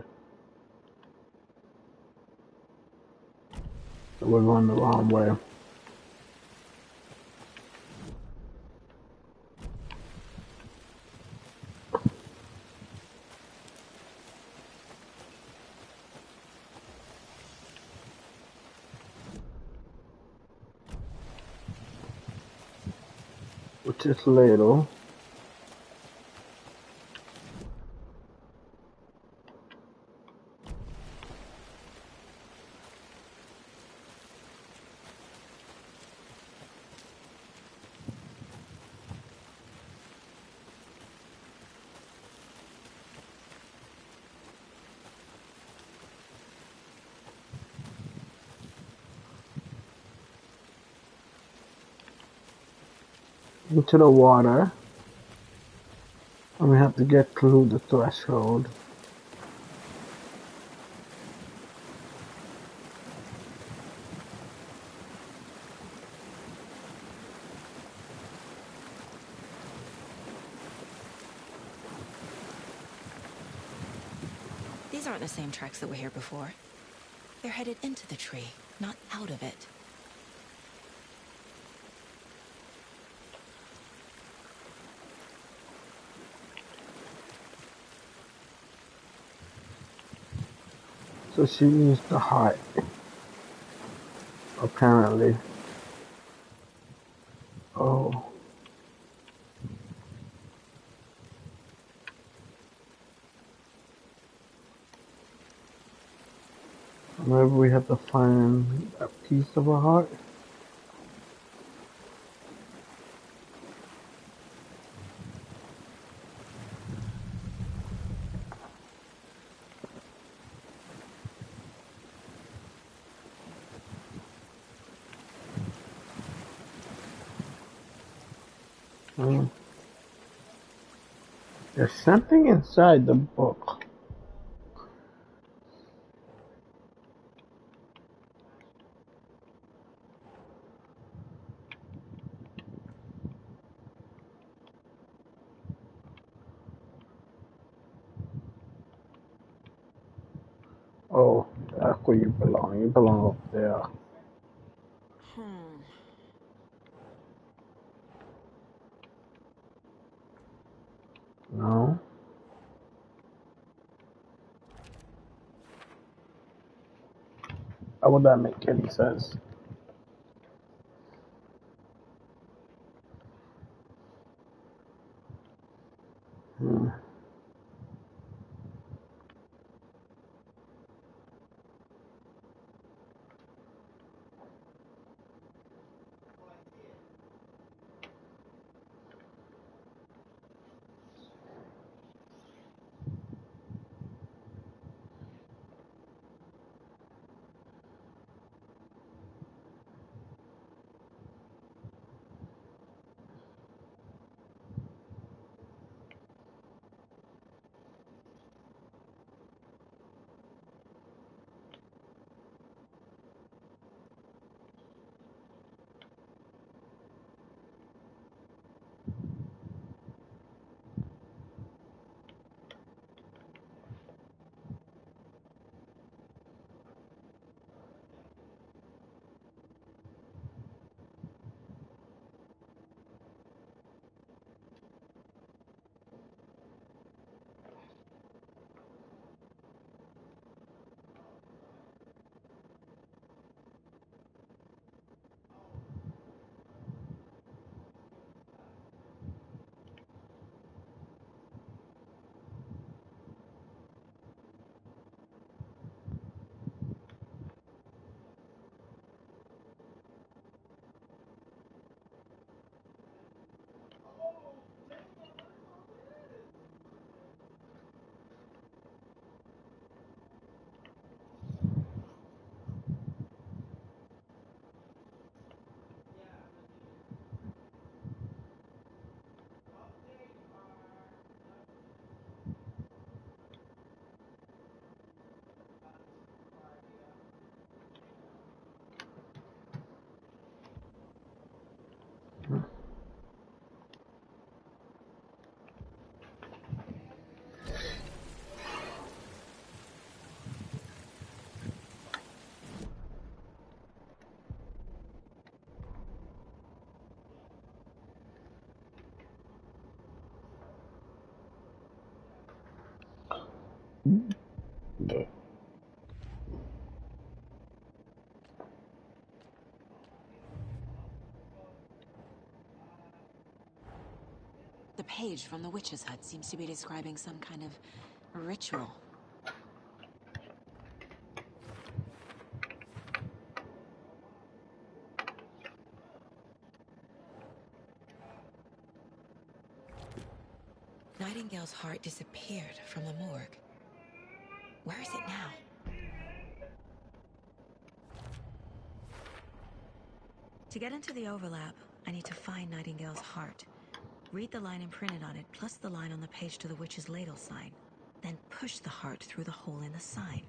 Speaker 1: So we're going the wrong way. Which is ladle. Into the water, and we have to get through the threshold.
Speaker 5: These aren't the same tracks that were here before. They're headed into the tree, not out of it.
Speaker 1: So she used the heart, apparently. Oh. Maybe we have to find a piece of a heart. There's something inside the book. Oh, that's where you belong. You belong up there. No. How would that make any sense?
Speaker 5: page from the witch's hut seems to be describing some kind of ritual. Nightingale's heart disappeared from the morgue. Where is it now? To get into the overlap, I need to find Nightingale's heart. Read the line imprinted on it, plus the line on the page to the witch's ladle sign. Then push the heart through the hole in the sign.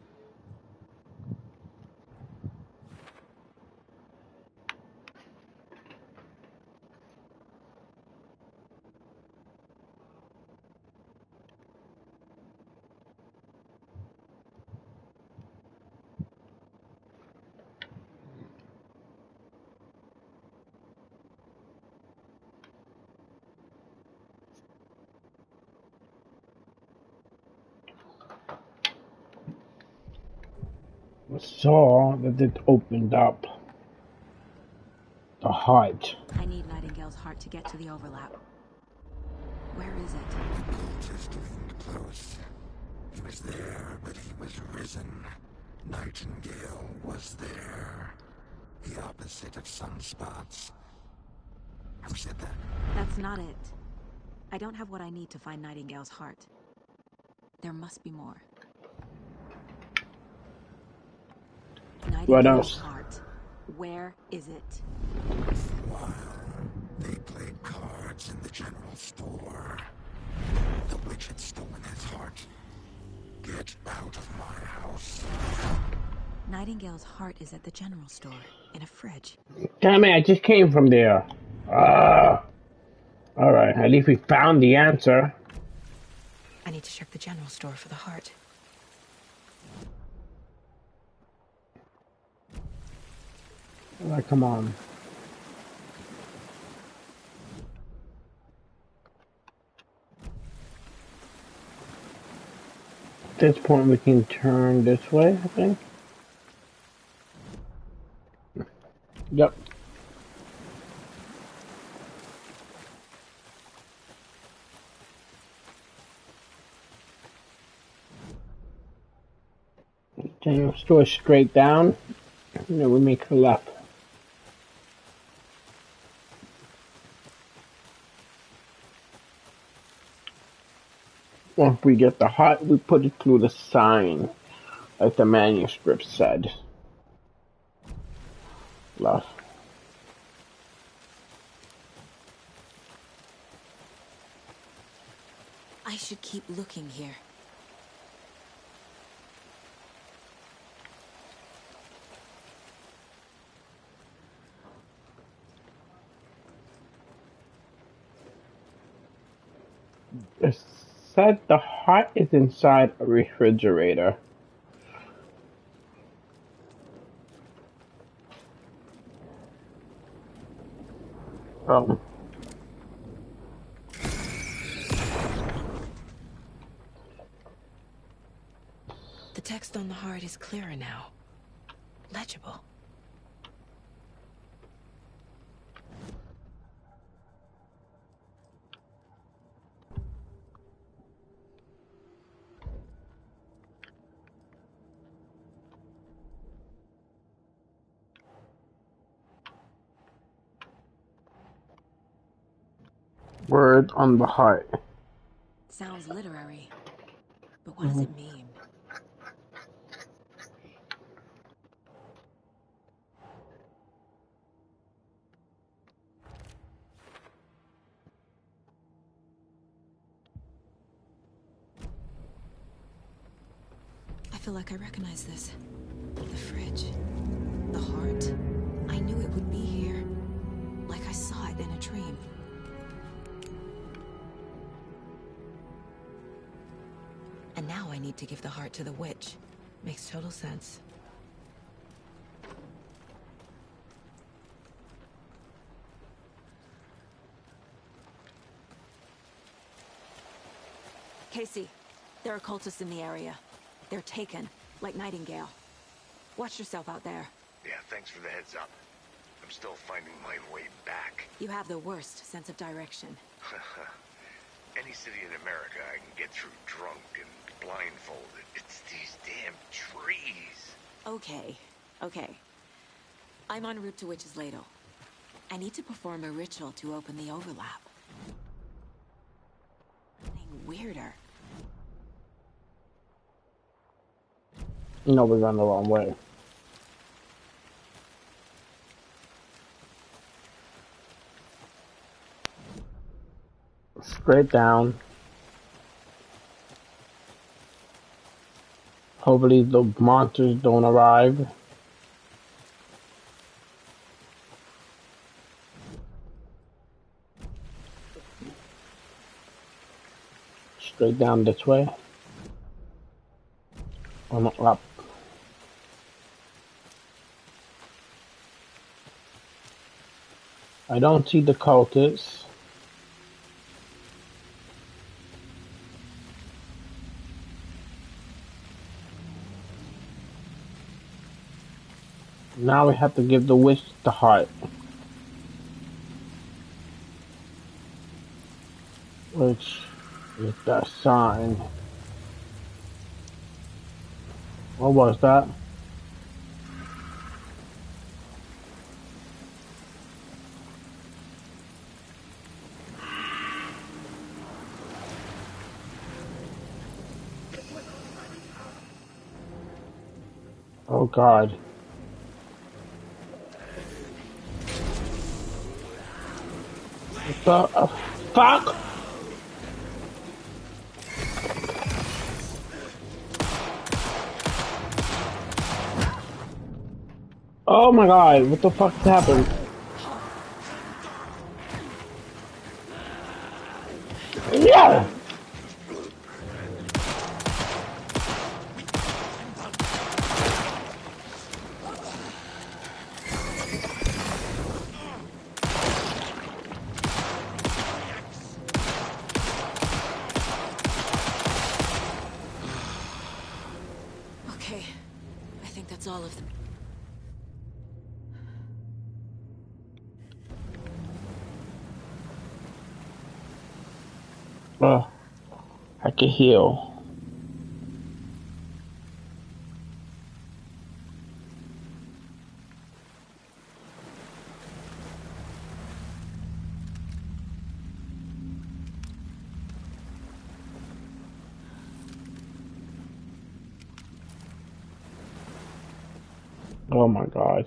Speaker 1: Saw that it opened up the heart.
Speaker 5: I need Nightingale's heart to get to the overlap. Where is it?
Speaker 18: Just leaned close. He was there, but he was risen. Nightingale was there. The opposite of sunspots. Who said that?
Speaker 5: That's not it. I don't have what I need to find Nightingale's heart. There must be more.
Speaker 1: What else?
Speaker 5: Heart. Where is it?
Speaker 18: While they played cards in the general store, the witch had stolen his heart. Get out of my house.
Speaker 5: Nightingale's heart is at the general store, in a fridge.
Speaker 1: Damn it, I just came from there. Alright, at least we found the answer.
Speaker 5: I need to check the general store for the heart.
Speaker 1: Alright, come on. At this point we can turn this way, I think. Yep. General store straight down, and then we make a left. Once we get the heart, we put it through the sign, like the manuscript said. Left.
Speaker 5: I should keep looking here.
Speaker 1: It said the heart is inside a refrigerator.
Speaker 5: The text on the heart is clearer now. Legible.
Speaker 1: Word on the heart.
Speaker 5: Sounds literary, but what does it mean? I feel like I recognize this. The fridge. The heart. I knew it would be here. Like I saw it in a dream. And now I need to give the heart to the witch. Makes total sense. Casey, there are cultists in the area. They're taken, like Nightingale. Watch yourself out there.
Speaker 7: Yeah, thanks for the heads up. I'm still finding my way back.
Speaker 5: You have the worst sense of direction.
Speaker 7: Any city in America I can get through drunk and blindfolded. It's these damn trees.
Speaker 5: Okay, okay. I'm en route to Witch's Ladle. I need to perform a ritual to open the overlap. Getting weirder.
Speaker 1: No, we're going the wrong way. Straight down. Hopefully the monsters don't arrive. Straight down this way. Oh, no, up. I don't see the cultists. Now we have to give the witch the heart. Which is that sign. What was that? Oh God. What the fuck? Oh my God, what the fuck happened? Yeah!
Speaker 5: Okay, I think that's all of them.
Speaker 1: I can heal. Oh my God.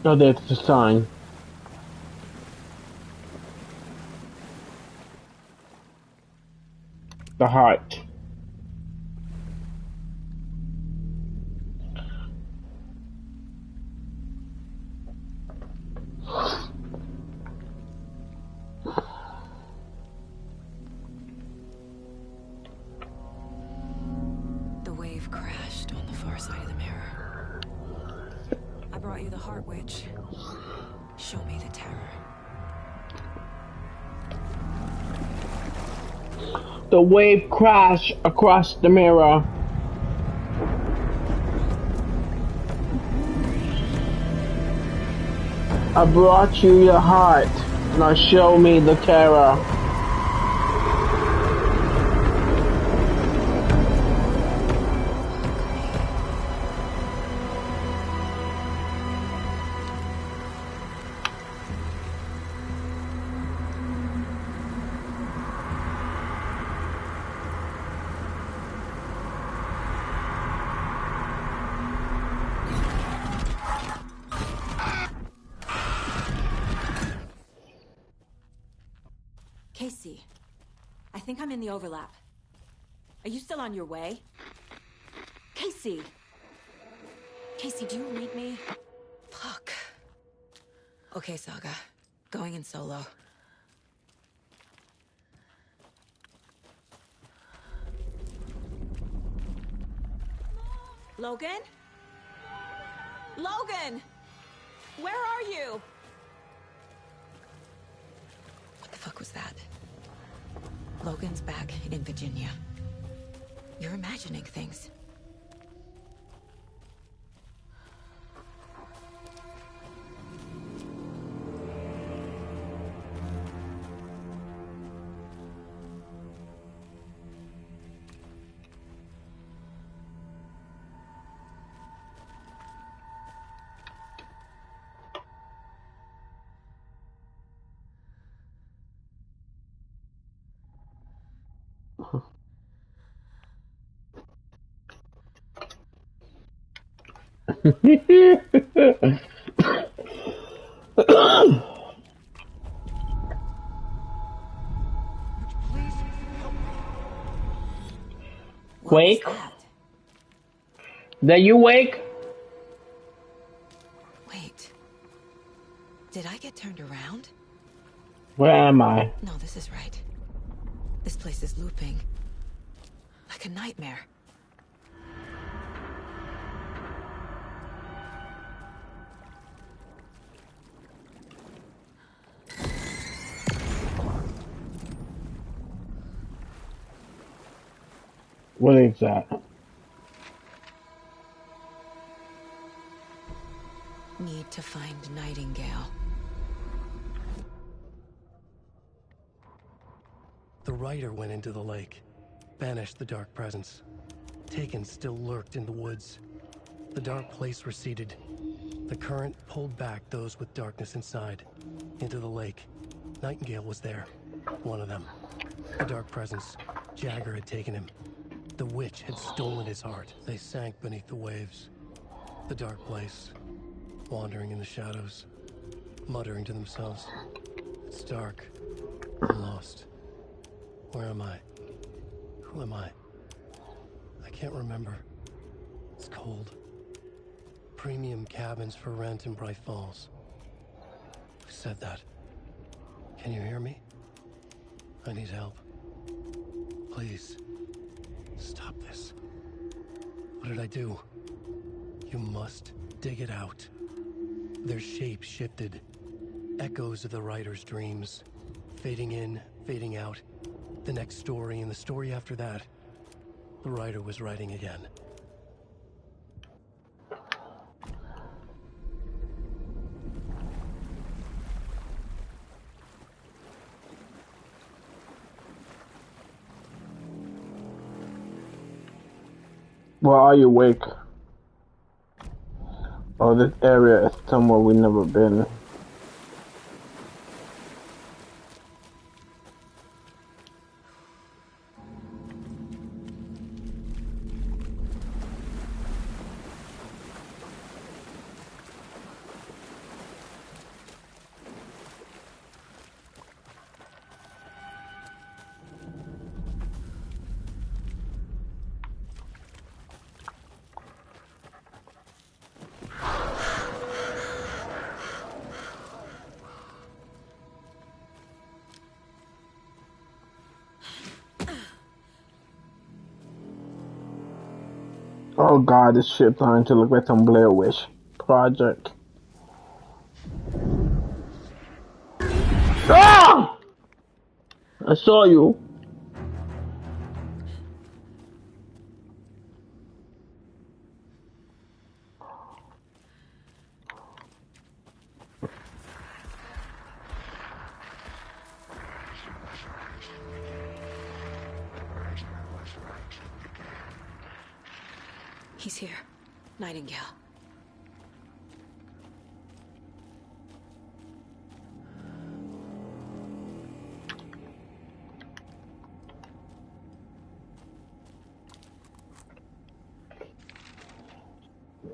Speaker 1: Oh, there's the sign. The heart.
Speaker 5: The wave crashed on the far side of the mirror. I brought you the Heart Witch. Show me the terror.
Speaker 1: The wave crashed across the mirror. I brought you your heart. Now show me the terror.
Speaker 5: Casey, I think I'm in the overlap. Are you still on your way? Casey! Casey, do you read me? Fuck. Okay, Saga. Going in solo. Logan? Logan! Where are you? What the fuck was that? Logan's back in Virginia. You're imagining things.
Speaker 1: Wake? There you wake?
Speaker 5: Wait. Did I get turned around?
Speaker 1: Where am I?
Speaker 5: No, this is right. This place is looping. Like a nightmare.
Speaker 1: What is that?
Speaker 5: Need to find Nightingale.
Speaker 3: The Rider went into the lake, banished the dark presence. Taken still lurked in the woods. The dark place receded. The current pulled back those with darkness inside, into the lake. Nightingale was there, one of them. The dark presence, Jagger had taken him. The witch had stolen his heart. They sank beneath the waves. The dark place, wandering in the shadows, muttering to themselves. It's dark. I'm lost. Where am I? Who am I? I can't remember. It's cold. Premium cabins for rent in Bright Falls. Who said that? Can you hear me? I need help. Please. Stop this. What did I do? You must dig it out. Their shape shifted. Echoes of the writer's dreams. Fading in, fading out. The next story and the story after that. The writer was writing again.
Speaker 1: Where are you, Wake? Oh, this area is somewhere we've never been. Oh god, this shit starting to look like some Blair Witch Project. Ah! I saw you.
Speaker 5: He's here. Nightingale.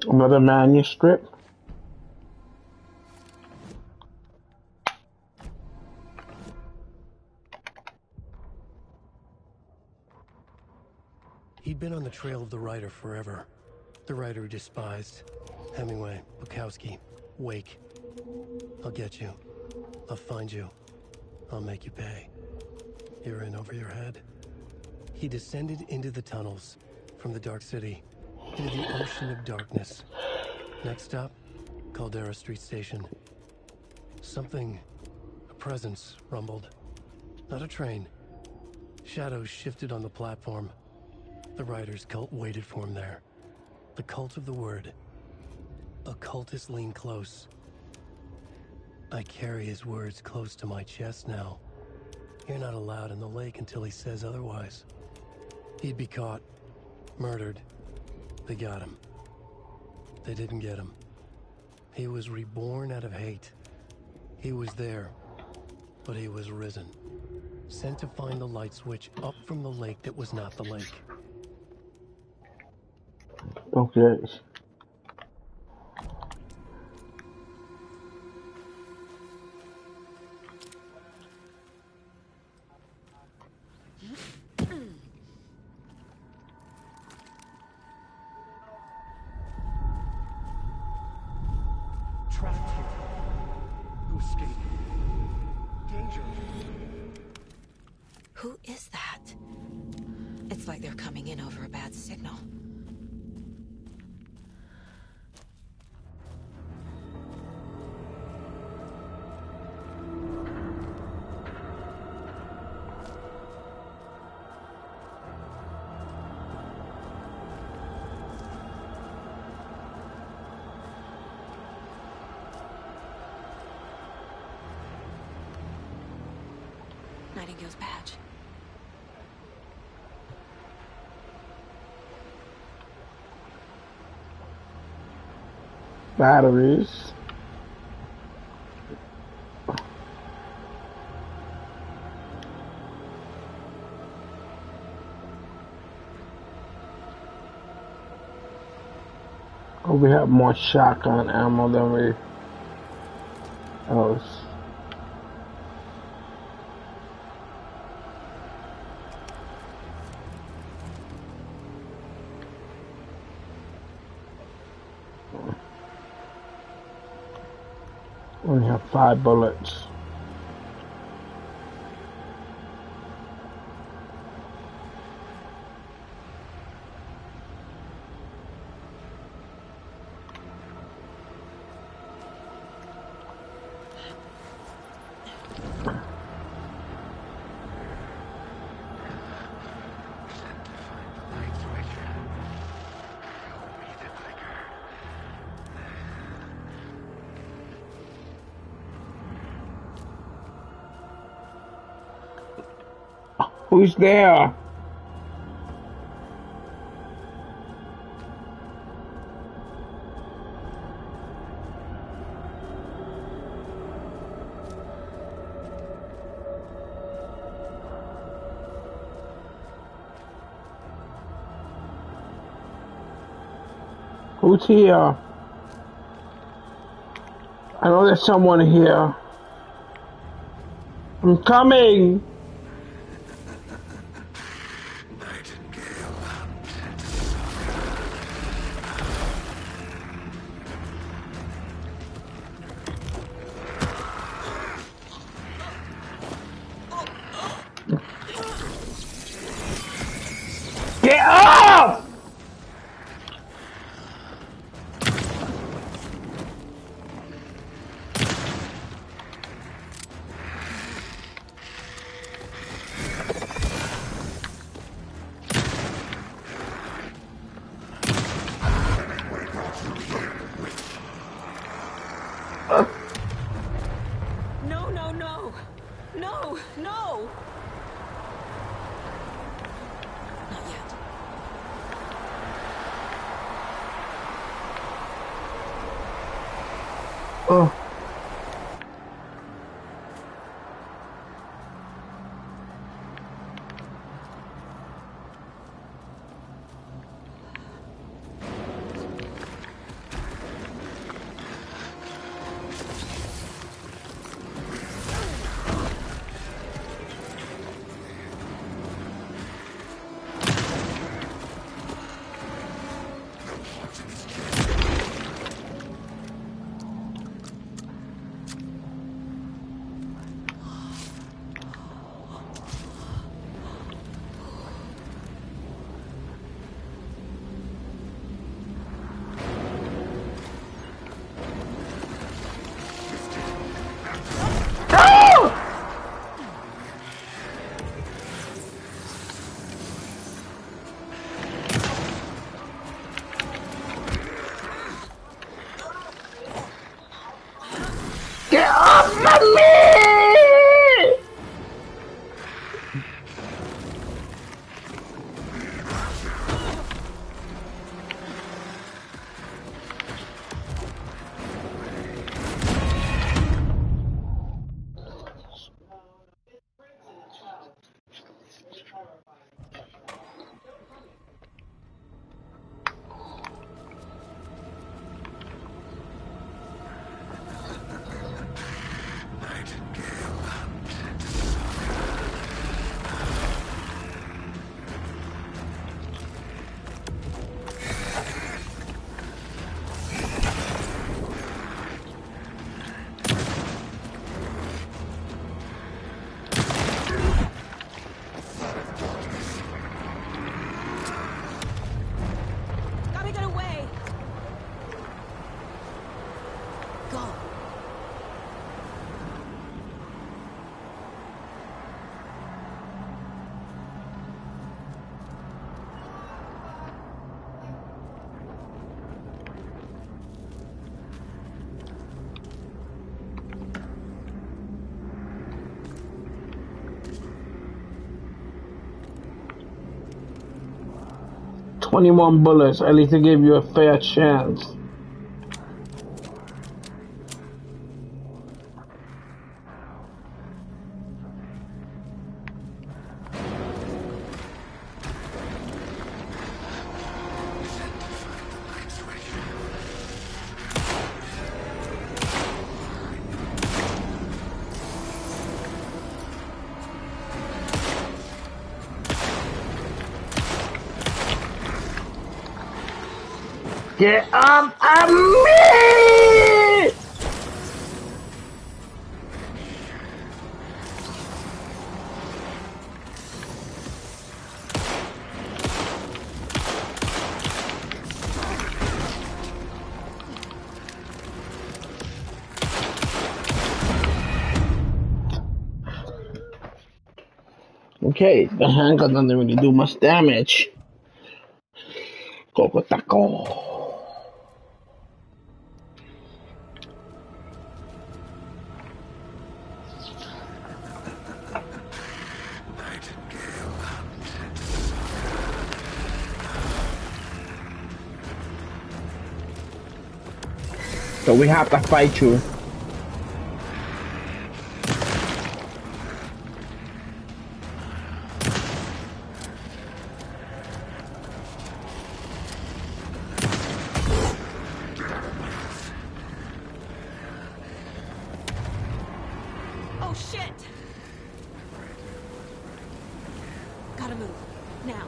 Speaker 1: Another manuscript.
Speaker 3: He'd been on the trail of the writer forever. The writer he despised. Hemingway, Bukowski, Wake. I'll get you. I'll find you. I'll make you pay. You're in over your head. He descended into the tunnels, from the Dark City, into the ocean of darkness. Next stop, Caldera Street Station. Something, a presence, rumbled. Not a train. Shadows shifted on the platform. The Rider's cult waited for him there. The cult of the word. Occultists lean close. I carry his words close to my chest now. You're not allowed in the lake until he says otherwise. He'd be caught, murdered. They got him. They didn't get him. He was reborn out of hate. He was there, but he was risen. Sent to find the light switch up from the lake that was not the lake.
Speaker 1: Okay.
Speaker 9: Trapped here. Who escaped? Danger.
Speaker 5: Who is that? It's like they're coming in over a bad signal. Nightingale's badge.
Speaker 1: Batteries. Oh, we have more shotgun ammo than we else. Only have 5 bullets. Who's there? Who's here? I know there's someone here. I'm coming! Get up!
Speaker 16: No, no, no! No, no!
Speaker 5: Not yet.
Speaker 1: Oh. of me!
Speaker 11: Gotta get away! Go!
Speaker 1: 21 bullets. At least they gave you a fair chance. Get up at me! Okay, the handgun doesn't really do much damage. Coco Taco. So we have to fight you.
Speaker 11: Oh shit! Gotta move. Now.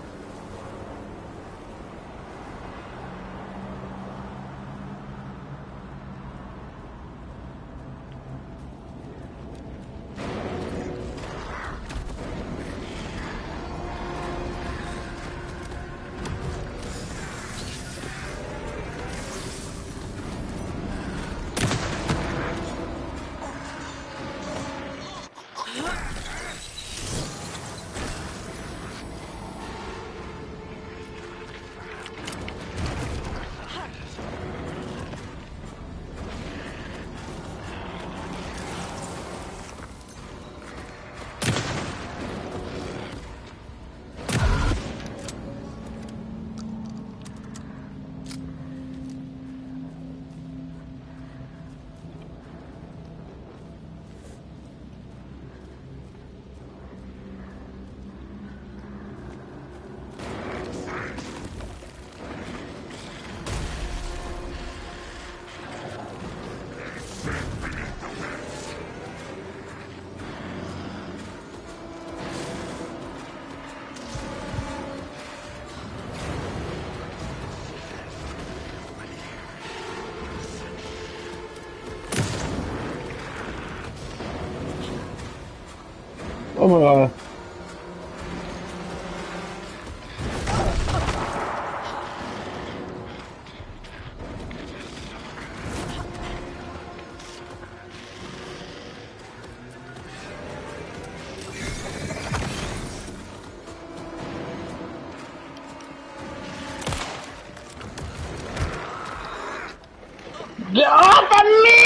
Speaker 11: Oh my god. Get off of me!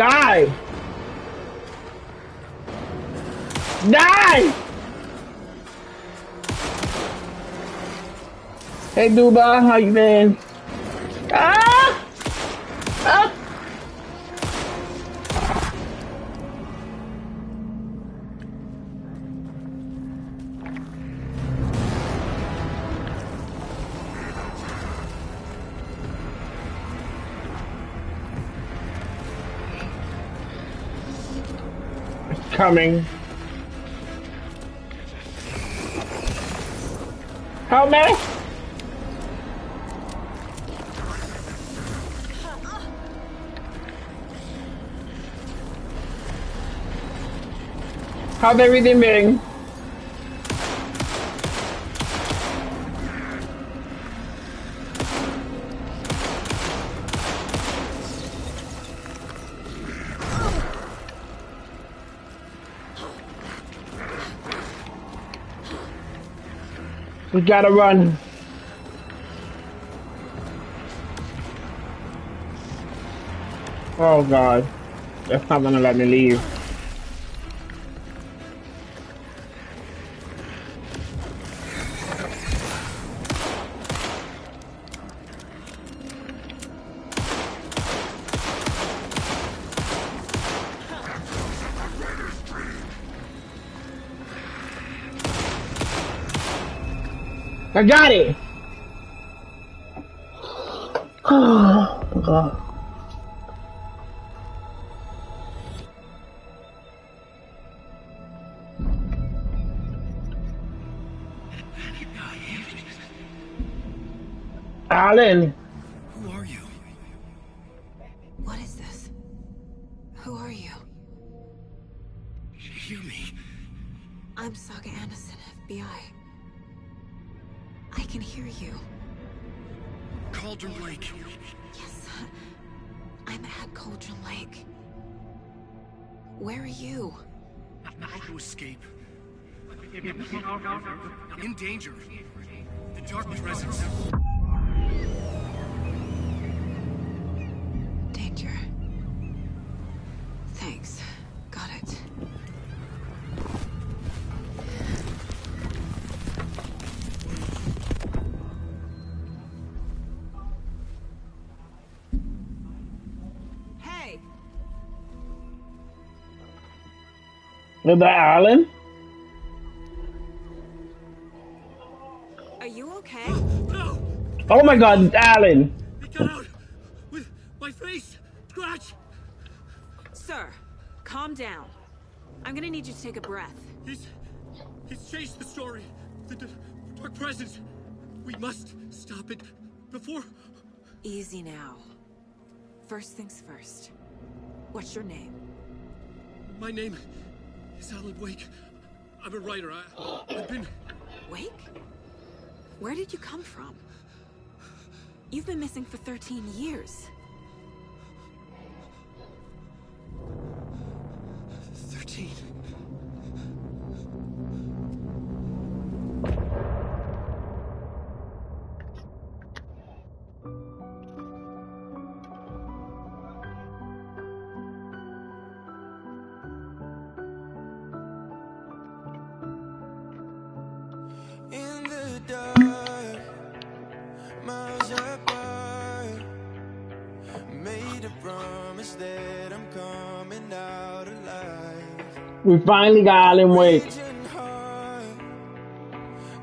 Speaker 1: Die! Die! Hey Duba, how you been? Ah! Ah! It's coming. Help me! How's everything been? We gotta run. Oh God, that's not gonna let me leave. I got it! Oh, God. Alan!
Speaker 3: Who are you?
Speaker 5: What is this? Who are you?
Speaker 3: Hear me.
Speaker 5: I'm Saga Anderson, FBI. I can hear you.
Speaker 3: Cauldron Lake.
Speaker 5: Yes, I'm at Cauldron Lake. Where are you?
Speaker 3: How to escape. In danger. The Dark Presence.
Speaker 5: Danger. Thanks. Got it. Hey!
Speaker 1: Is that Alan?
Speaker 5: Are you okay?
Speaker 3: No!
Speaker 1: Oh my God, Alan!
Speaker 3: He got out with my face scratch.
Speaker 5: Sir, calm down. I'm gonna need you to take a breath.
Speaker 3: He's changed the story. The Dark Presence. We must stop it before.
Speaker 5: Easy now. First things first. What's your name?
Speaker 3: My name is Alan Wake. I'm a writer. I've been...
Speaker 5: Wake? Where did you come from? You've been missing for 13 years.
Speaker 3: 13.
Speaker 14: In the dark, miles apart, made a promise that I'm coming out alive.
Speaker 1: We finally got Alan Wake.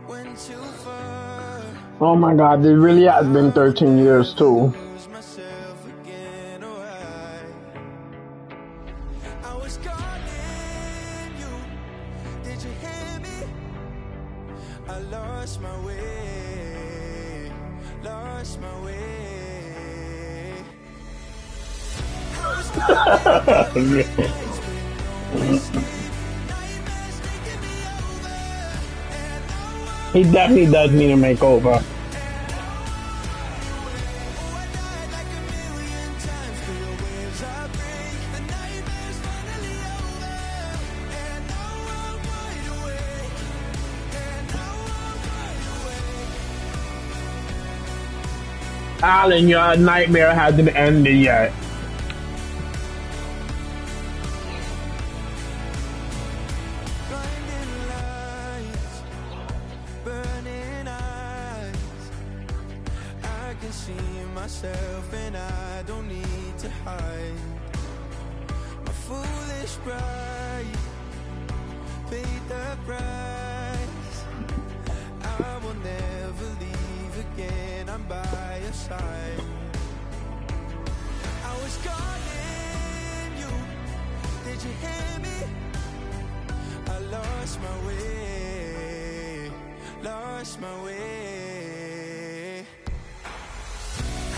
Speaker 14: Went too far,
Speaker 1: Oh my God, it really has been 13 years too.
Speaker 14: lose myself again, oh I was calling you, did you hear me? I lost my way, lost my way. I was
Speaker 1: He definitely does need a makeover. Alan, your nightmare hasn't ended yet.
Speaker 14: myself and I don't need to hide. My foolish pride paid the price. I will never leave again, I'm by your side. I was calling you, did you hear me? I lost my way, lost my way.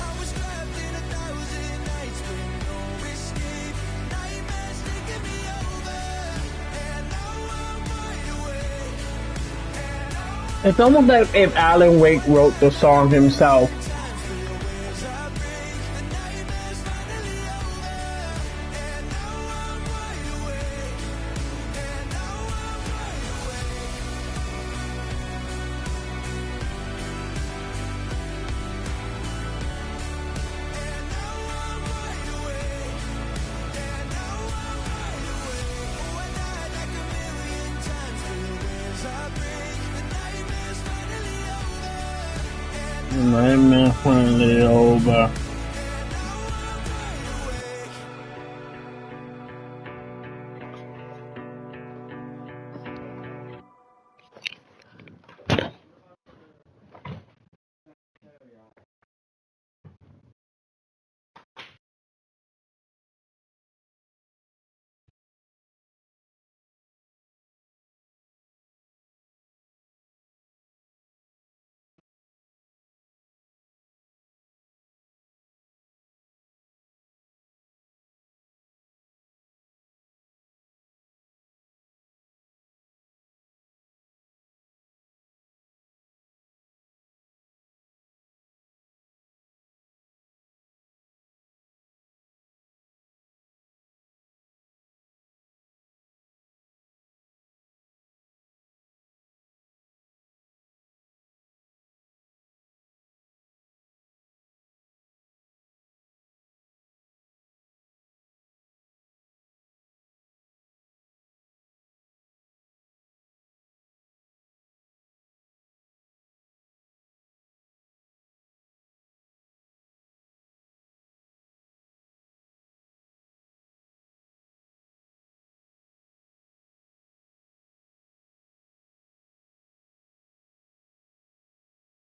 Speaker 14: I was trapped in 1,000 nights with no escape. Nightmares taking me over, and now I'm wide awake.
Speaker 1: It's almost like if Alan Wake wrote the song himself. Nightmare finally over.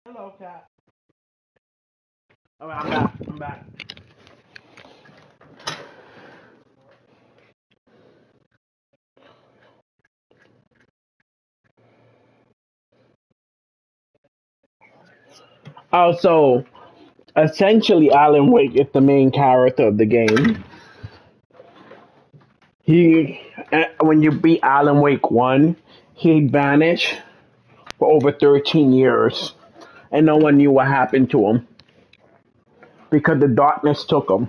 Speaker 1: Hello, cat. Alright, I'm back. Also, essentially, Alan Wake is the main character of the game. When you beat Alan Wake 1, he vanished for over 13 years, and no one knew what happened to him because the darkness took him.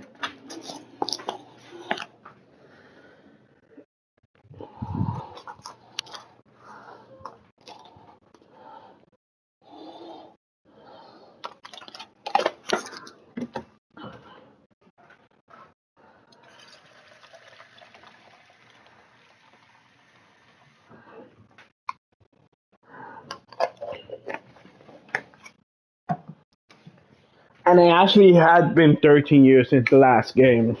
Speaker 1: And it actually had been 13 years since the last game.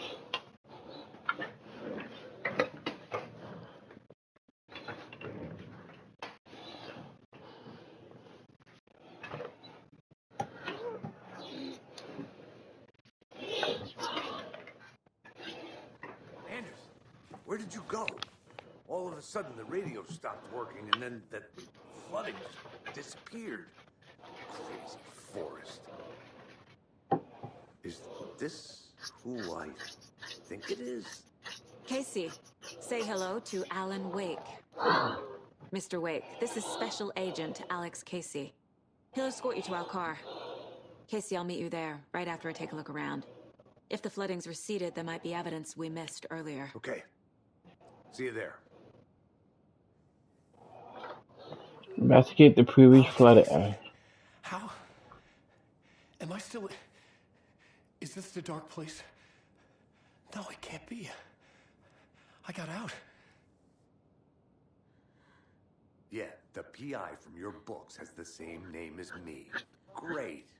Speaker 4: Anders, where did you go? All of a sudden the radio stopped working and then that flooding just disappeared. Crazy forest. Is this who I think it is?
Speaker 5: Casey, say hello to Alan Wake. Mr. Wake, this is Special Agent Alex Casey. He'll escort you to our car. Casey, I'll meet you there, right after I take a look around. If the flooding's receded, there might be evidence we missed earlier.
Speaker 4: Okay. See you there.
Speaker 1: Investigate the previous flooded area.
Speaker 3: How? Am I still... Is this the dark place? No, it can't be. I got out.
Speaker 4: Yeah, the PI from your books has the same name as me. Great.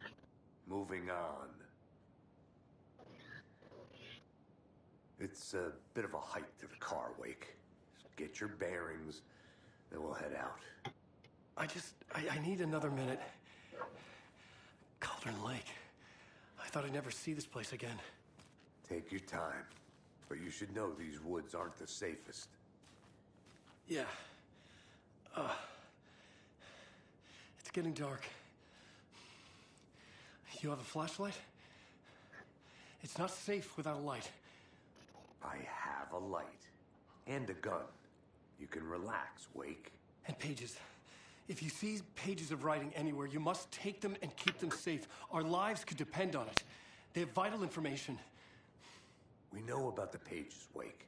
Speaker 4: Moving on. It's a bit of a hike to the car, Wake. Just get your bearings, then we'll head out.
Speaker 3: I need another minute. Cauldron Lake. I thought I'd never see this place again.
Speaker 4: Take your time. But you should know these woods aren't the safest.
Speaker 3: Yeah. It's getting dark. You have a flashlight? It's not safe without a light.
Speaker 4: I have a light. And a gun. You can relax, Wake.
Speaker 3: And pages. If you see pages of writing anywhere, you must take them and keep them safe. Our lives could depend on it. They have vital information.
Speaker 4: We know about the pages, Wake.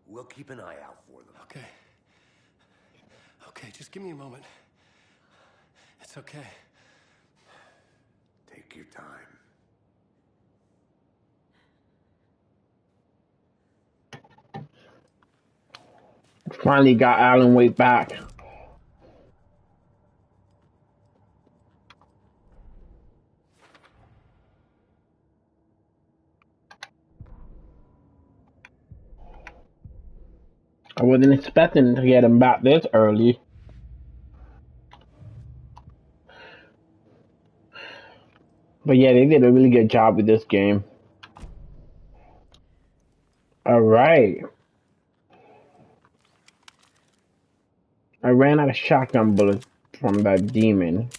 Speaker 4: We'll keep an eye out for them.
Speaker 3: Okay. Okay, just give me a moment. It's okay.
Speaker 4: Take your time.
Speaker 1: Finally got Alan Wake back. I wasn't expecting to get him back this early. But yeah, they did a really good job with this game. Alright. I ran out of shotgun bullets from that demon.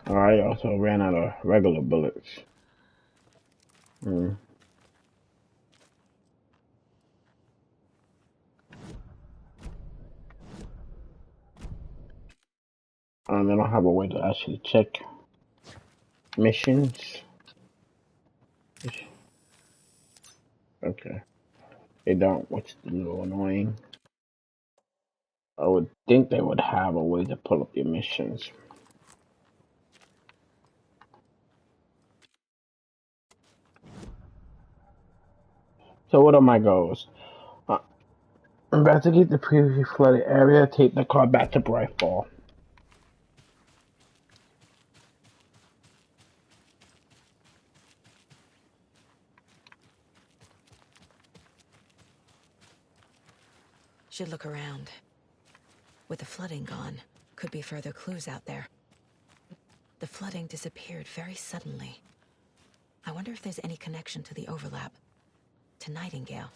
Speaker 1: I also ran out of regular bullets. And I don't have a way to actually check missions. Okay. They don't, which is a little annoying. I would think they would have a way to pull up your missions. So what are my goals? Investigate the previously flooded area, take the car back to Brightfall.
Speaker 5: Should look around. With the flooding gone, could be further clues out there. The flooding disappeared very suddenly. I wonder if there's any connection to the overlap. To Nightingale.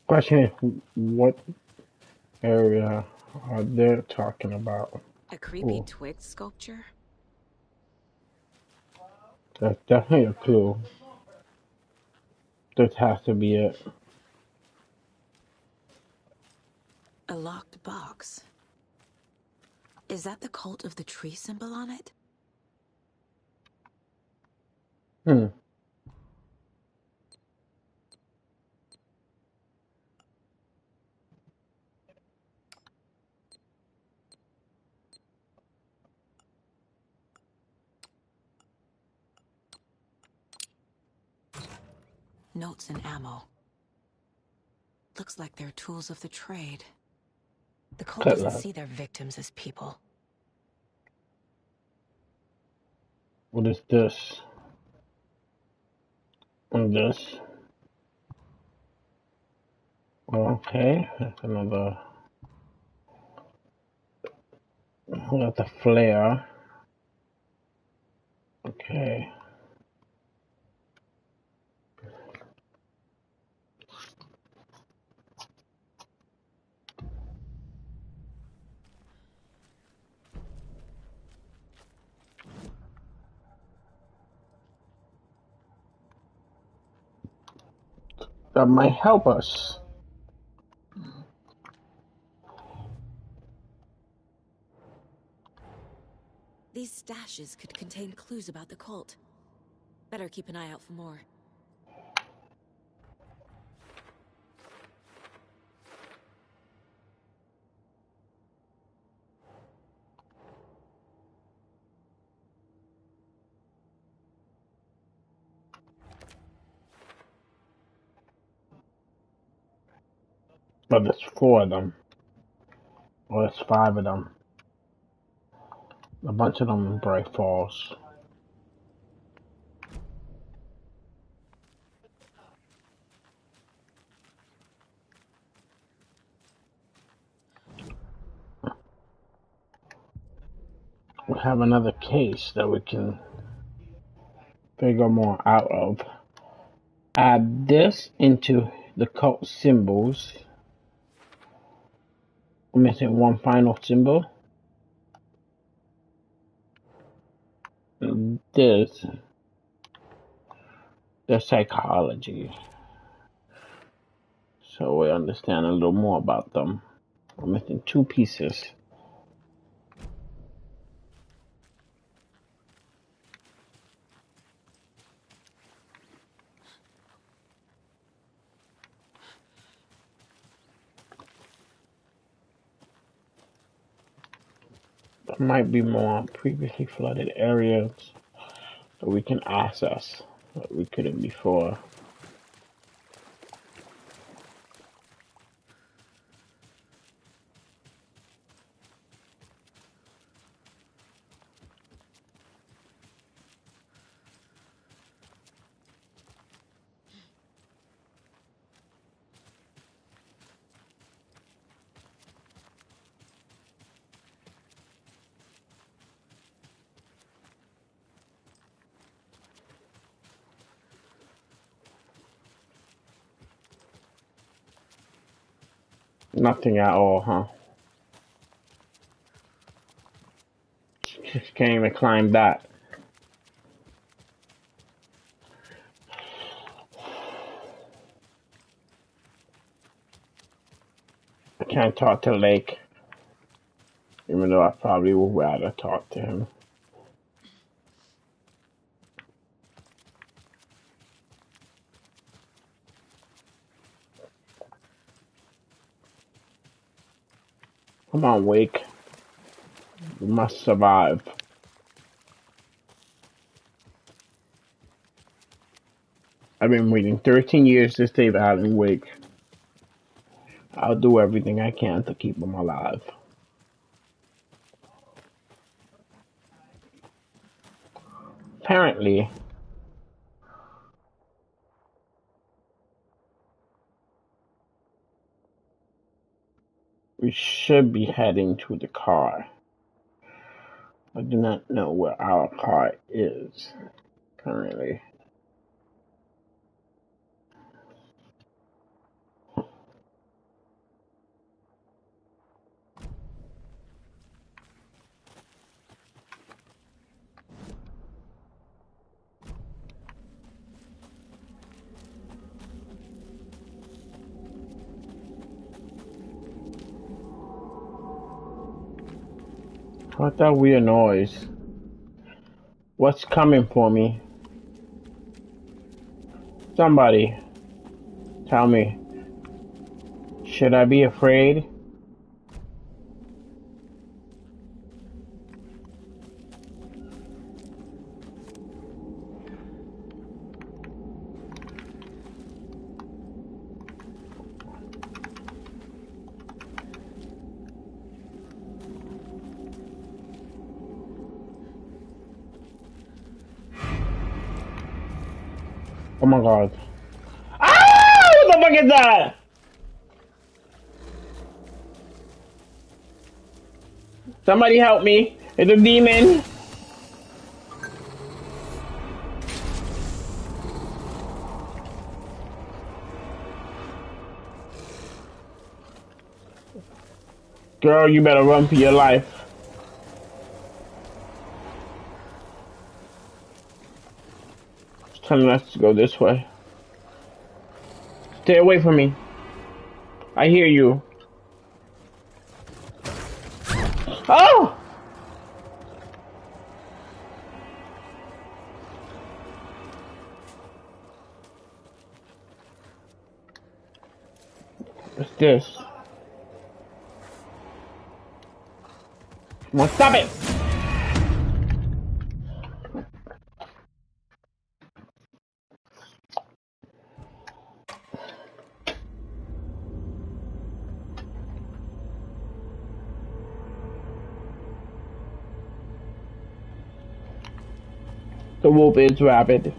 Speaker 1: Question is, what area are they talking about?
Speaker 5: A creepy twig sculpture?
Speaker 1: That's definitely a clue. This has to be it.
Speaker 5: A locked box. Is that the cult of the tree symbol on it? Notes and ammo. Looks like they're tools of the trade. The cult doesn't see their victims as people.
Speaker 1: What is this? And this? Okay, that's another. That's a flare. Okay. That might help us.
Speaker 5: These stashes could contain clues about the cult. Better keep an eye out for more.
Speaker 1: But there's 4 of them. Or there's 5 of them. A bunch of them in Bright Falls. We have another case that we can figure more out of. Add this into the cult symbols. I'm missing one final symbol. And this, their psychology. So we understand a little more about them. I'm missing 2 pieces. There might be more previously flooded areas that we can access that we couldn't before. Nothing at all, huh? Just can't even climb that. I can't talk to Lake, even though I probably would rather talk to him. Come on, Wake. You must survive. I've been waiting 13 years to save Alan Wake. I'll do everything I can to keep him alive. Apparently, we should be heading to the car. I do not know where our car is currently. What's that weird noise? What's coming for me? Somebody, tell me. Should I be afraid? Oh my god. Ah! What the fuck is that? Somebody help me. It's a demon. Girl, you better run for your life. It's telling us to go this way. Stay away from me. I hear you. Oh! What's this? Come on, stop it! The wolf is rabid.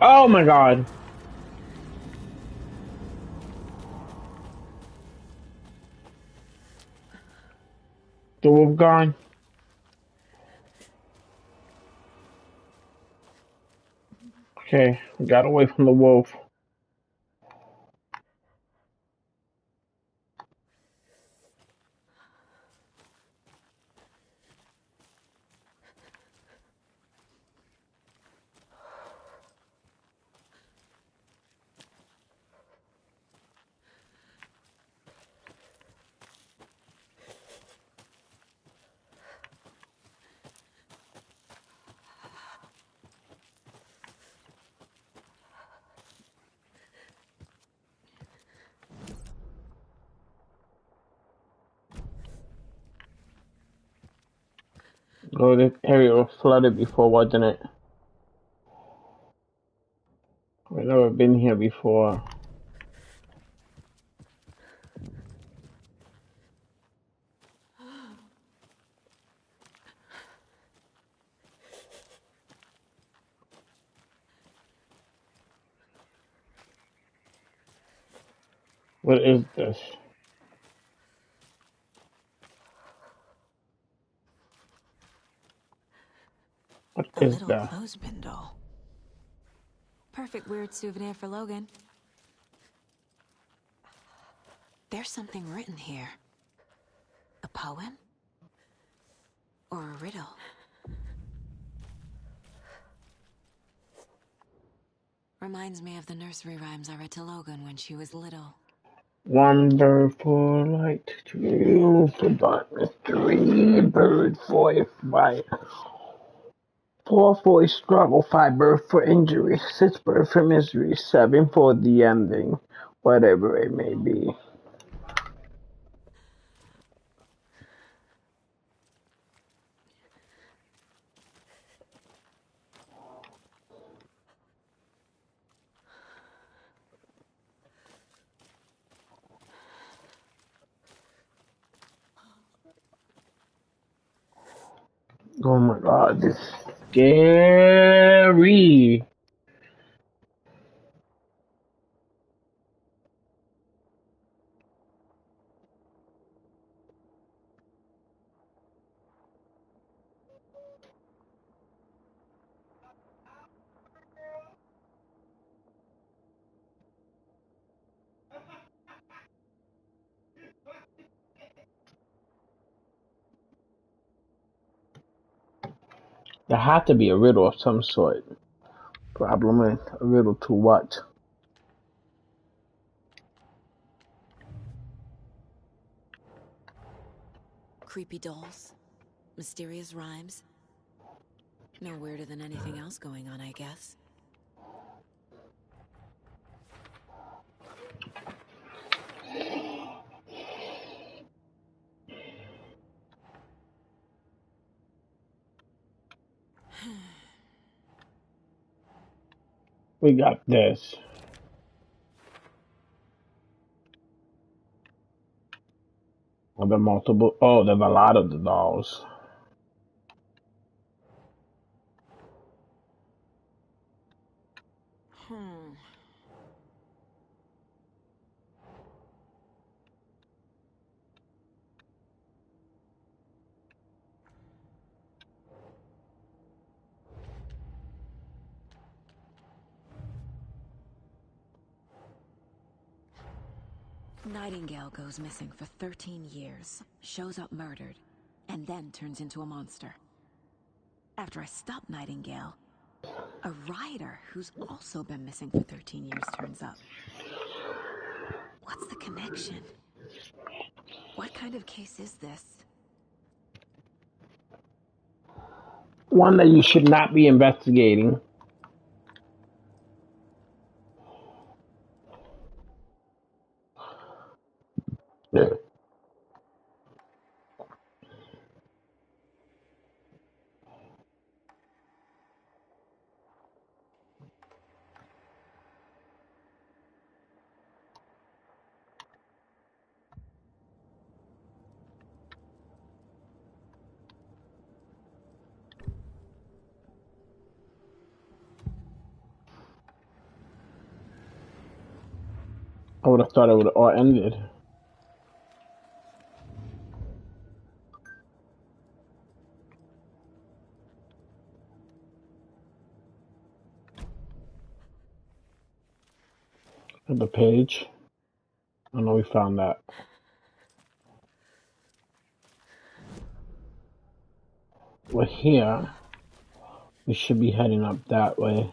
Speaker 1: Oh my god. The wolf gone. Okay, we got away from the wolf. Oh, this area was flooded before, wasn't it? We've never been here before. What is this? What
Speaker 5: A
Speaker 1: is
Speaker 5: little
Speaker 1: that?
Speaker 5: clothespin doll. Perfect weird souvenir for Logan. There's something written here. A poem? Or a riddle? Reminds me of the nursery rhymes I read to Logan when she was little.
Speaker 1: One bird for light, two for darkness, three bird for a fight, four for a struggle, five bird for injury, six bird for misery, seven for the ending, whatever it may be. Oh my god, this is scary. There had to be a riddle of some sort. Problem is, a riddle to what?
Speaker 5: Creepy dolls. Mysterious rhymes. No weirder than anything else going on, I guess.
Speaker 1: We got this. Are there multiple? Oh, there's a lot of the dolls.
Speaker 5: Nightingale goes missing for 13 years, shows up murdered, and then turns into a monster. After I stop Nightingale, a rider who's also been missing for 13 years turns up. What's the connection? What kind of case is this?
Speaker 1: One that you should not be investigating. I would have thought it would have all ended. The page. I know we found that. We're here. We should be heading up that way.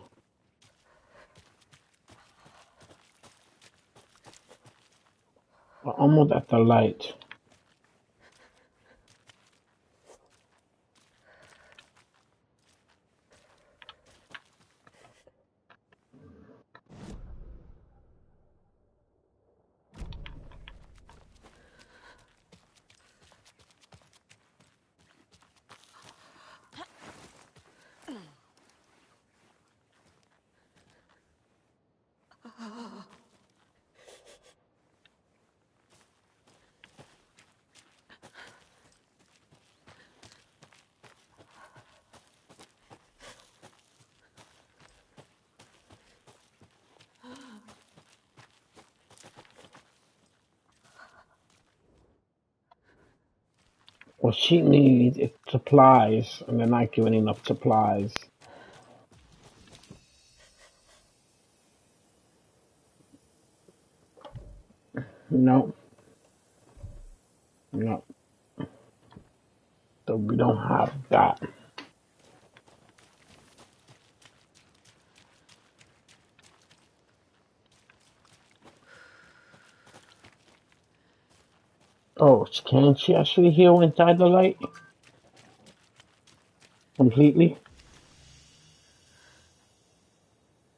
Speaker 1: We're almost at the light. What she needs is supplies, and they're not giving enough supplies. No. No. So we don't have that. Oh, can she actually heal inside the light? Completely?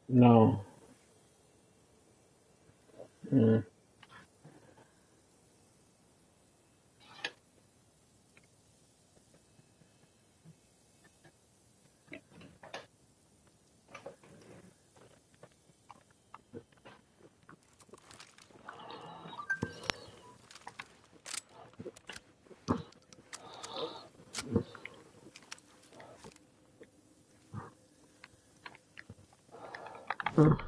Speaker 1: No. Mm. Mm.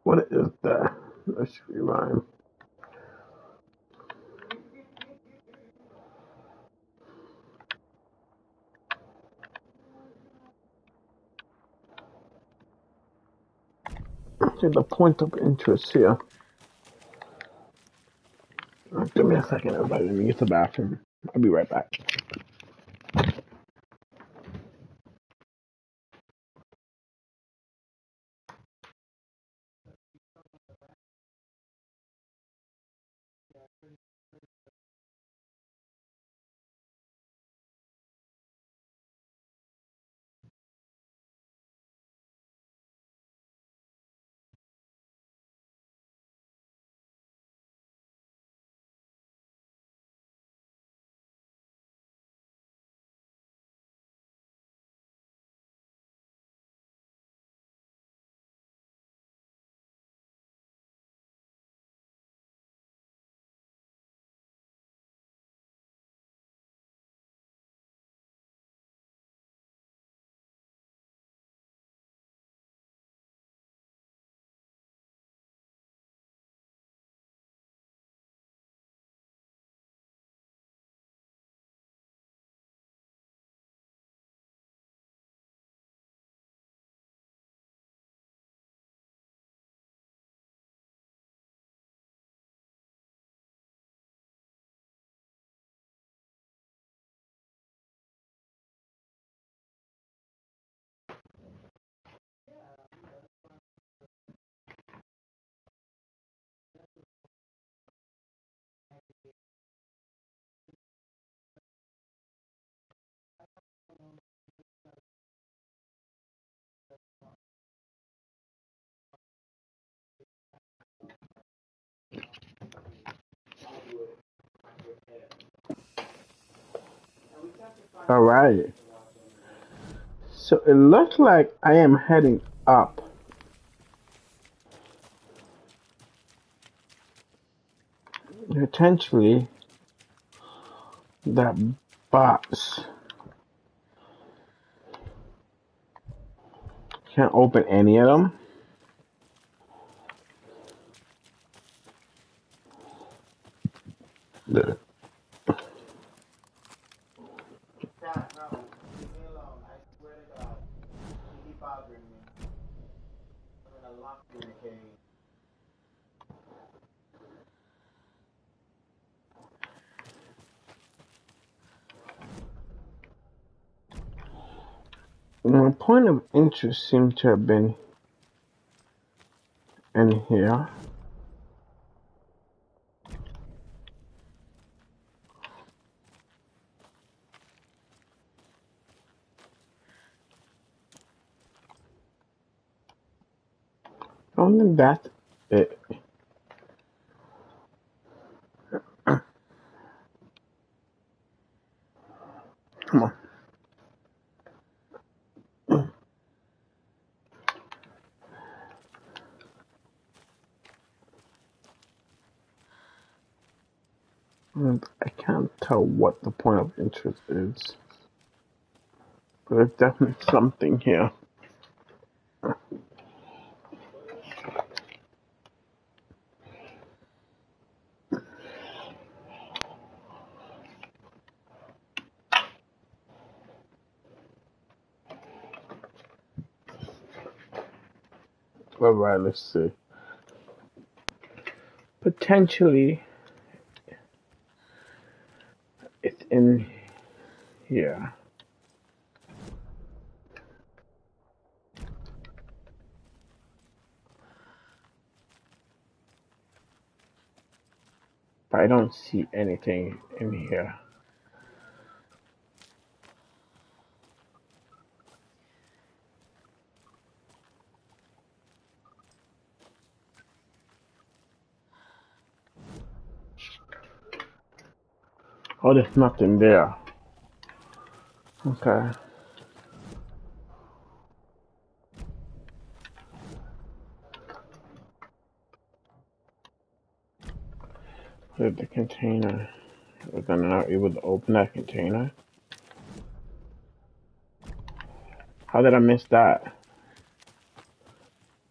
Speaker 1: What is that? Let's rewind. See the point of interest here. Give me a second, everybody. Let me use the bathroom. I'll be right back. Alright. So it looks like I am heading up. Potentially that box. Can't open any of them. The My point of interest seems to have been in here. I don't think that's it. Come on. I can't tell what the point of interest is, but there's definitely something here. Alright, let's see. Potentially, it's in here. But I don't see anything in here. Oh, there's nothing there. Okay. Put the container. We're gonna not able to open that container. How did I miss that?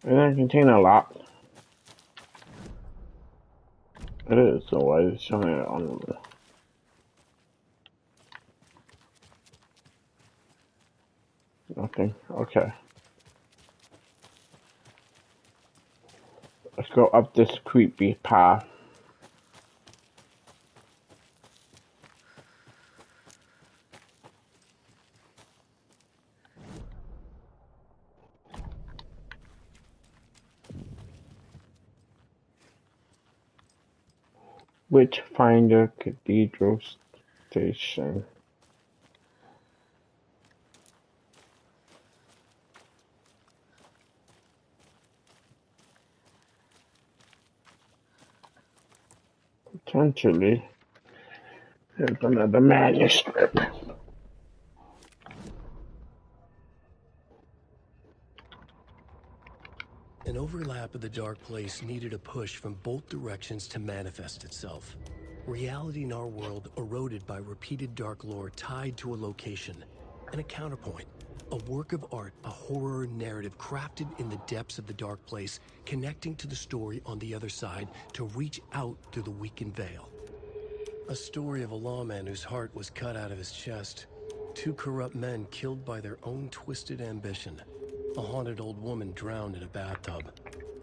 Speaker 1: Is that container locked? It is, so why is it showing it on the... Nothing. Okay. Let's go up this creepy path. Witchfinder Cathedral Station. Potentially, there's another manuscript.
Speaker 3: An overlap of the dark place needed a push from both directions to manifest itself. Reality in our world eroded by repeated dark lore tied to a location, and a counterpoint, a work of art, a horror narrative crafted in the depths of the dark place, connecting to the story on the other side to reach out through the weakened veil. A story of a lawman whose heart was cut out of his chest, two corrupt men killed by their own twisted ambition, a haunted old woman drowned in a bathtub,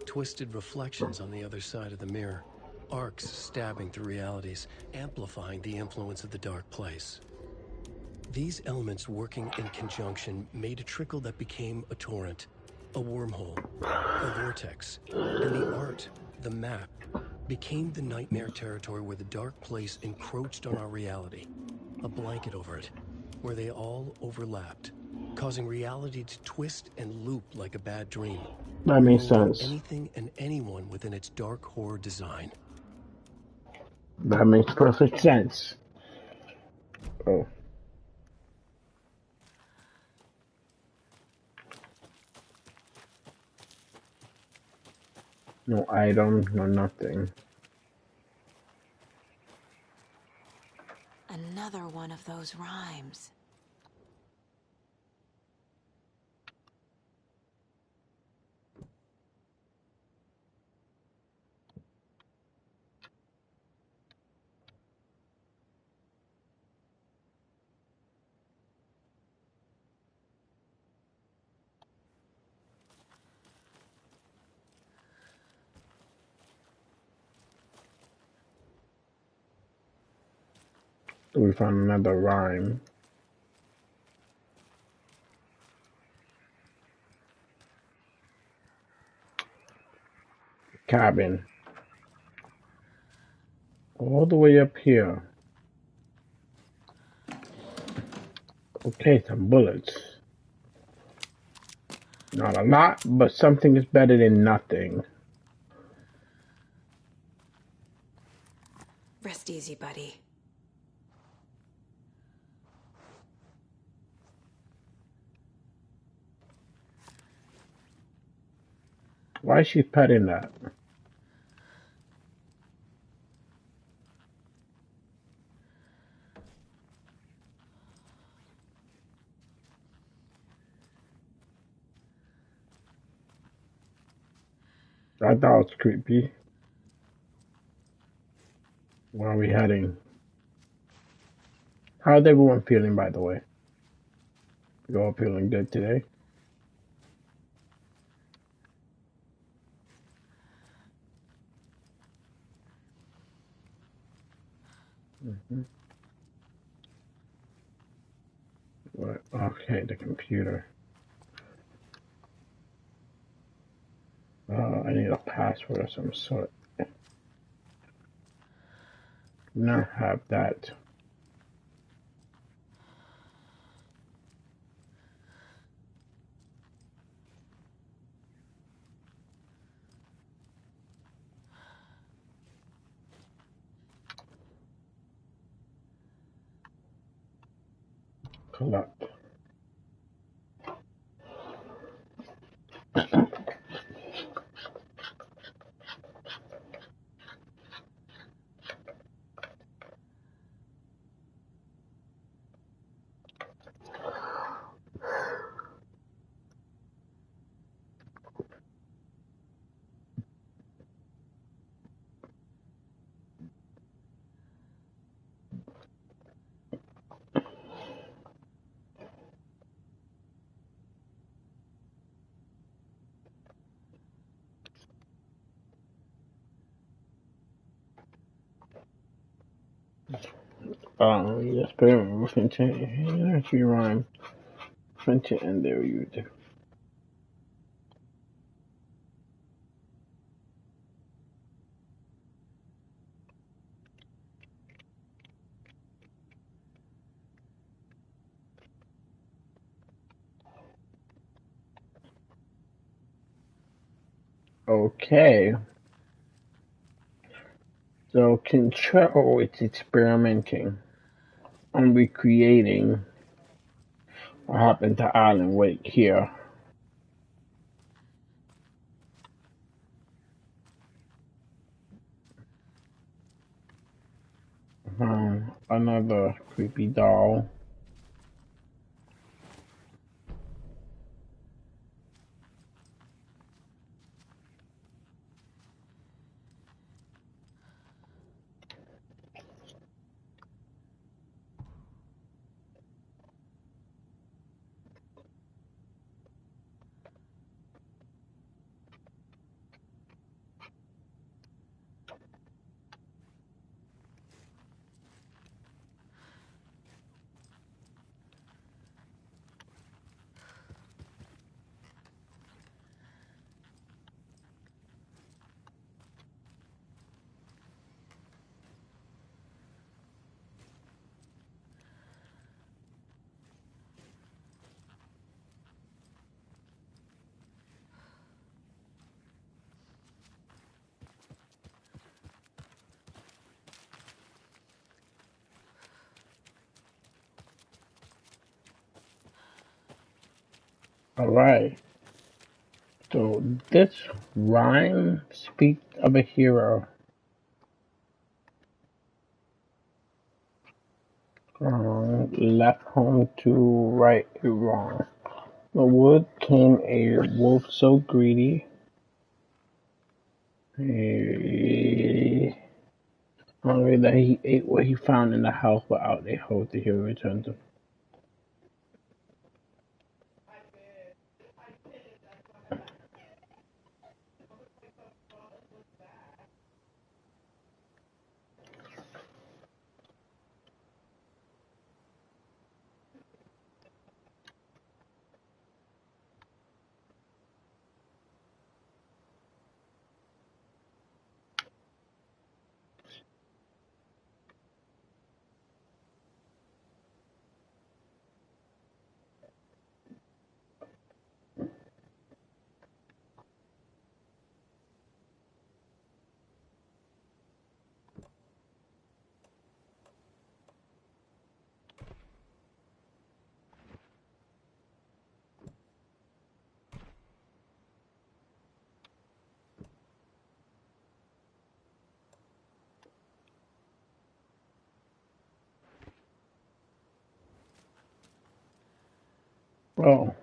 Speaker 3: twisted reflections on the other side of the mirror, arcs stabbing through realities, amplifying the influence of the dark place. These elements working in conjunction made a trickle that became a torrent, a wormhole, a vortex, and the art, the map, became the nightmare territory where the dark place encroached on our reality, a blanket over it, where they all overlapped, causing reality to twist and loop like a bad dream.
Speaker 1: That makes
Speaker 3: removing
Speaker 1: sense.
Speaker 3: Anything and anyone within its dark horror design.
Speaker 1: That makes perfect sense. Oh. No item, no nothing.
Speaker 5: Another one of those rhymes.
Speaker 1: We found another rhyme. Cabin. All the way up here. Okay, some bullets. Not a lot, but something is better than nothing.
Speaker 5: Rest easy, buddy.
Speaker 1: Why is she petting that? I thought it was creepy. Where are we heading? How's everyone feeling, by the way? You all feeling good today? What? Okay, the computer. I need a password of some sort. Not have that. Collect. Yes, experiment with intent. Actually, rhyme. French and there you do. Okay. So control it's experimenting on recreating what happened to Alan Wake here. Another creepy doll. All right. So this rhyme speaks of a hero. Left home to right a wrong. The wood came a wolf so greedy. Hungry that he ate what he found in the house without a hope. The hero returned to. Oh.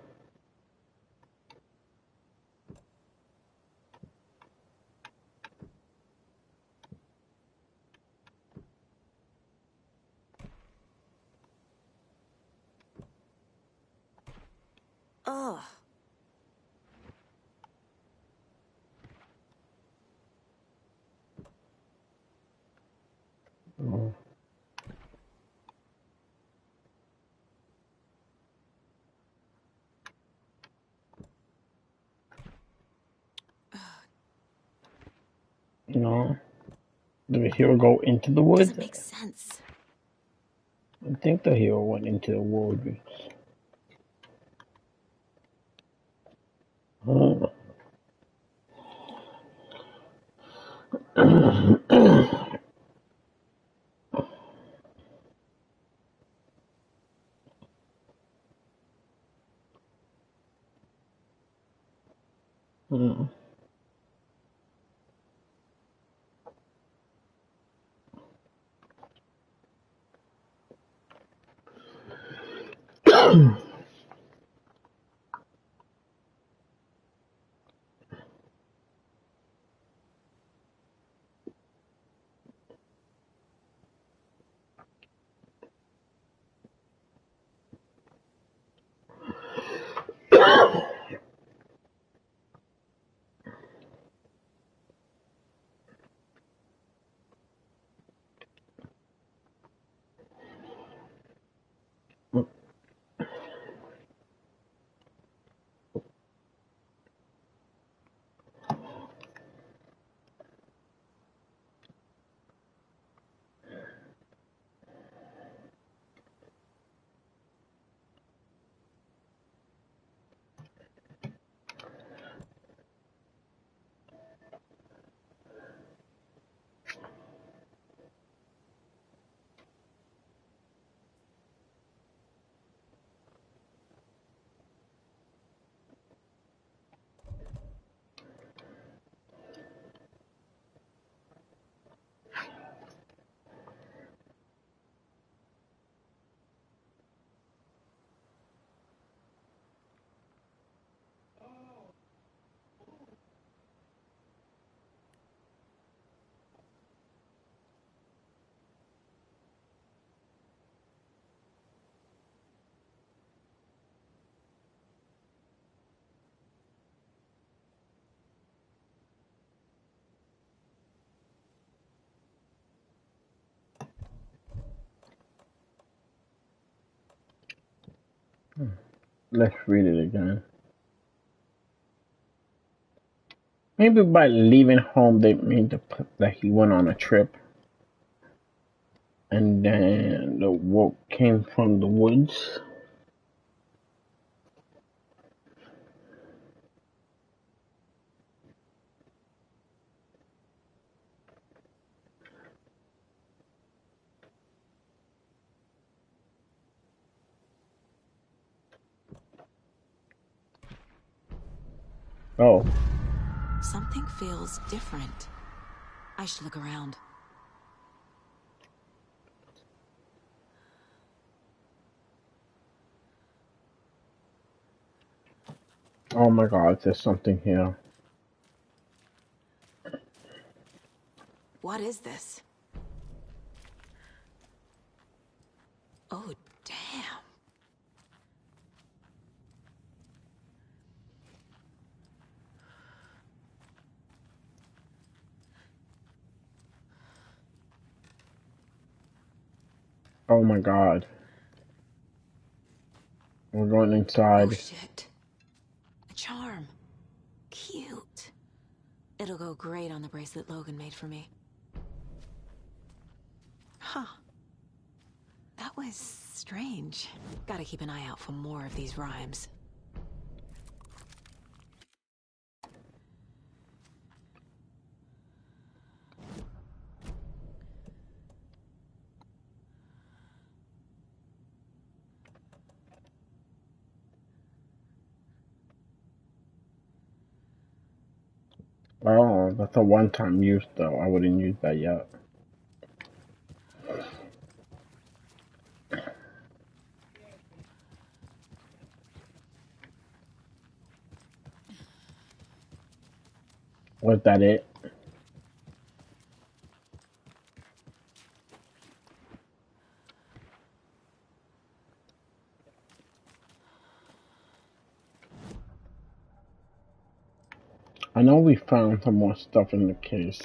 Speaker 5: Ugh.
Speaker 1: Oh. No. Did the hero go into the woods?
Speaker 5: Doesn't make sense.
Speaker 1: I think the hero went into the woods. Oh. Hmm. Let's read it again. Maybe by leaving home they mean that he went on a trip. And then the wolf came from the woods. Oh.
Speaker 5: Something feels different. I should look around.
Speaker 1: Oh my god, there's something here.
Speaker 5: What is this? Oh, damn.
Speaker 1: Oh my god. We're going inside.
Speaker 5: Oh shit. A charm. Cute. It'll go great on the bracelet Logan made for me. Huh. That was strange. Gotta keep an eye out for more of these rhymes.
Speaker 1: Oh, that's a one-time use though. I wouldn't use that yet. Was that it? I know we found some more stuff in the case.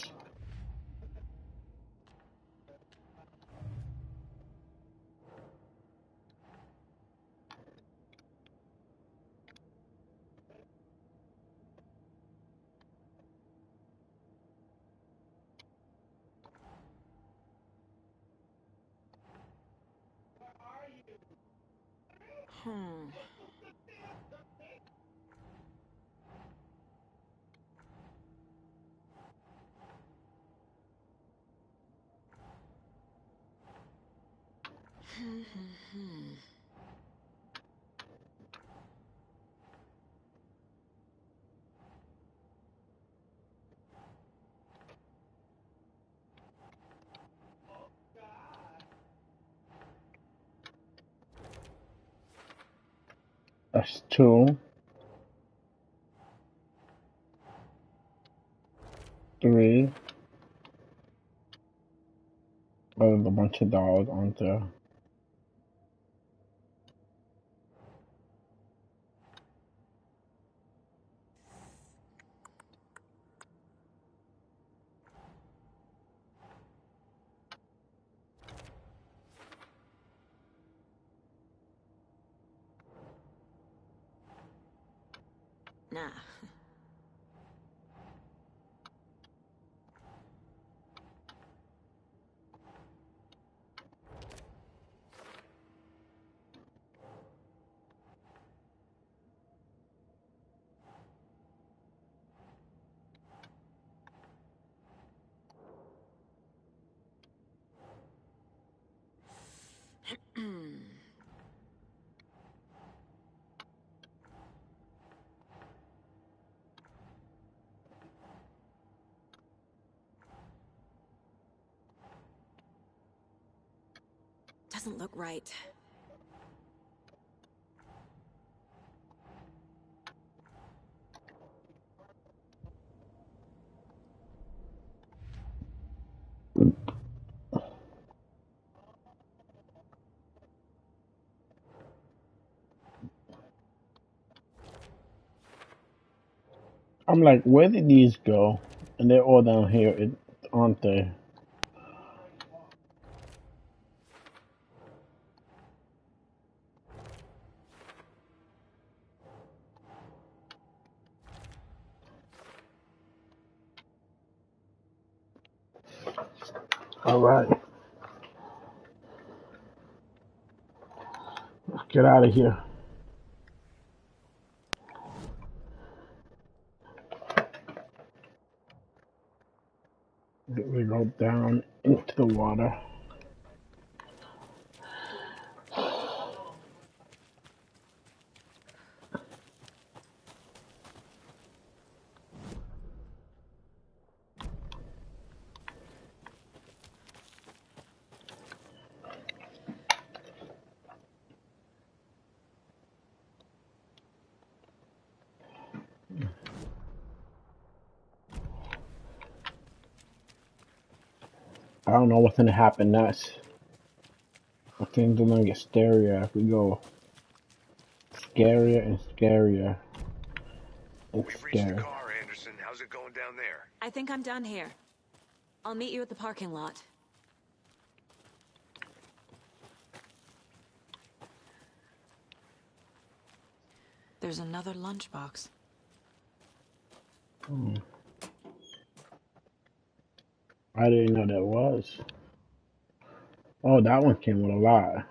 Speaker 1: That's 2, 3. Oh, there's a bunch of dolls on there.
Speaker 5: Nah. Doesn't look right.
Speaker 1: I'm like, where did these go? And they're all down here, aren't they? Alright. Let's get out of here. We go down into the water. I don't know what's gonna happen next. I think they're gonna get scarier as we go. Scarier and scarier. Oh, scary.
Speaker 7: Anderson, how's it going down there?
Speaker 5: I think I'm done here. I'll meet you at the parking lot. There's another lunchbox.
Speaker 1: I didn't know that was. Oh, that one came with a lot.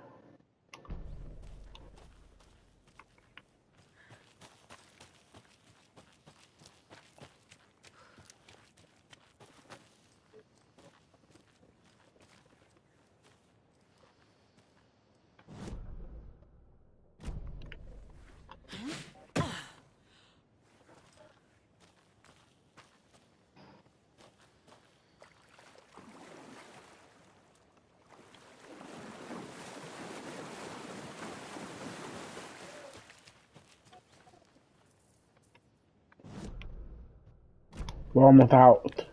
Speaker 1: We're almost out.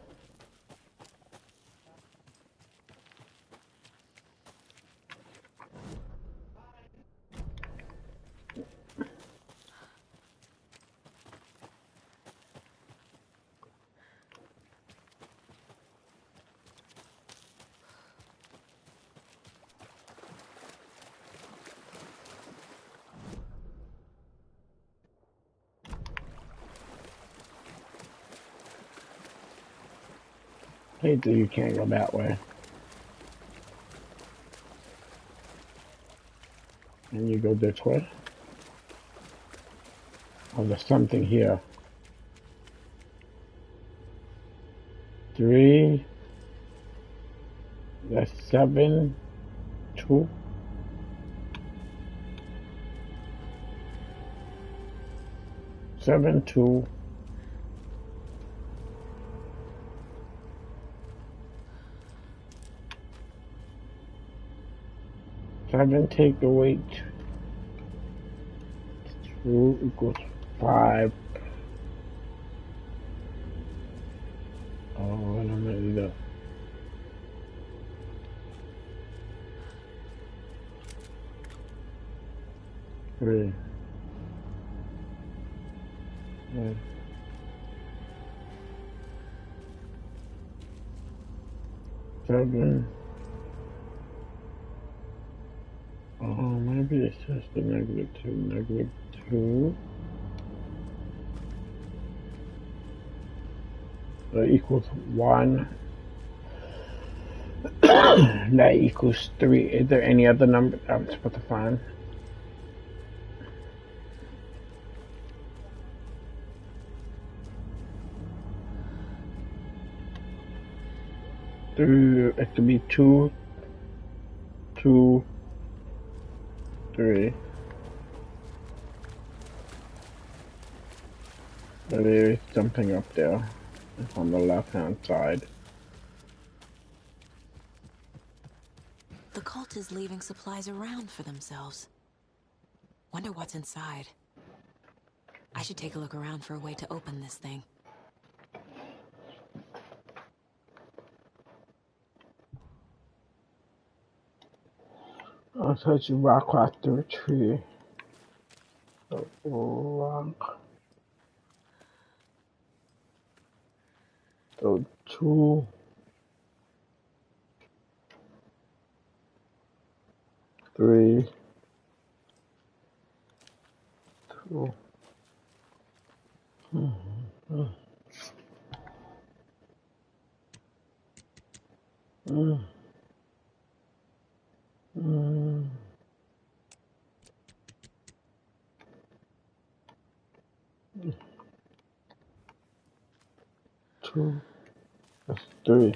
Speaker 1: Hey, dude, you can't go that way. And you go this way. Oh, there's something here. 3. That's 7, 2. 7, 2. Seven take away 2 equals 5. Oh, and I'm ready to. Three. Yeah. 7. Oh, maybe it's just the -2, -2. That equals 1. That equals 3. Is there any other number I'm supposed to find? It could be 2, 2, 3. There is something up there. It's on the left-hand side.
Speaker 5: The cult is leaving supplies around for themselves. Wonder what's inside. I should take a look around for a way to open this thing.
Speaker 1: I'll touch a rock after a tree. A rock. So 2, 3, 2. Two. That's 3.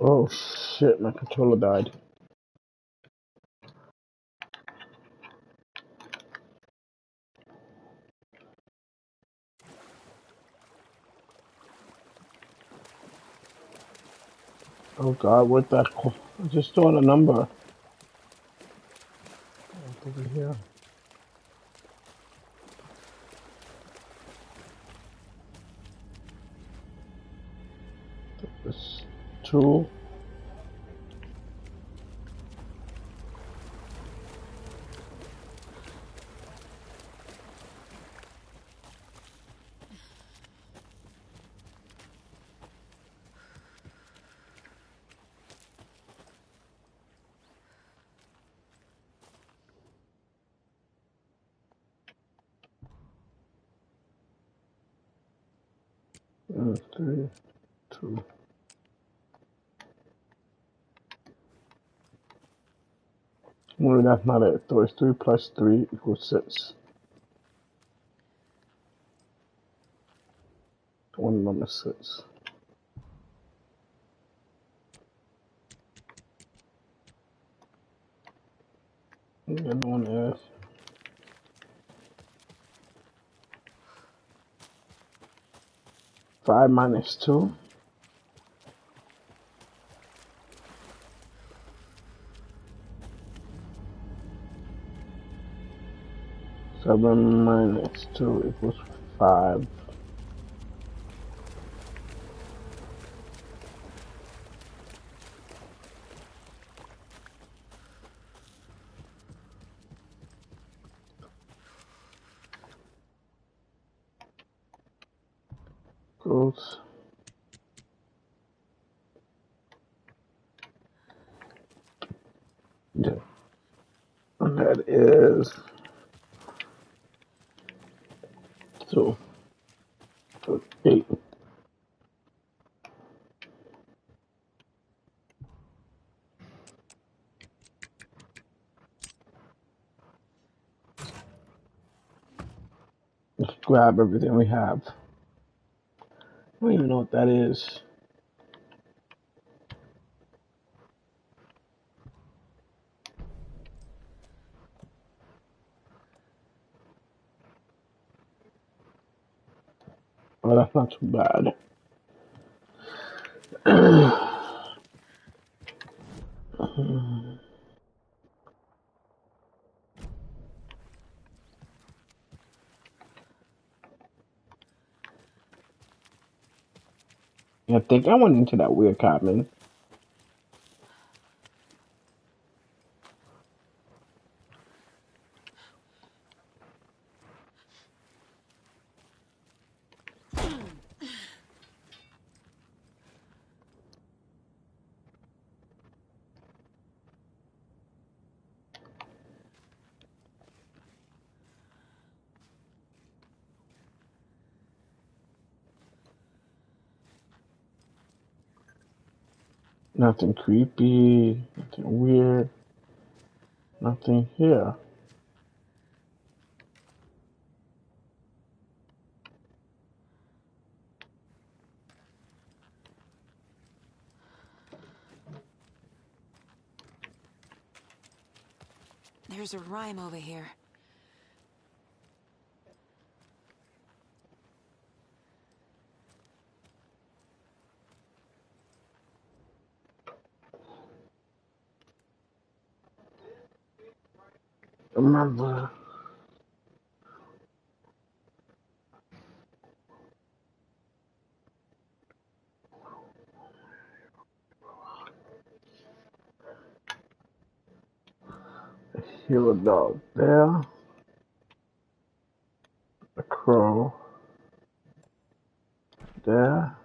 Speaker 1: Oh shit, my controller died. Oh god, what that? I just saw a number. Over here. That's 2. And 3, 2. Well, that's not it. So it's 3 plus 3 equals 6. One number 6. And the other one is 5 minus 2. 7 minus 2 equals 5. Equals. Yeah. And that is 2. So 8. Let's grab everything we have. I don't even know what that is. Oh, that's not too bad. I think I went into that weird cabin. Nothing creepy, nothing weird, nothing here.
Speaker 5: There's a rhyme over here.
Speaker 1: Remember. I hear a dog there. A crow there.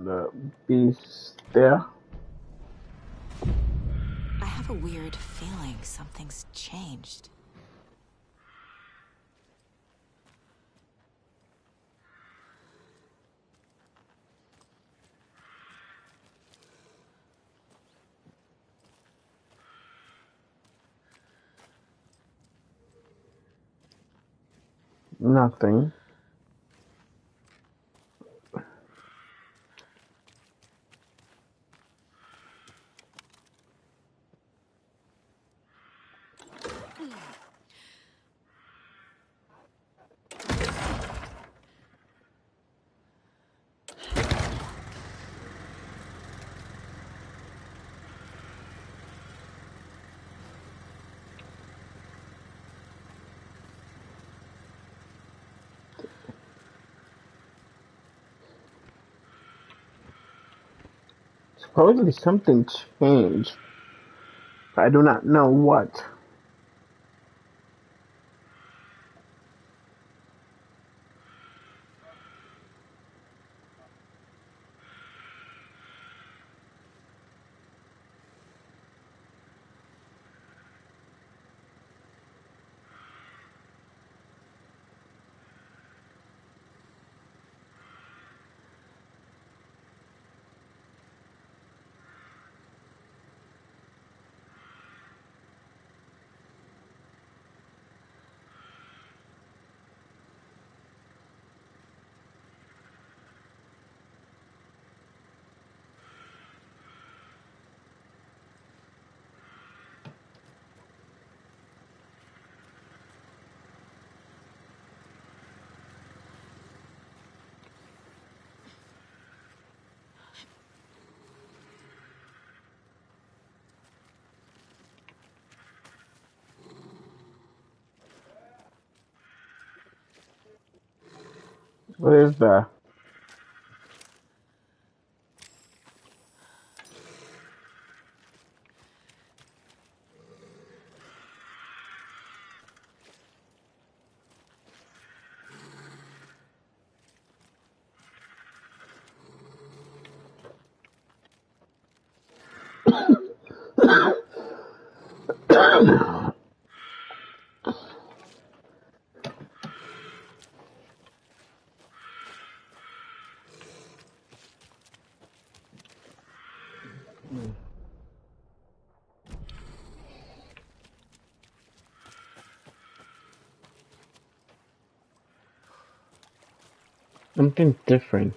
Speaker 1: The beast there.
Speaker 5: I have a weird feeling something's changed.
Speaker 1: Nothing. Supposedly something changed. I do not know what. What is that? Something different.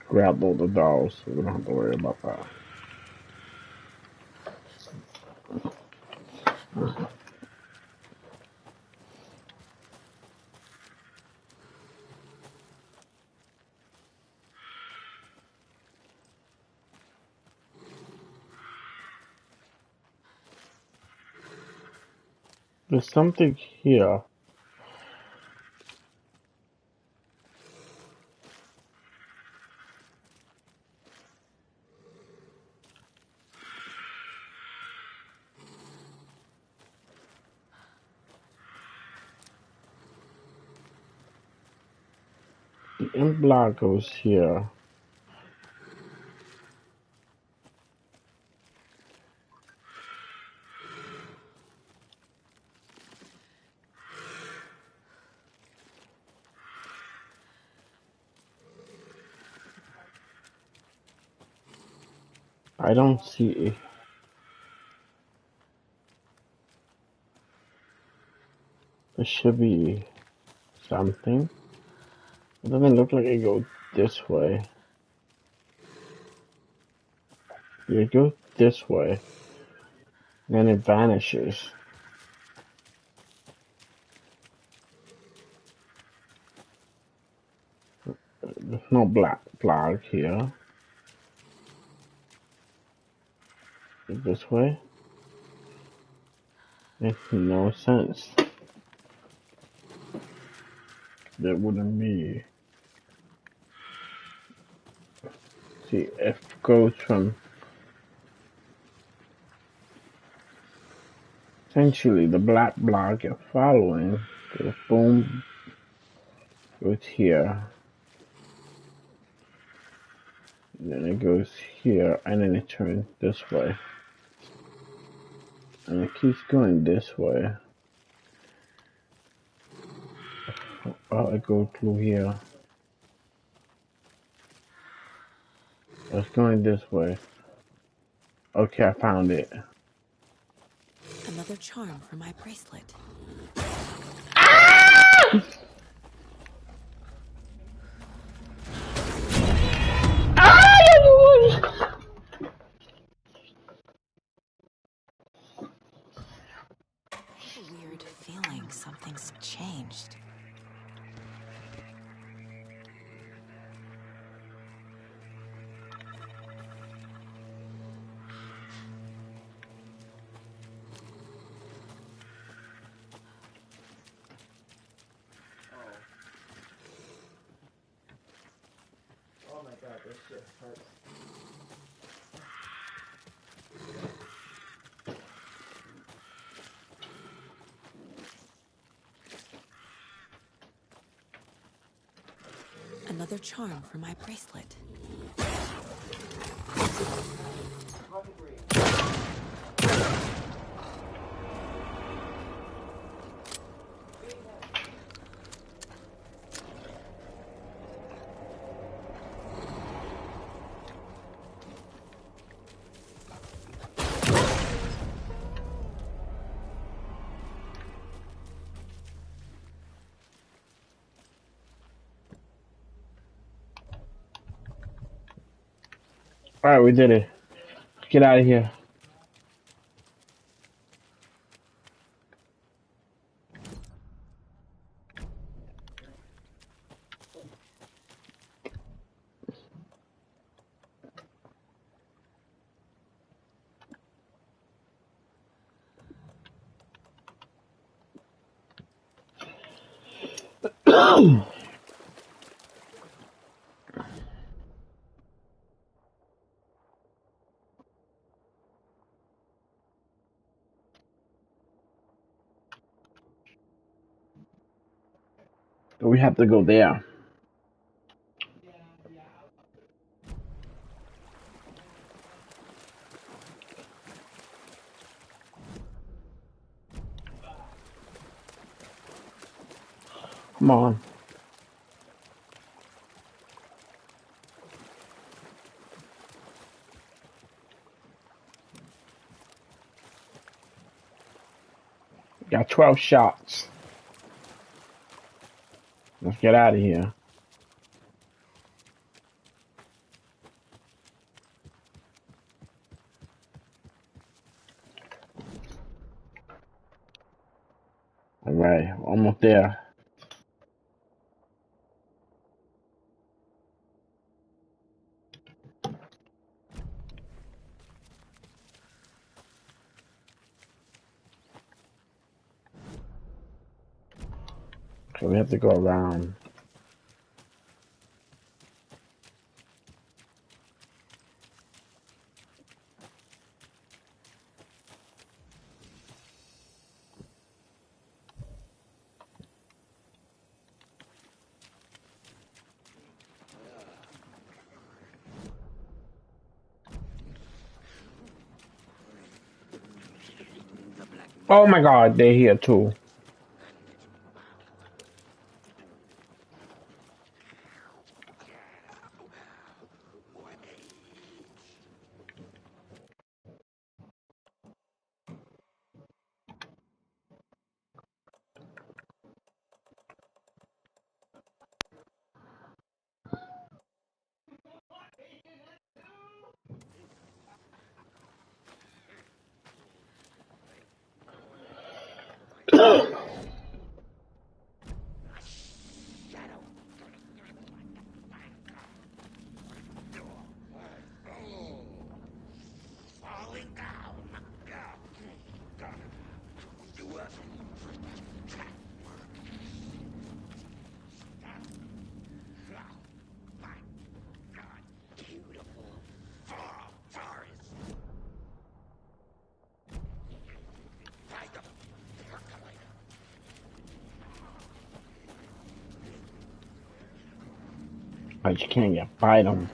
Speaker 1: Grab all the dolls, so we don't have to worry about that. There's something here. The ink block goes here. I don't see. There should be something. It doesn't look like it goes this way. It goes this way. Then it vanishes. There's no black block here. This way? Makes no sense. That wouldn't be. See, F goes from essentially the black block you're following. Goes boom, goes here. Then it goes here, and then it turns this way. And it keeps going this way. Oh, it goes through here. It's going this way. Okay, I found it.
Speaker 5: Another charm for my bracelet. Weird feeling something's changed.
Speaker 17: Oh my god, this shit hurts.
Speaker 5: Another charm for my bracelet.
Speaker 1: Alright, we did it. Get out of here. We have to go there. Come on. Got 12 shots. Let's get out of here. All right, almost there. So we have to go around. Oh my god, they're here too. But you can't get by them.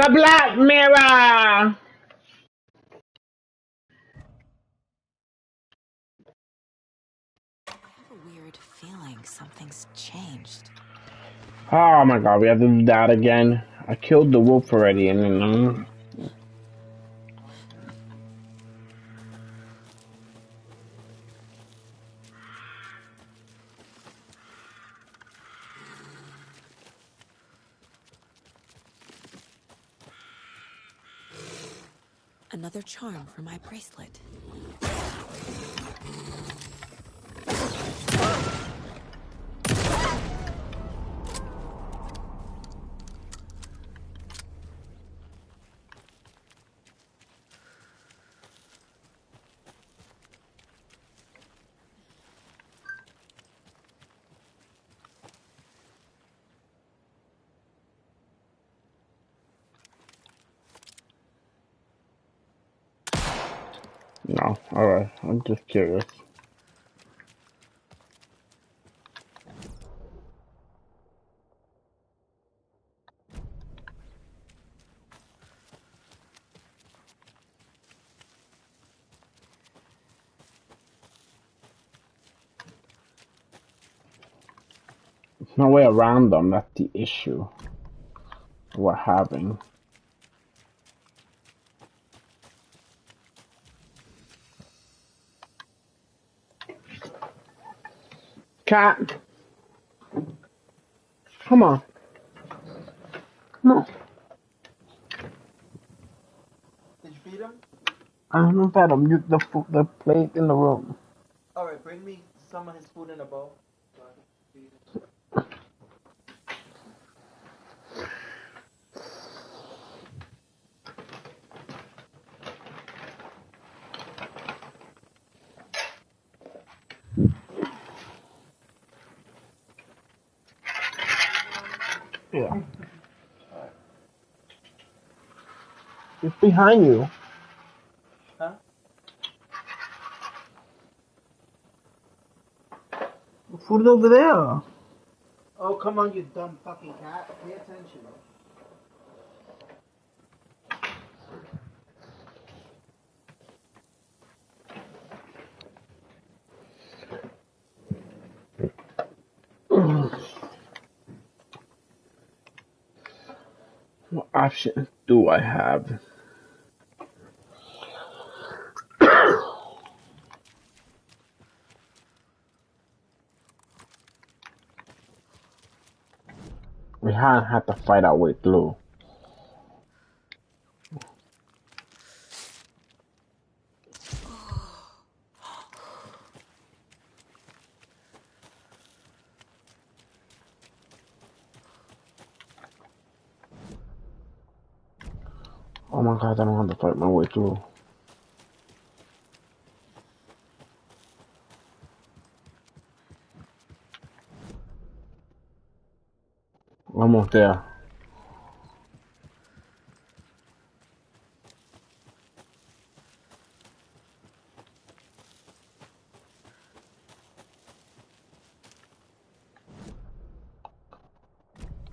Speaker 1: The Black Mirror!
Speaker 5: I have a weird feeling something's changed.
Speaker 1: Oh my god, we have to do that again. I killed the wolf already and then
Speaker 5: Another charm for my bracelet.
Speaker 1: no, alright, I'm just curious. There's no way around them, that's the issue we're having. Cat! Come on. Come on.
Speaker 2: Did you feed him?
Speaker 1: I haven't fed him. You, the plate in the room.
Speaker 2: Alright, bring me some of his food in a bowl.
Speaker 1: Yeah. It's behind you.
Speaker 2: Huh?
Speaker 1: The food is over there.
Speaker 2: Oh, come on, you dumb fucking cat. Pay attention.
Speaker 1: What options do I have? We had to fight our way through. Oh my god, I don't have to fight my way through. Almost there.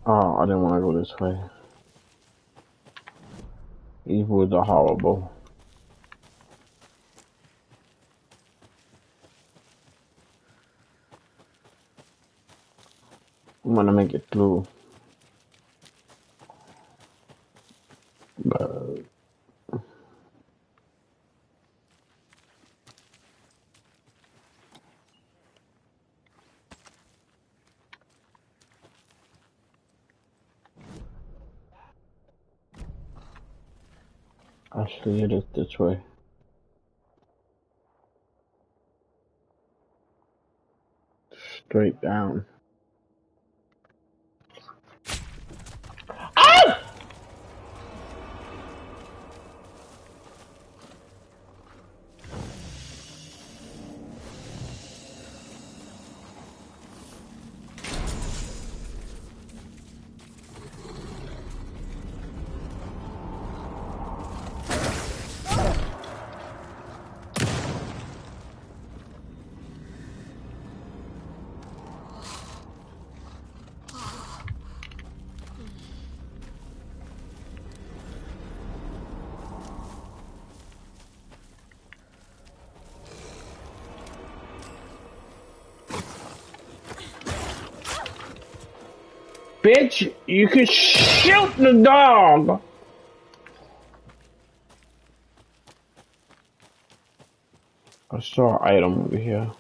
Speaker 1: Oh, I didn't want to go this way. Evils are horrible. I'm gonna make it through. But actually, it is this way. Straight down. Bitch, you can shoot the dog! I saw an item over here.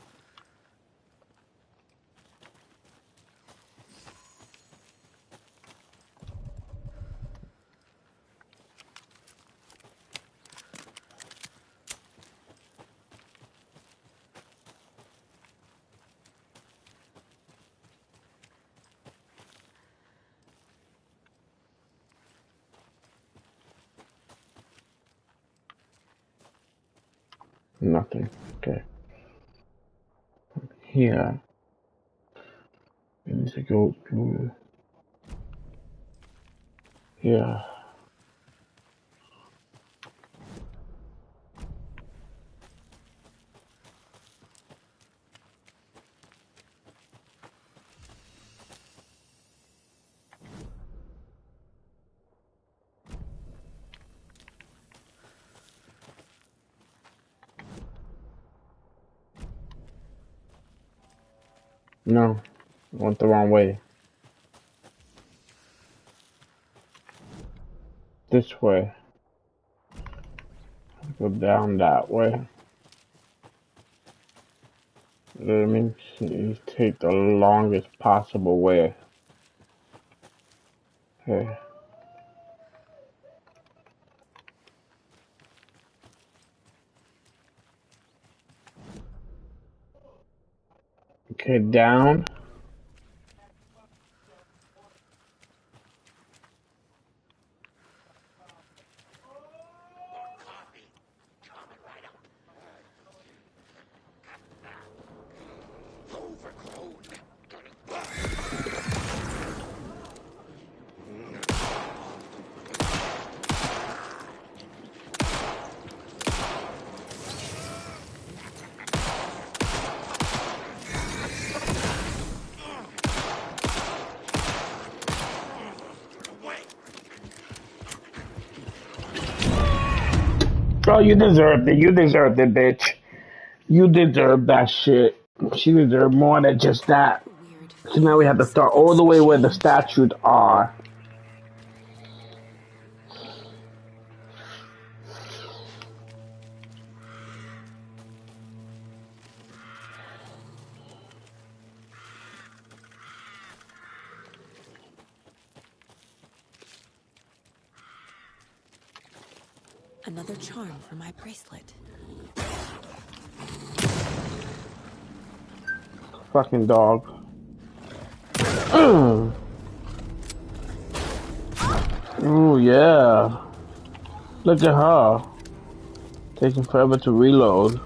Speaker 1: Nothing. Okay. Here. We need to go through here. No, I went the wrong way. This way. Go down that way. Let me take the longest possible way. Okay. Okay, down. Oh, you deserved it. You deserved it, bitch. You deserved that shit. She deserved more than just that. So now we have to start all the way where the statues are.
Speaker 5: Another charm for my bracelet.
Speaker 1: Fucking dog. Ooh, yeah. Look at her. Taking forever to reload.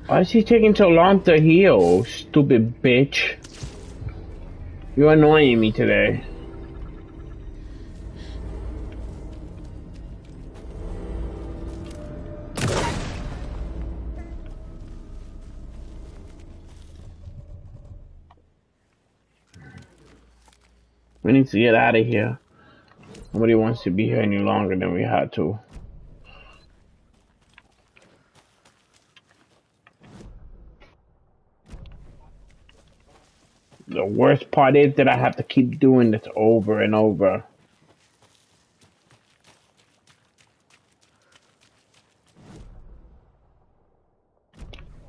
Speaker 1: Why is he taking so long to heal, stupid bitch? You're annoying me today. We need to get out of here. Nobody wants to be here any longer than we had to. The worst part is that I have to keep doing this over and over.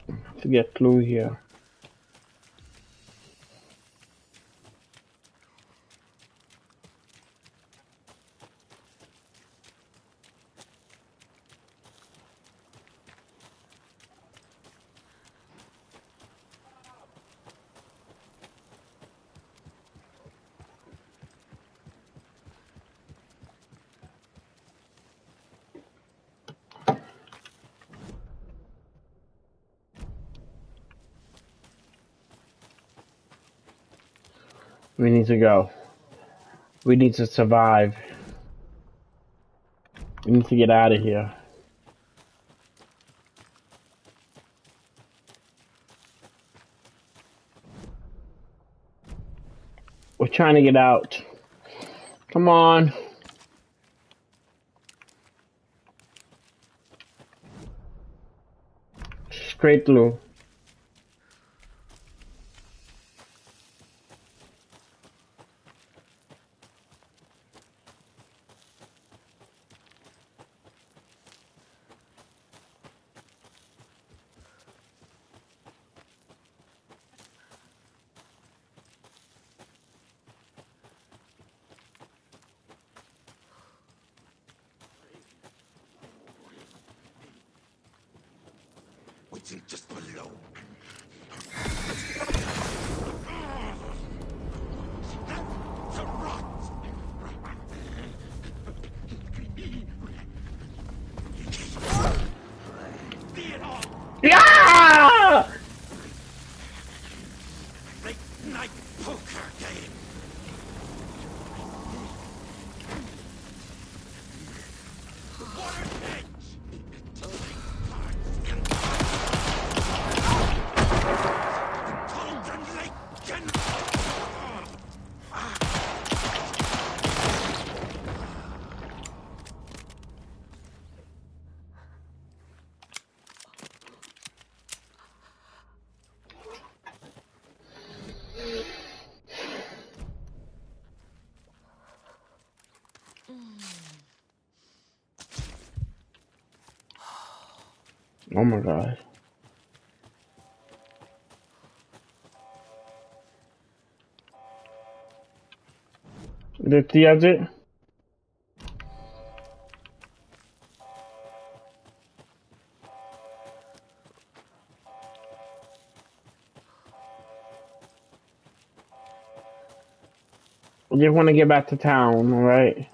Speaker 1: I have to get through here. We need to go. We need to survive. We need to get out of here. We're trying to get out. Come on. Straight through.
Speaker 18: Waiting just below. The rot!
Speaker 1: Yeah!
Speaker 18: Late night poker game. Water
Speaker 1: Oh my god. That's the exit? We just want to get back to town, alright?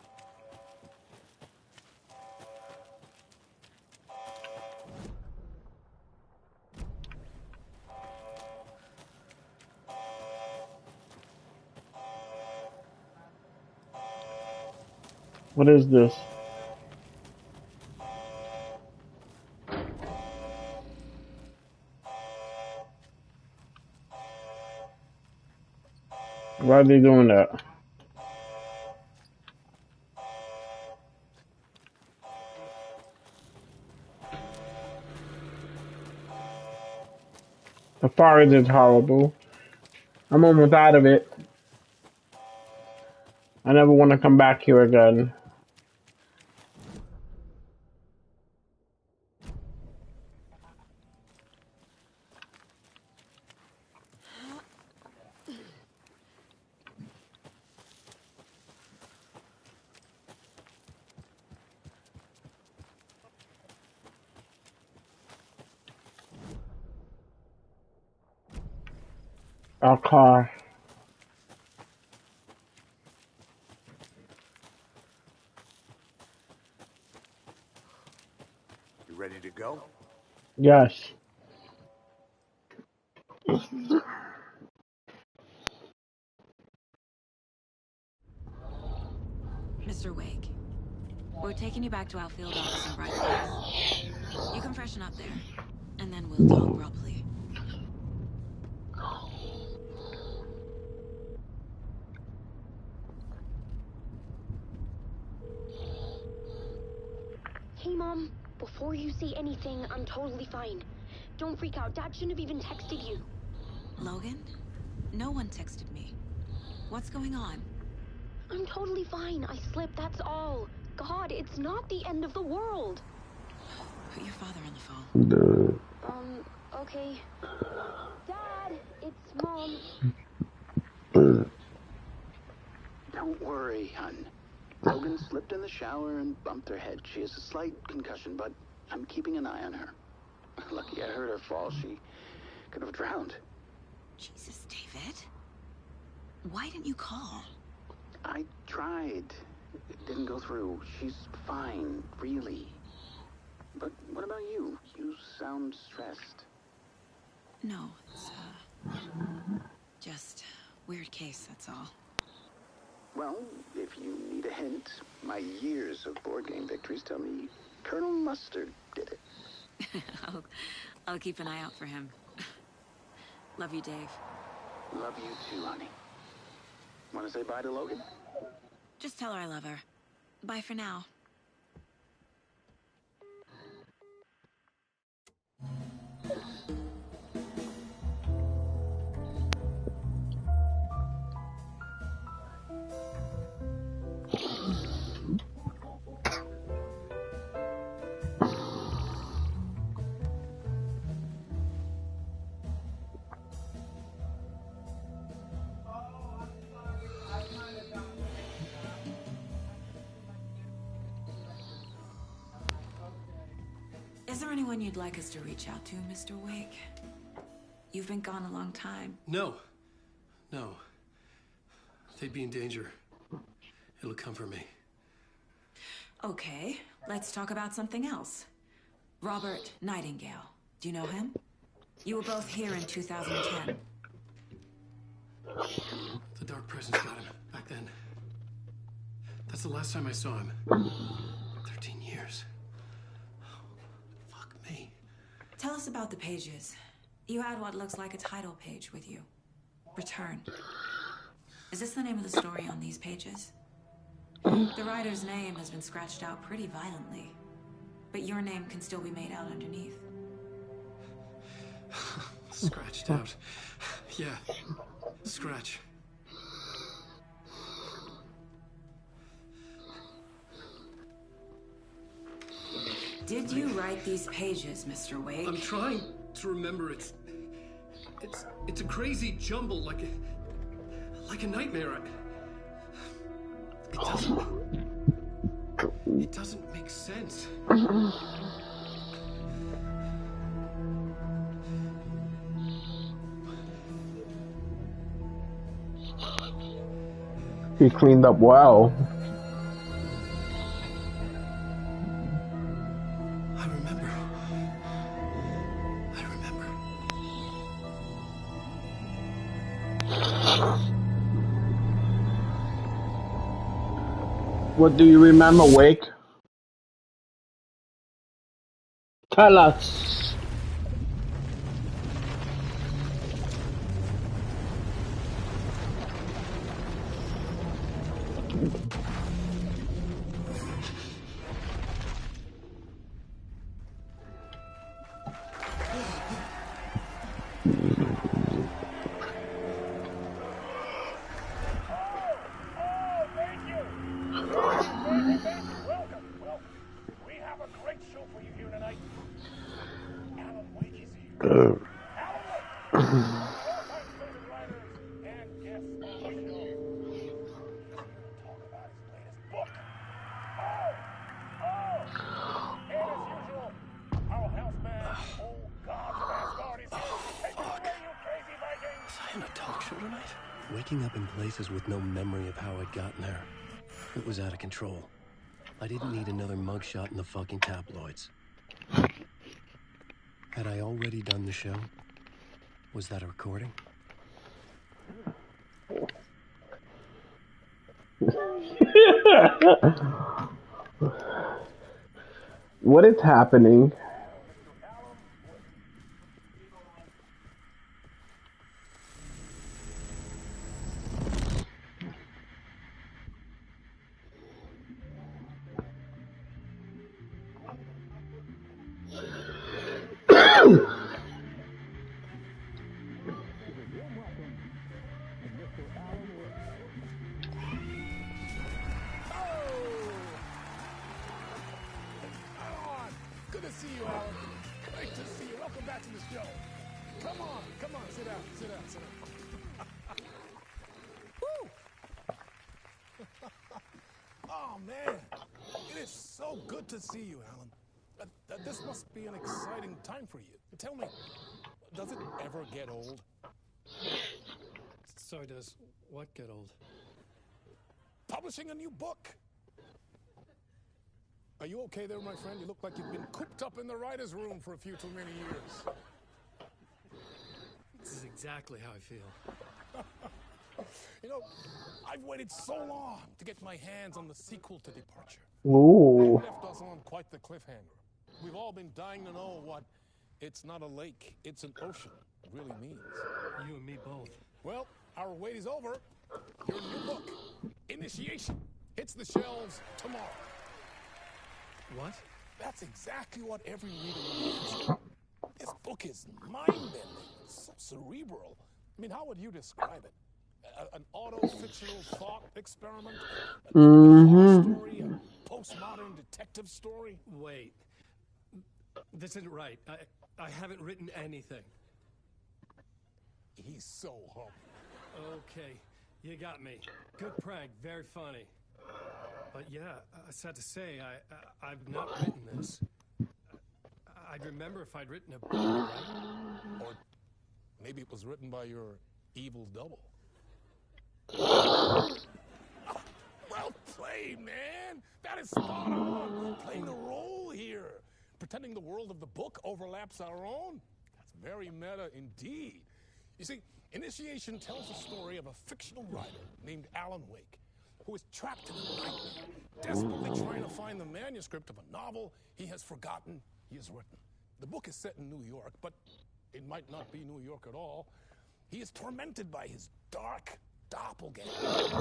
Speaker 1: What is this? Why are they doing that? The forest is horrible. I'm almost out of it. I never want to come back here again. Our car.
Speaker 4: You ready to go?
Speaker 1: Yes.
Speaker 5: Mr. Wake, we're taking you back to our field office in Bright Falls. You can freshen up there, and then we'll talk properly.
Speaker 8: Hey, Mom. Before you say anything, I'm totally fine. Don't freak out. Dad shouldn't have even texted you.
Speaker 5: Logan? No one texted me. What's going on?
Speaker 8: I'm totally fine. I slipped, that's all. God, it's not the end of the world.
Speaker 5: Put your father on the phone.
Speaker 8: Okay. Dad, it's Mom.
Speaker 19: Don't worry, hun. Logan slipped in the shower and bumped her head. She has a slight concussion, but I'm keeping an eye on her. Lucky I heard her fall. She could have drowned.
Speaker 5: Jesus, David. Why didn't you call?
Speaker 19: I tried. It didn't go through. She's fine, really. But what about you? You sound stressed.
Speaker 5: No, it's, just weird case, that's all.
Speaker 19: Well, if you need a hint, my years of board game victories tell me Colonel Mustard did it.
Speaker 5: I'll keep an eye out for him. Love you, Dave.
Speaker 19: Love you too, honey. Want to say bye to Logan?
Speaker 5: Just tell her I love her. Bye for now. Is there anyone you'd like us to reach out to, Mr. Wake? You've been gone a long time.
Speaker 3: No. No. They'd be in danger. It'll come for me.
Speaker 5: Okay, let's talk about something else. Robert Nightingale. Do you know him? You were both here in 2010.
Speaker 3: The Dark Presence got him back then. That's the last time I saw him. 13 years. Fuck me.
Speaker 5: Tell us about the pages. You had what looks like a title page with you. Return. Is this the name of the story on these pages? The writer's name has been scratched out pretty violently, but your name can still be made out underneath.
Speaker 3: Scratched out. Yeah. Scratch.
Speaker 5: Did you write these pages, Mr. Wake?
Speaker 3: I'm trying to remember. It's a crazy jumble, like a nightmare. It doesn't make sense.
Speaker 1: He cleaned up well.
Speaker 3: I remember.
Speaker 1: What do you remember, Wake? Tell us.
Speaker 3: Waking up in places with no memory of how I'd gotten there. It was out of control. I didn't need another mugshot in the fucking tabloids. Had I already done the show? Was that a recording?
Speaker 1: What is happening?
Speaker 6: Good to see you, Alan. Great to see you. Welcome back to the show. Come on, sit down, sit down, sit down. Woo! Oh, man. It is so good to see you, Alan. This must be an exciting time for you. Tell me, does it ever get old?
Speaker 3: So does what get old?
Speaker 6: Publishing a new book. Are you okay there, my friend? You look like you've been cooped up in the writer's room for a few too many years.
Speaker 3: This is exactly how I feel.
Speaker 6: You know, I've waited so long to get my hands on the sequel to Departure.
Speaker 1: Ooh.
Speaker 6: It left us on quite the cliffhanger. We've all been dying to know what "it's not a lake, it's an ocean" really means.
Speaker 3: You and me both.
Speaker 6: Well, our wait is over, Your new book, Initiation, hits the shelves tomorrow.
Speaker 3: What?
Speaker 6: That's exactly what every reader needs. This book is mind-bending. It's so cerebral. I mean, how would you describe it? An auto-fictional thought experiment? A horror story? A postmodern detective story?
Speaker 3: Wait. This isn't right. I haven't written anything.
Speaker 6: He's so humble.
Speaker 3: Okay, you got me. Good prank, very funny. But yeah, sad to say, I've not written this. I'd remember if I'd written a book, right?
Speaker 6: Or maybe it was written by your evil double. Well played, man! That is spot on! Playing the role here. Pretending the world of the book overlaps our own. That's very meta indeed. You see, Initiation tells the story of a fictional writer named Alan Wake, who is trapped in a nightmare, desperately trying to find the manuscript of a novel he has forgotten he has written. The book is set in New York, but it might not be New York at all. He is tormented by his dark doppelganger,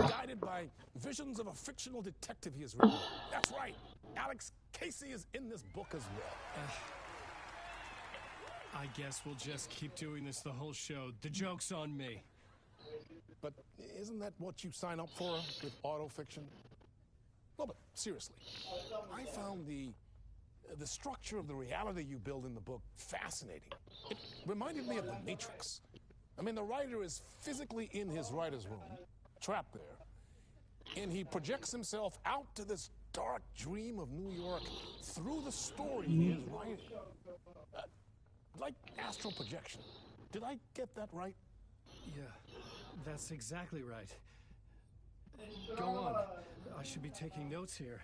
Speaker 6: guided by visions of a fictional detective he has written. That's right, Alex Casey is in this book as well.
Speaker 3: I guess we'll just keep doing this the whole show. The joke's on me.
Speaker 6: But isn't that what you sign up for with autofiction? No, but seriously, I found the structure of the reality you build in the book fascinating. It reminded me of The Matrix. I mean, the writer is physically in his writer's room, trapped there, and he projects himself out to this dark dream of New York through the story he is writing. Like astral projection. Did I get that right?
Speaker 3: Yeah, that's exactly right. Go on. I should be taking notes here.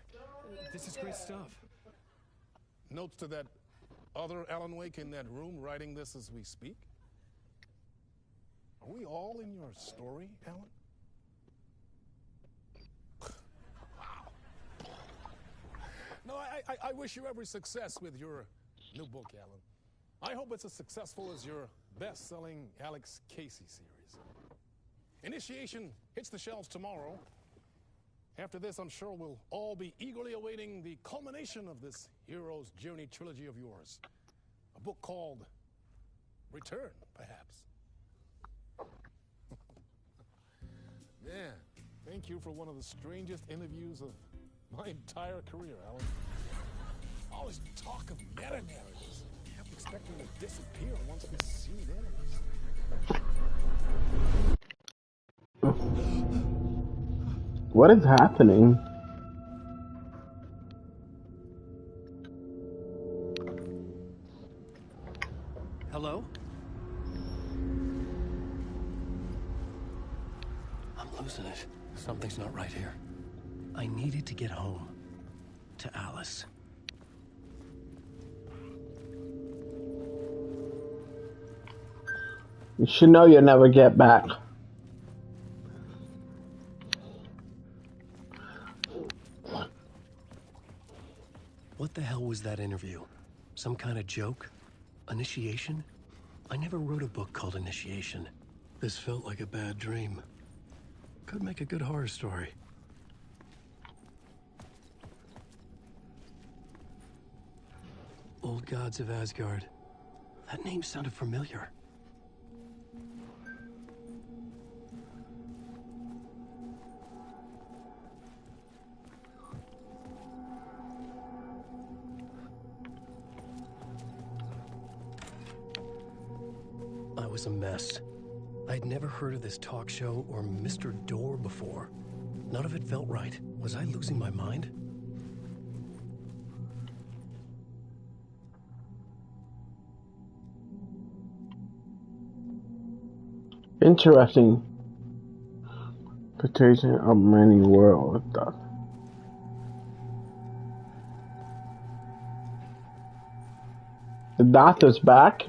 Speaker 3: This is great stuff.
Speaker 6: Notes to that other Alan Wake in that room writing this as we speak? Are we all in your story, Alan? Wow. No, I wish you every success with your new book, Alan. I hope it's as successful as your best-selling Alex Casey series. Initiation hits the shelves tomorrow. After this, I'm sure we'll all be eagerly awaiting the culmination of this hero's journey trilogy of yours. A book called Return, perhaps. Man, thank you for one of the strangest interviews of my entire career, Alan. All this talk of meta-narratives. Kept expecting to disappear once this scene ends.
Speaker 1: What is happening?
Speaker 3: Hello? I'm losing it. Something's not right here. I needed to get home. To Alice.
Speaker 1: You should know you'll never get back.
Speaker 3: What the hell was that interview? Some kind of joke? Initiation? I never wrote a book called Initiation. This felt like a bad dream. Could make a good horror story. Old Gods of Asgard. That name sounded familiar. I was a mess. I'd never heard of this talk show or Mr. Door before. None of it felt right. Was I losing my mind?
Speaker 1: Interesting. Interpretation of many worlds. The doctor's back.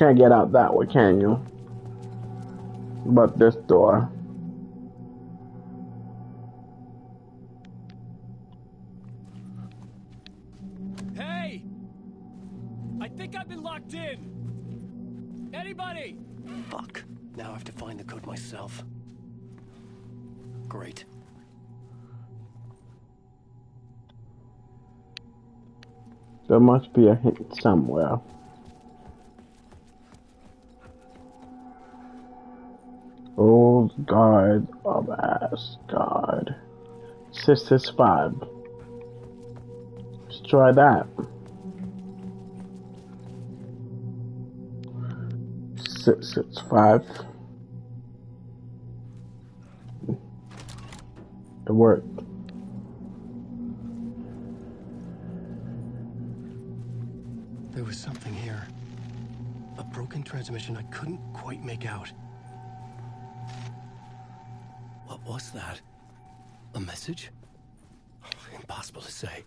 Speaker 1: can't get out that way, can you? But this door.
Speaker 12: Hey! I think I've been locked in. Anybody?
Speaker 3: Fuck. Now I have to find the code myself. Great.
Speaker 1: There must be a hint somewhere. Old Guard of Asgard. Sisters 5. Let's try that. 665. It worked.
Speaker 3: There was something here. A broken transmission I couldn't quite make out. What was that? A message? Impossible to say.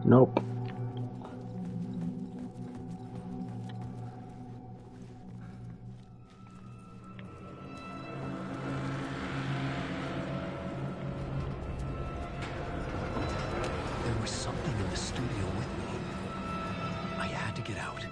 Speaker 1: Nope.
Speaker 3: There was something in the studio with me. I had to get out.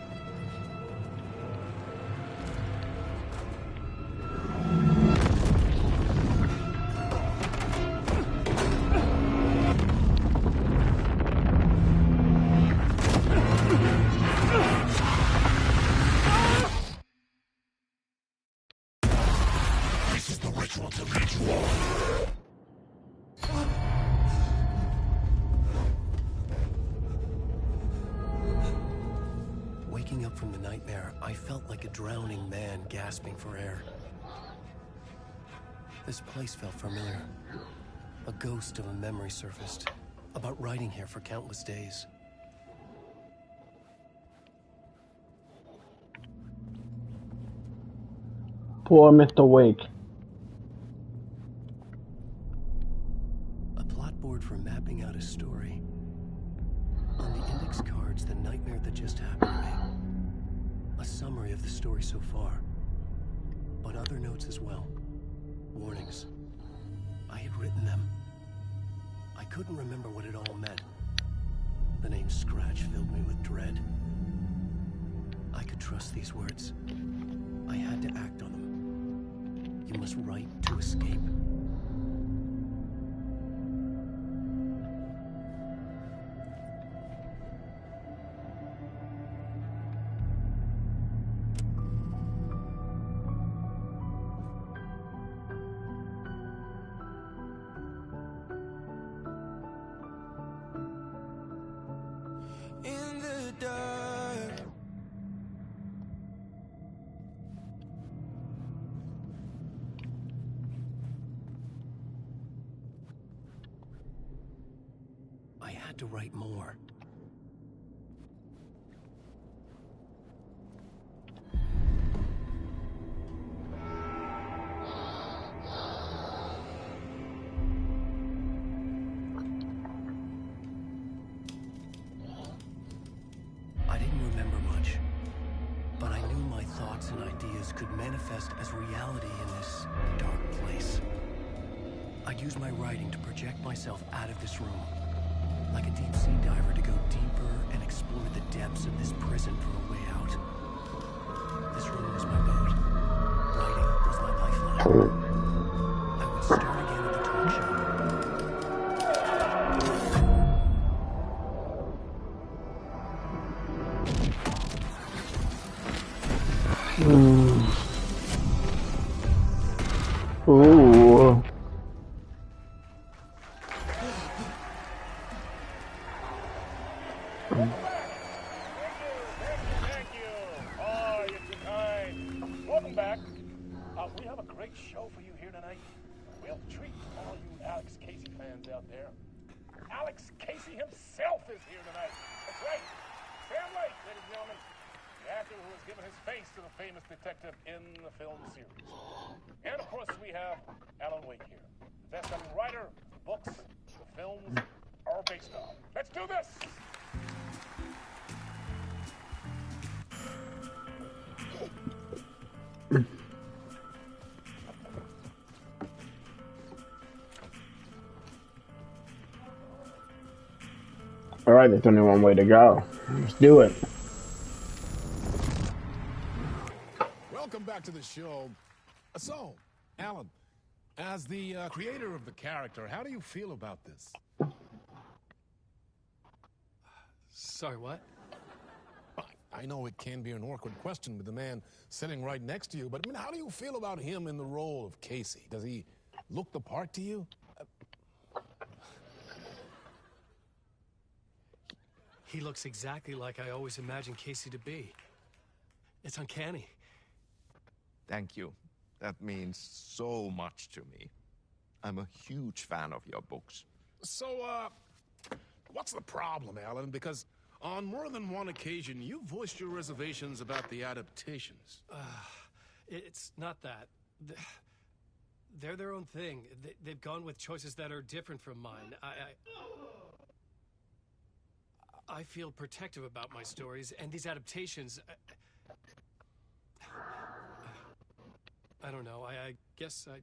Speaker 3: Waking up from the nightmare, I felt like a drowning man gasping for air. This place felt familiar. A ghost of a memory surfaced, about riding here for countless days.
Speaker 1: Poor Mr. Wake.
Speaker 3: A plot board for mapping out a story. On the index cards, the nightmare that just happened to me. A summary of the story so far. But other notes as well. Warnings. I had written them. I couldn't remember what it all meant. The name Scratch filled me with dread. I could trust these words. I had to act on them. You must write to escape.
Speaker 14: In the dark,
Speaker 3: I had to write more. I didn't remember much, but I knew my thoughts and ideas could manifest as reality in this dark place. I'd use my writing to project myself out of this room, like a deep sea diver to go deeper and explore the depths of this prison for a way out. This room was my boat. Writing was my lifeline. I would start again at the talk show.
Speaker 1: Ooh.
Speaker 6: Welcome back. We have a great show for out there. Alex Casey himself is here tonight. That's right. Sam Lake, ladies and gentlemen. The actor who has given his face to the famous detective in the film series. And of course we have Alan Wake here. The best-selling writer, the books, the films are based on. Let's do this!
Speaker 1: Alright, there's only one way to go. Let's do it.
Speaker 6: Welcome back to the show. So, Alan, as the creator of the character, how do you feel about this?
Speaker 12: Sorry, what?
Speaker 6: I know it can be an awkward question with the man sitting right next to you, but I mean, how do you feel about him in the role of Casey? Does he look the part to you?
Speaker 12: He looks exactly like I always imagined Casey to be. It's uncanny.
Speaker 10: Thank you. That means so much to me. I'm a huge fan of your books.
Speaker 6: So, what's the problem, Alan? Because on more than one occasion, you voiced your reservations about the adaptations.
Speaker 12: It's not that. They're their own thing. They've gone with choices that are different from mine. I feel protective about my stories, and these adaptations... I don't know. I guess I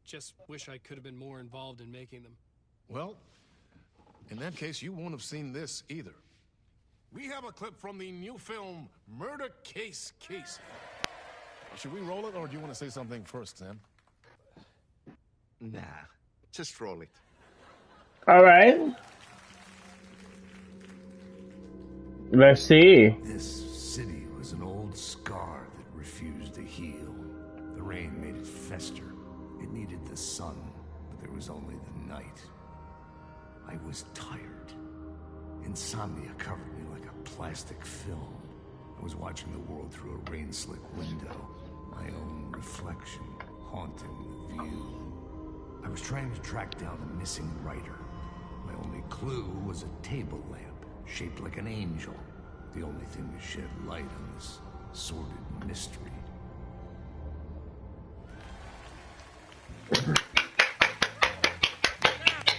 Speaker 12: just wish I could have been more involved in making them.
Speaker 6: Well, in that case, you won't have seen this either. We have a clip from the new film, Murder Case Casey. Should we roll it, or do you want to say something first, Sam?
Speaker 10: Nah, just roll it.
Speaker 1: Alright. Let's see.
Speaker 4: This city was an old scar that refused to heal. The rain made it fester. It needed the sun, but there was only the night. I was tired. Insomnia covered me like a plastic film. I was watching the world through a rain-slick window. My own reflection haunting the view. I was trying to track down a missing writer. My only clue was a table lamp, shaped like an angel. The only thing to shed light on this sordid mystery.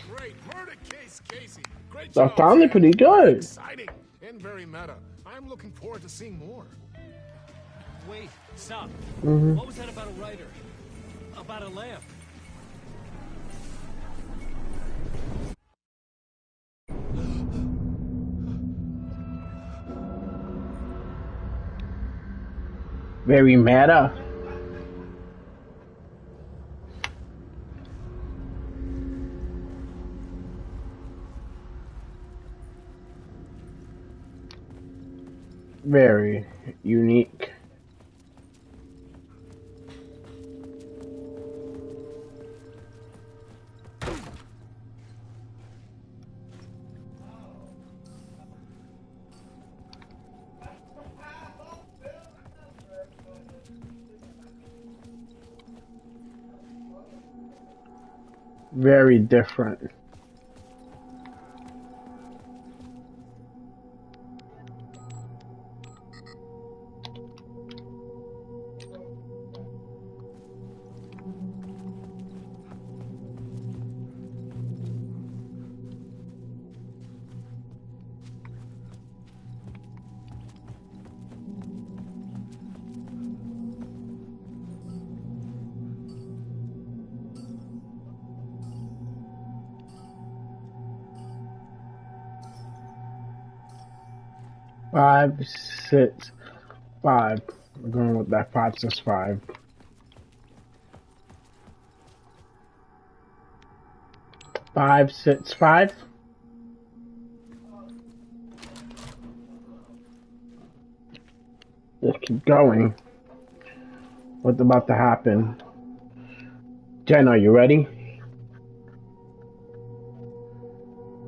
Speaker 6: Great. Murder Case Casey. Great
Speaker 1: That
Speaker 6: job.
Speaker 1: sounded pretty good.
Speaker 6: Exciting and very meta. I'm looking forward to seeing more.
Speaker 12: Wait, stop.
Speaker 1: Mhm.
Speaker 12: What was that about a writer? About a lamp?
Speaker 1: Very meta. Very unique. Very different. Five, 6, 5. We're going with that 5, 6, 5. Five, 6, 5. Just keep going. What's about to happen? Jen, are you ready?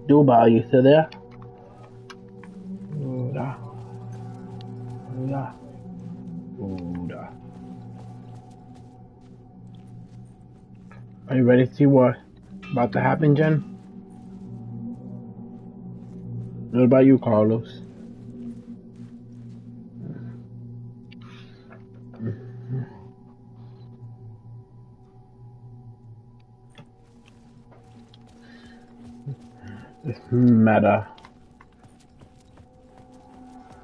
Speaker 1: Duba, are you still there? Buddha. Buddha. Buddha. Are you ready to see what's about to happen, Jen? What about you, Carlos? It's meta.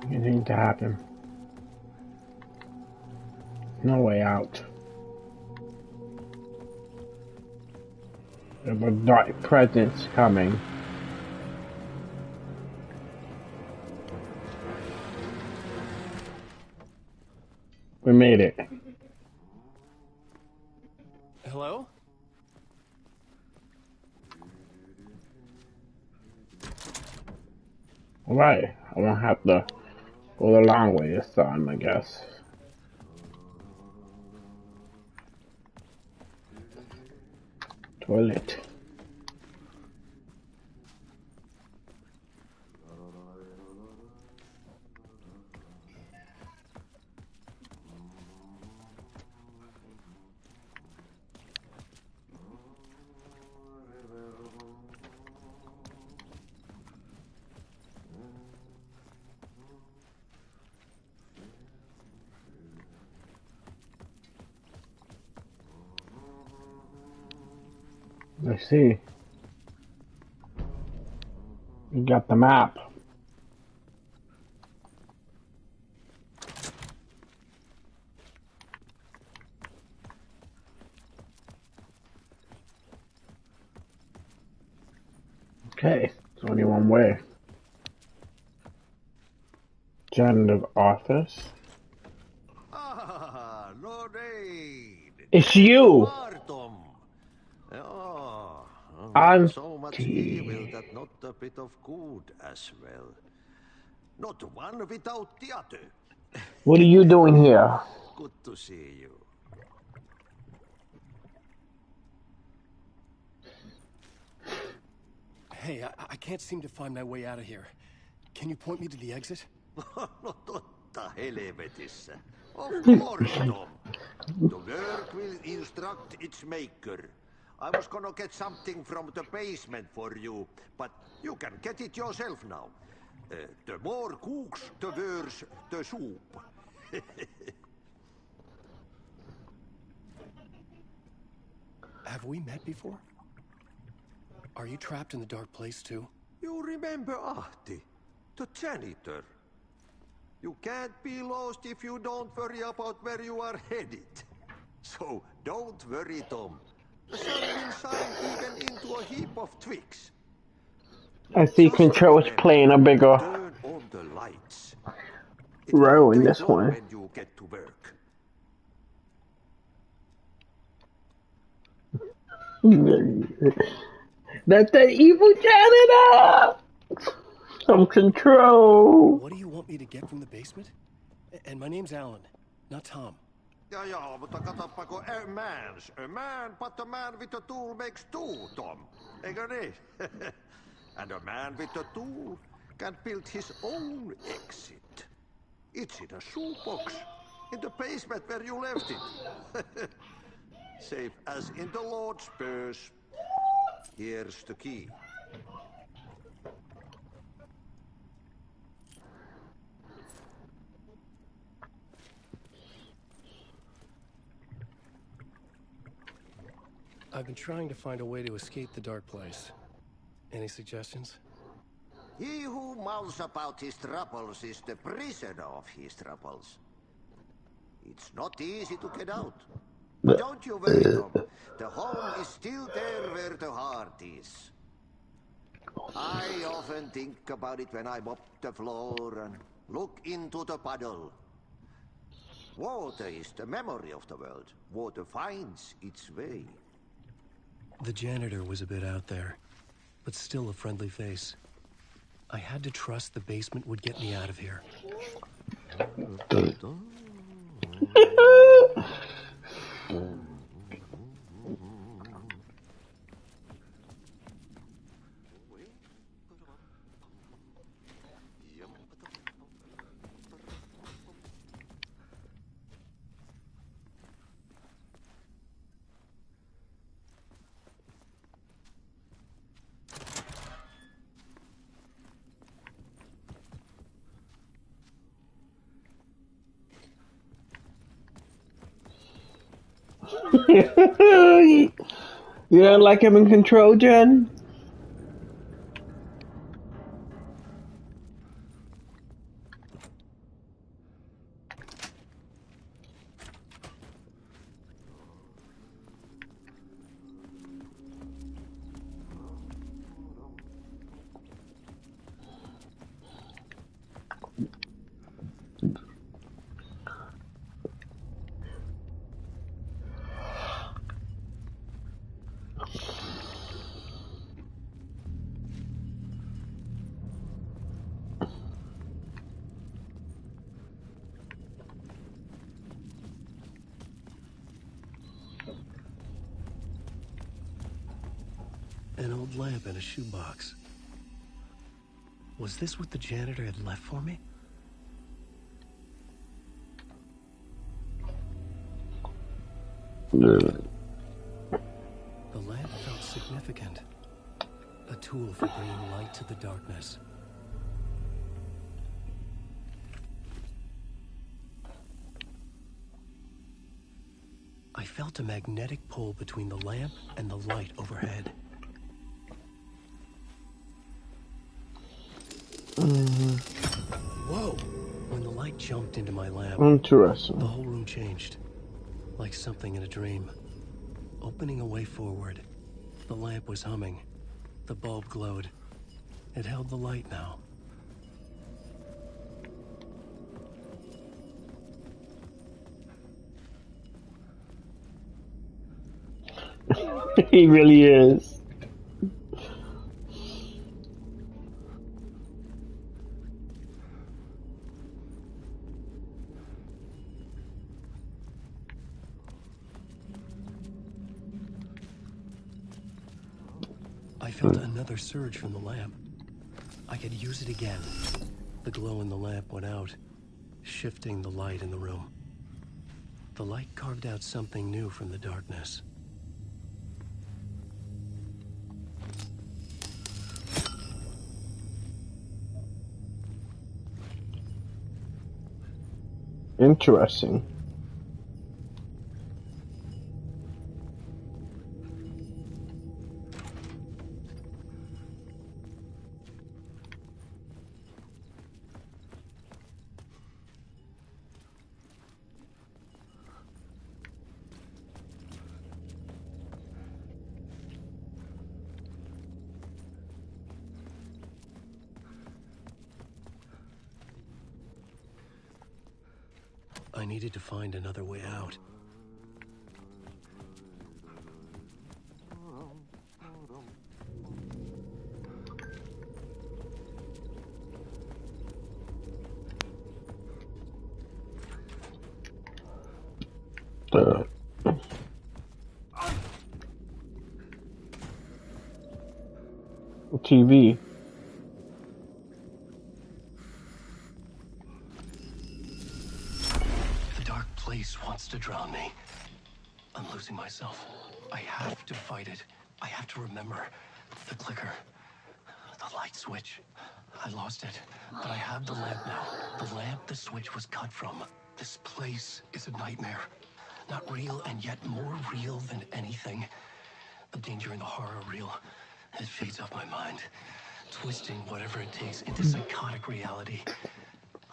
Speaker 1: Anything to happen. No way out. There's a dark presence coming. We made it.
Speaker 12: Hello?
Speaker 1: Alright, I won't have to go the long way this time, I guess. Toilet. Let's see. We got the map. Okay, it's only one way. Janitor's office.
Speaker 13: Ah, Lord Aid.
Speaker 1: It's you! I'm
Speaker 13: so much evil that not a bit of good as well. Not one without the other.
Speaker 1: What are you doing here?
Speaker 13: Good to see you.
Speaker 3: Hey, I can't seem to find my way out of here. Can you point me to the exit?
Speaker 13: No totta helvetissä. Of course, Tom. The work will instruct its maker. I was gonna get something from the basement for you, but you can get it yourself now. The more cooks, the worse the soup.
Speaker 3: Have we met before? Are you trapped in the dark place too?
Speaker 13: You remember Ahti, the janitor. You can't be lost if you don't worry about where you are headed. So don't worry, Tom. The sun will shine even into a heap of twigs.
Speaker 1: I see Control is playing a bigger
Speaker 13: Turn on the lights.
Speaker 1: role in this one.
Speaker 13: When you get to work.
Speaker 1: That's the evil janitor! Some Control!
Speaker 3: What do you want me to get from the basement? And my name's Alan, not Tom.
Speaker 13: Ja, mutta katsoppako a man, but a man with a tool makes two, Tom. Eikö niin? And a man with a tool can build his own exit. It's in a shoebox, in the basement where you left it. Safe as in the Lord's purse. Here's the key.
Speaker 3: I've been trying to find a way to escape the dark place. Any suggestions?
Speaker 13: He who mouths about his troubles is the prisoner of his troubles. It's not easy to get out. But don't you worry, Tom. The home is still there where the heart is. I often think about it when I mop the floor and look into the puddle. Water is the memory of the world. Water finds its way.
Speaker 3: The janitor was a bit out there, but still a friendly face. I had to trust the basement would get me out of here.
Speaker 1: You don't like him in control, Jen?
Speaker 3: An old lamp in a shoebox. Was this what the janitor had left for me?
Speaker 1: Yeah.
Speaker 3: The lamp felt significant. A tool for bringing light to the darkness. I felt a magnetic pull between the lamp and the light overhead. Whoa! When the light jumped into my lamp,
Speaker 1: Interesting.
Speaker 3: the whole room changed. Like something in a dream. Opening a way forward. The lamp was humming. The bulb glowed. It held the light now.
Speaker 1: He really is.
Speaker 3: I felt another surge from the lamp. I could use it again. The glow in the lamp went out, shifting the light in the room. The light carved out something new from the darkness.
Speaker 1: Interesting.
Speaker 3: I needed to find another way out.
Speaker 1: TV.
Speaker 3: The dark place wants to drown me. I'm losing myself. I have to fight it. I have to remember. The clicker. The light switch. I lost it. But I have the lamp now. The lamp the switch was cut from. This place is a nightmare. Not real, and yet more real than anything. The danger and the horror are real. It feeds off my mind. Twisting whatever it takes into psychotic reality.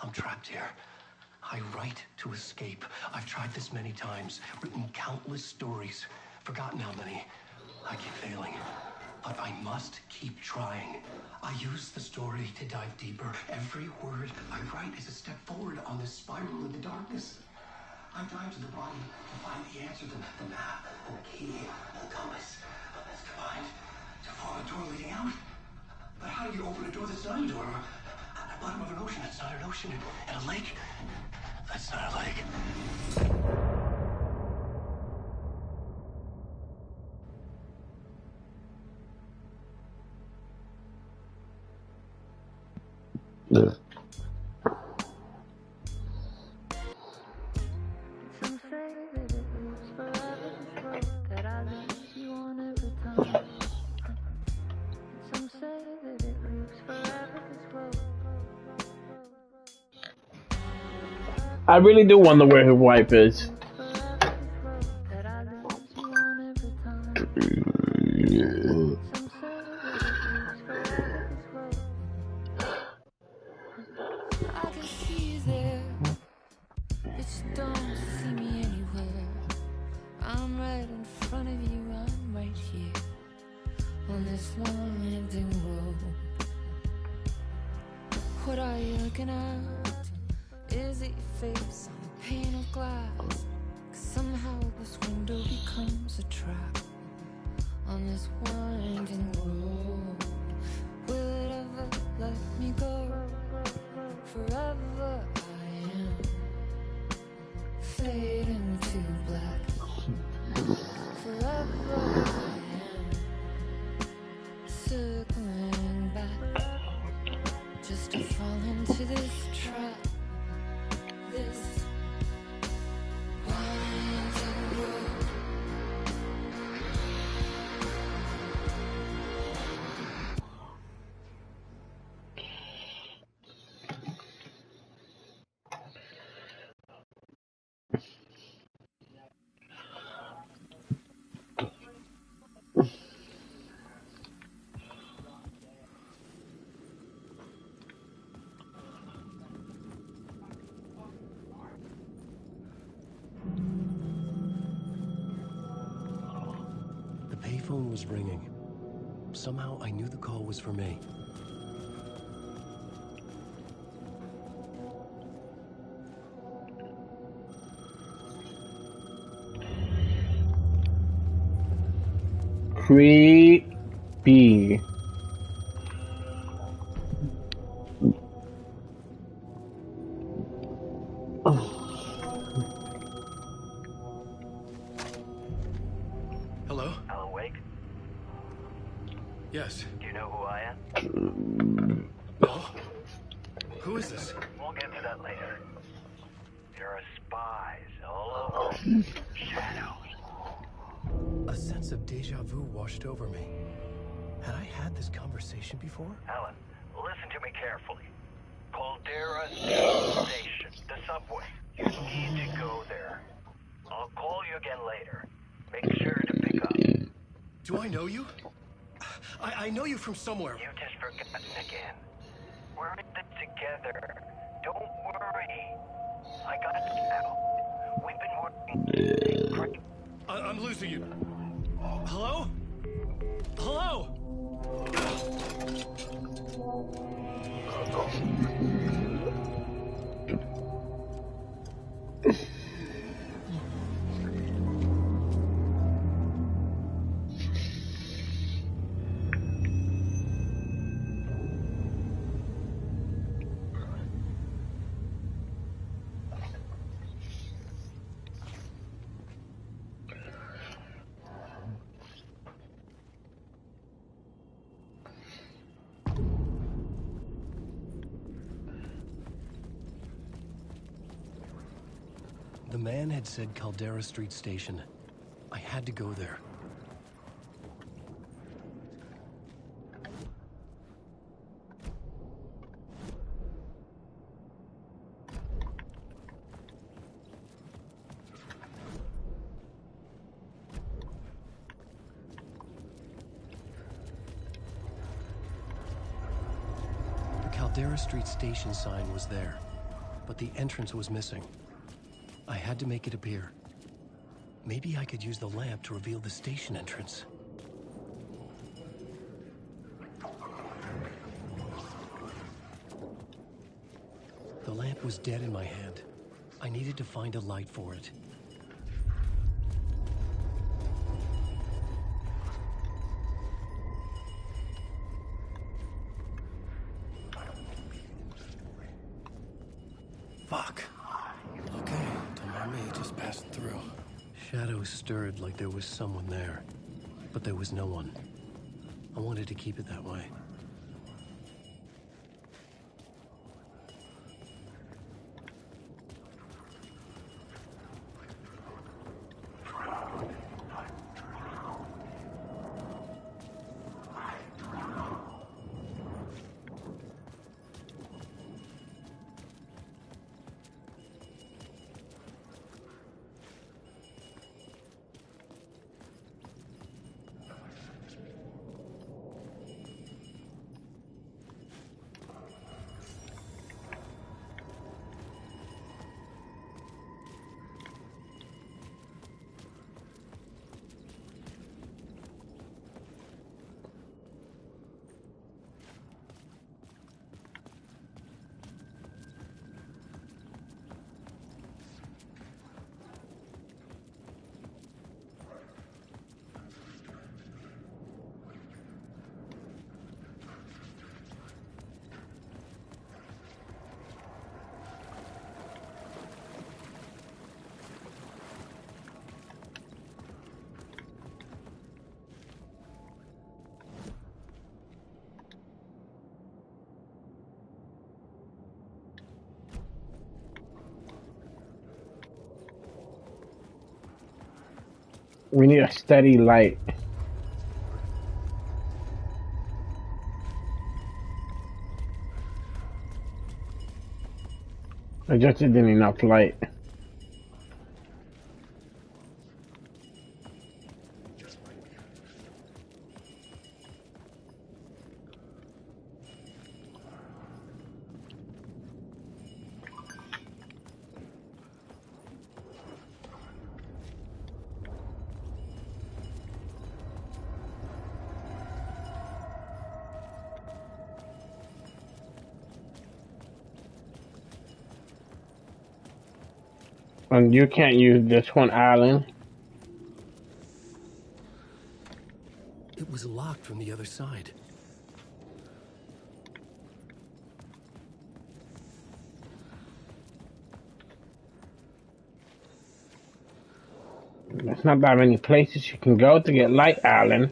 Speaker 3: I'm trapped here. I write to escape. I've tried this many times, written countless stories, forgotten how many. I keep failing, but I must keep trying. I use the story to dive deeper. Every word I write is a step forward on this spiral into darkness. I dive to the bottom to find the answer, the map, and the key, the compass. That's combined to form a door leading out. But how do you open a door that's not a door? At the bottom of an ocean that's not an ocean, and a lake that's not a lake.
Speaker 1: Yeah.
Speaker 20: Some say that it lives forever, this road that I lead you on every time. Some say that it lives forever, this road.
Speaker 1: I really do wonder where his wife is.
Speaker 20: on this winding road. What are you looking at? Is it your face on a pane of glass? 'Cause somehow this window becomes a trap on this winding road. Will it ever let me go? Forever I am fading to black. Forever I am circling back, just to fall into this trap. This winding road.
Speaker 3: The payphone was ringing. Somehow I knew the call was for me.
Speaker 1: Creepy.
Speaker 3: Hello?
Speaker 15: Alan Wake?
Speaker 3: Yes.
Speaker 15: Do you know who I am?
Speaker 3: No? Who is this?
Speaker 15: We'll get to that later. There are spies all over. Shadows.
Speaker 3: A sense of deja vu washed over me. Had I had this conversation before?
Speaker 15: Alan, listen to me carefully. Caldera Station, the subway. You need to go there. I'll call you again later. Make sure to pick up.
Speaker 3: Do I know you? I know you from somewhere.
Speaker 15: You just forgotten again. We're in this together. Don't worry. I got it now. We've been working.
Speaker 3: I'm losing you. Hello? Hello? The man had said Caldera Street Station. I had to go there. The Caldera Street Station sign was there, but the entrance was missing. I had to make it appear. Maybe I could use the lamp to reveal the station entrance. The lamp was dead in my hand. I needed to find a light for it. Fuck. Okay, don't mind me, just passing through. Shadows stirred like there was someone there, but there was no one. I wanted to keep it that way.
Speaker 1: We need a steady light. I just didn't enough light. And you can't use this one, Alan.
Speaker 3: It was locked from the other side.
Speaker 1: There's not that many places you can go to get light, Alan.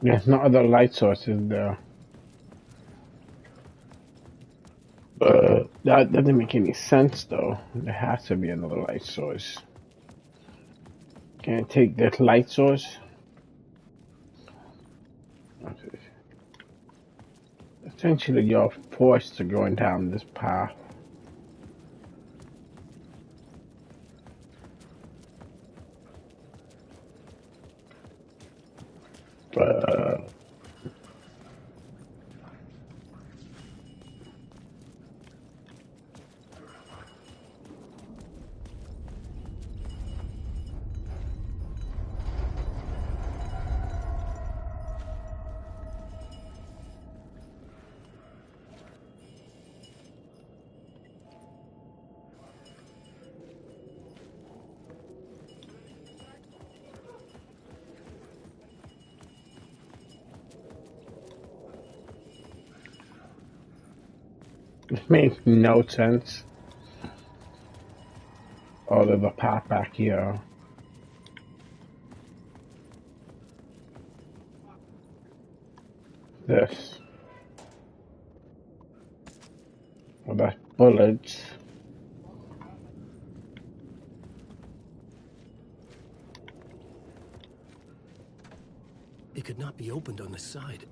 Speaker 1: There's no other light sources there. That doesn't make any sense, though. There has to be another light source. Can I take this light source? Okay. Essentially, you're forced to going down this path. It makes no sense. Oh, there's a path back here. This. Well, that's bullets.
Speaker 3: It could not be opened on the side.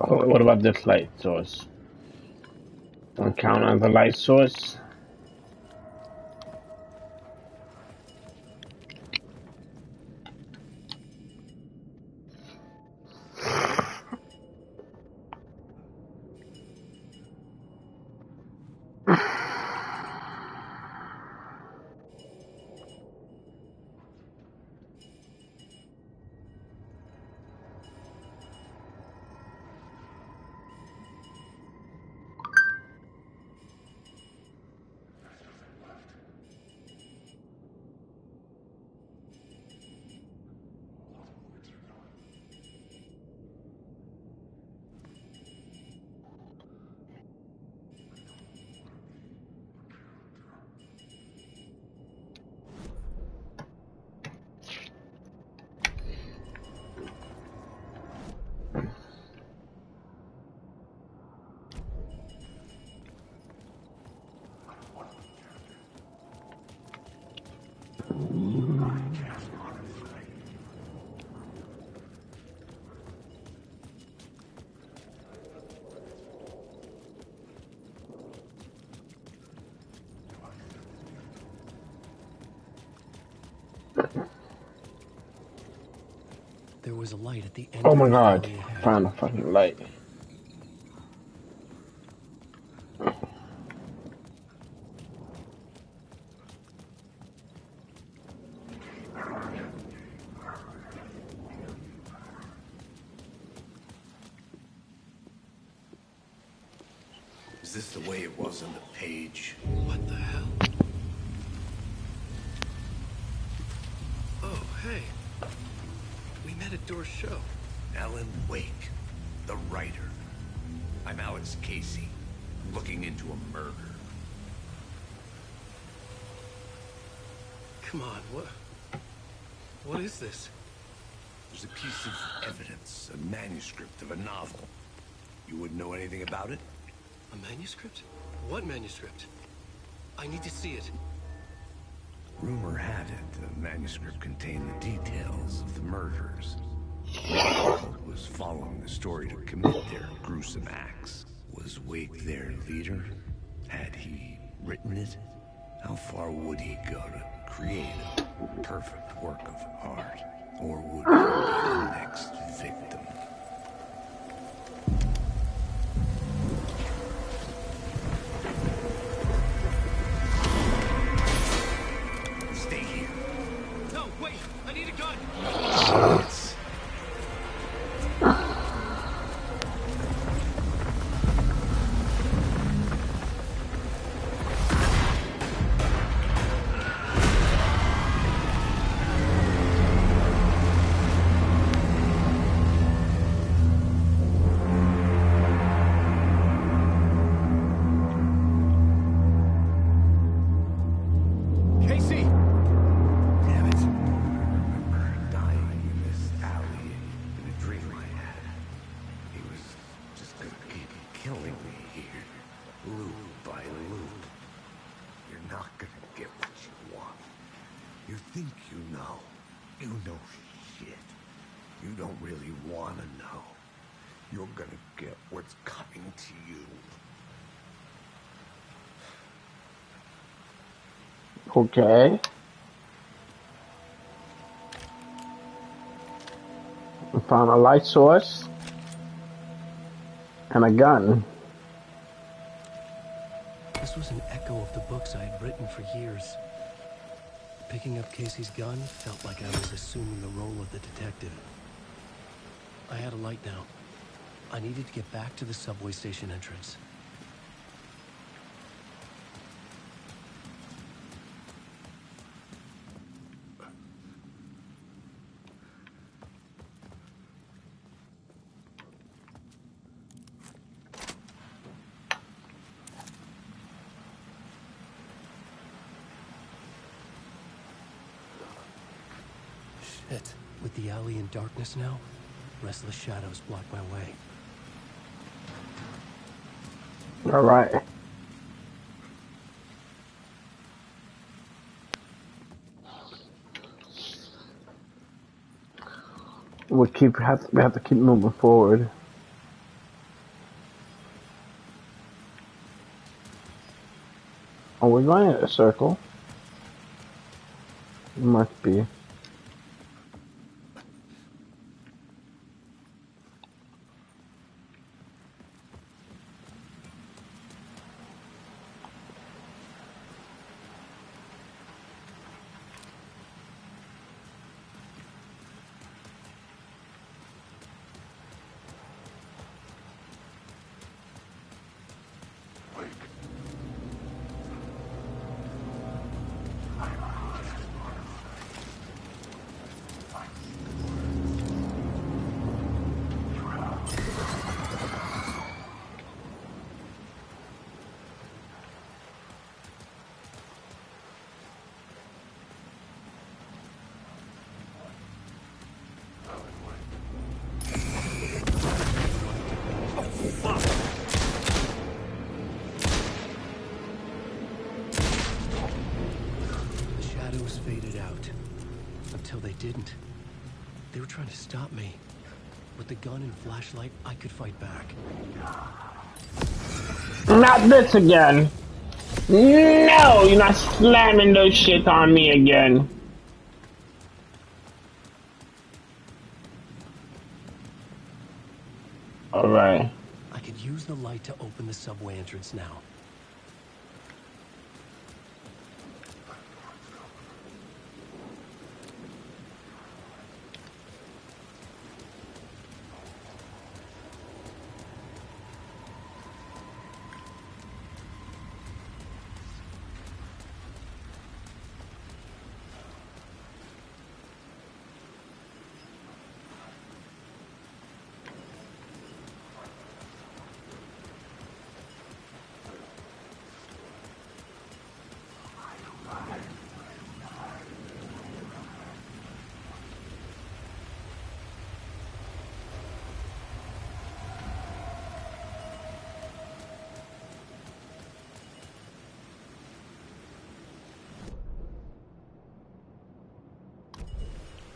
Speaker 1: What about this light source? Don't count on the light source.
Speaker 3: There was a light at the end.
Speaker 1: Oh my god, found a fucking light.
Speaker 4: Is this the way it was on the page?
Speaker 12: What the hell? Oh, hey. We met at Door's show.
Speaker 4: Alan Wake, the writer. I'm Alex Casey, looking into a murder.
Speaker 12: Come on, what is this?
Speaker 4: There's a piece of evidence, a manuscript of a novel. You wouldn't know anything about it?
Speaker 12: A manuscript? What manuscript? I need to see it.
Speaker 4: Rumor had it the manuscript contained the details of the murders. It was following the story to commit their gruesome acts. Was Wake their leader? Had he written it? How far would he go to create a perfect work of art? Or would he be the next victim? Stay here.
Speaker 12: No, wait! I need a gun!
Speaker 4: Silence.
Speaker 12: Casey!
Speaker 4: Damn it. I remember dying in this alley in a dream I had. He was just gonna keep killing me here, loop by loop. You're not gonna get what you want. You think you know. You know shit. You don't really wanna know. You're gonna get what's coming to you.
Speaker 1: Okay. We found a light source and a gun.
Speaker 3: This was an echo of the books I had written for years. Picking up Casey's gun felt like I was assuming the role of the detective. I had a light now. I needed to get back to the subway station entrance. Shit. With the alley in darkness now, restless shadows block my way.
Speaker 1: All right. We have to keep moving forward. Are we going in a circle? It must be.
Speaker 3: The shadows faded out. Until they didn't. They were trying to stop me. With the gun and flashlight, I could fight back.
Speaker 1: Not this again! No! You're not slamming those shit on me again. Alright.
Speaker 3: I could use the light to open the subway entrance now.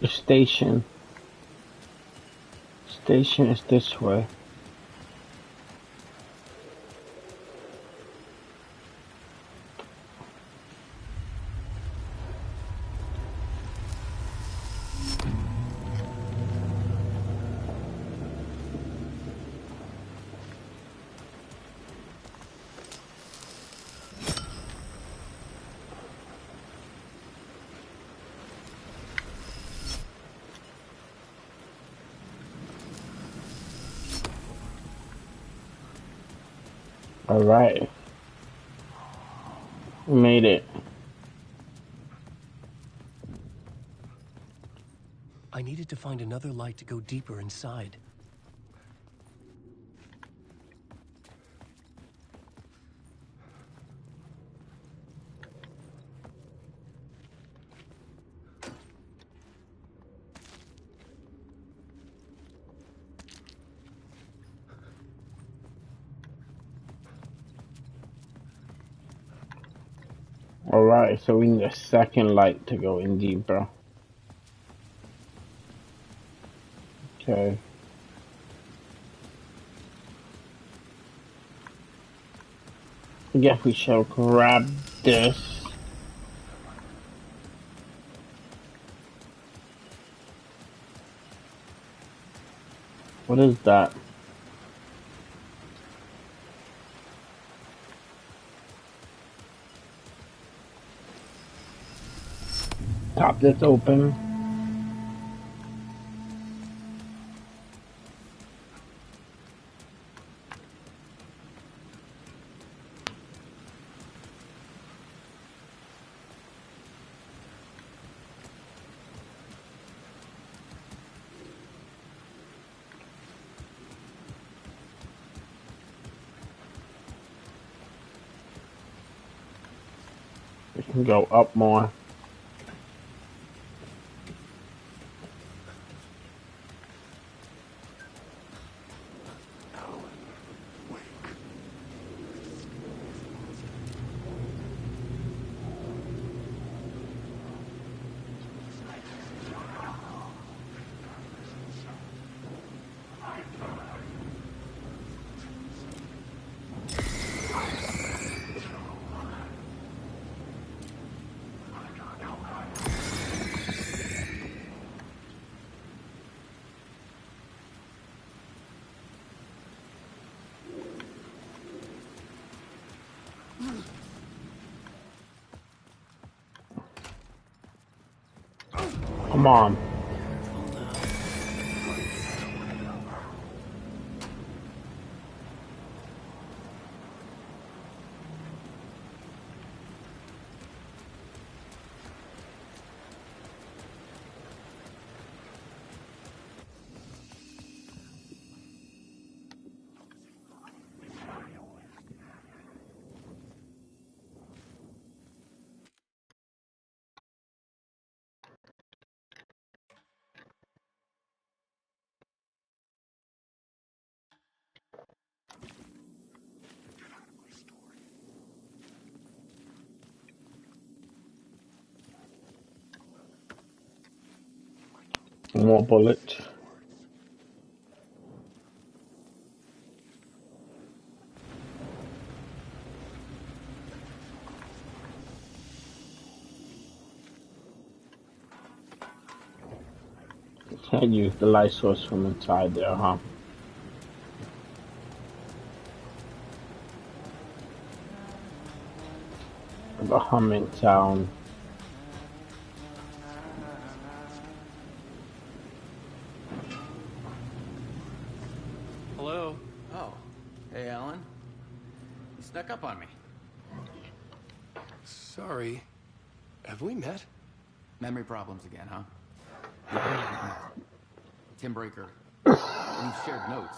Speaker 1: The station. Station is this way. Alright. We made it.
Speaker 3: I needed to find another light to go deeper inside.
Speaker 1: Alright, so we need a second light to go in deeper. Okay. I guess we shall grab this. What is that? Pop this open. We can go up more. Mom. More bullets. Can't use the light source from inside there, huh? The humming sound.
Speaker 12: Hello?
Speaker 21: Oh. Hey, Alan. You snuck up on me.
Speaker 12: Sorry. Have we met?
Speaker 21: Memory problems again, huh? Tim Breaker. We've shared notes.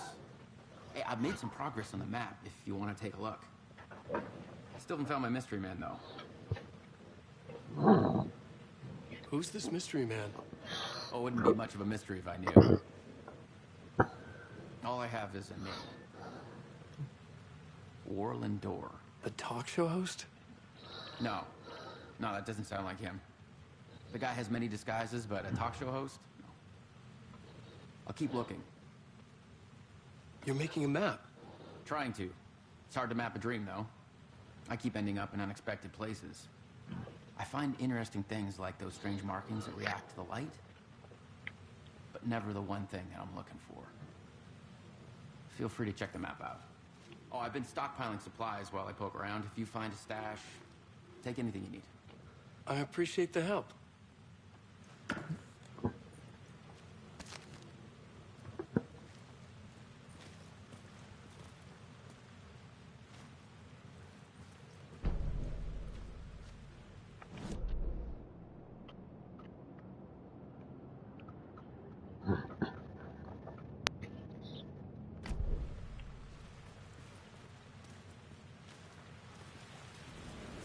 Speaker 21: Hey, I've made some progress on the map if you want to take a look. Still haven't found my mystery man, though.
Speaker 12: Who's this mystery man?
Speaker 21: Oh, it wouldn't be much of a mystery if I knew. All I have is a name. Warland Dorr.
Speaker 12: The talk show host?
Speaker 21: No. No, that doesn't sound like him. The guy has many disguises, but a talk show host? No. I'll keep looking.
Speaker 12: You're making a map?
Speaker 21: Trying to. It's hard to map a dream, though. I keep ending up in unexpected places. I find interesting things like those strange markings that react to the light, but never the one thing that I'm looking for. Feel free to check the map out. Oh, I've been stockpiling supplies while I poke around. If you find a stash, take anything you need.
Speaker 12: I appreciate the help.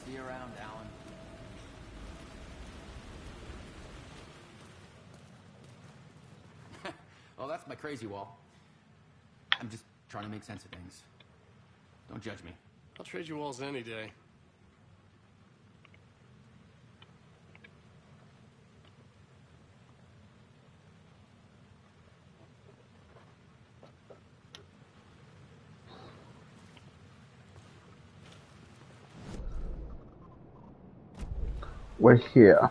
Speaker 21: See you around, Alan. Well, that's my crazy wall. I'm just trying to make sense of things. Don't judge me.
Speaker 12: I'll trade you walls any day.
Speaker 1: We're here.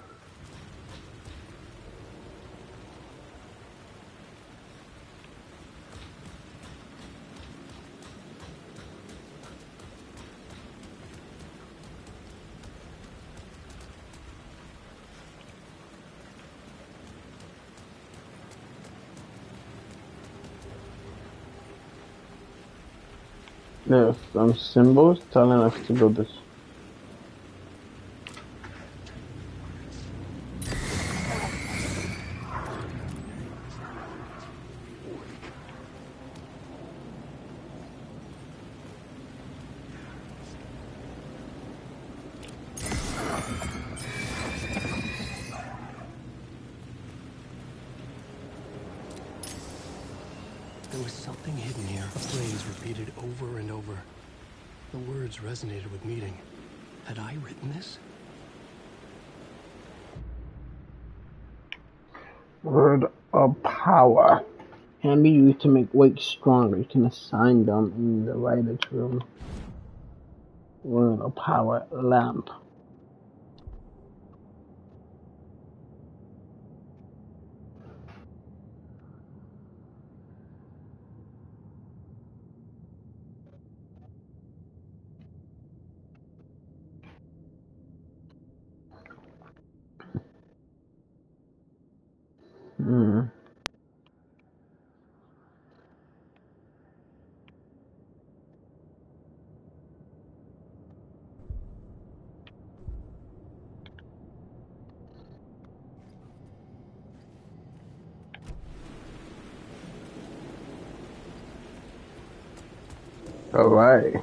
Speaker 1: There's some symbols telling us to do this.
Speaker 12: There was something hidden here, a phrase repeated over and over. The words resonated with meaning. Had I written this?
Speaker 1: Word of power can be used to make weights stronger. You can assign them in the writer's room. Word of power lamp. Mm. All right.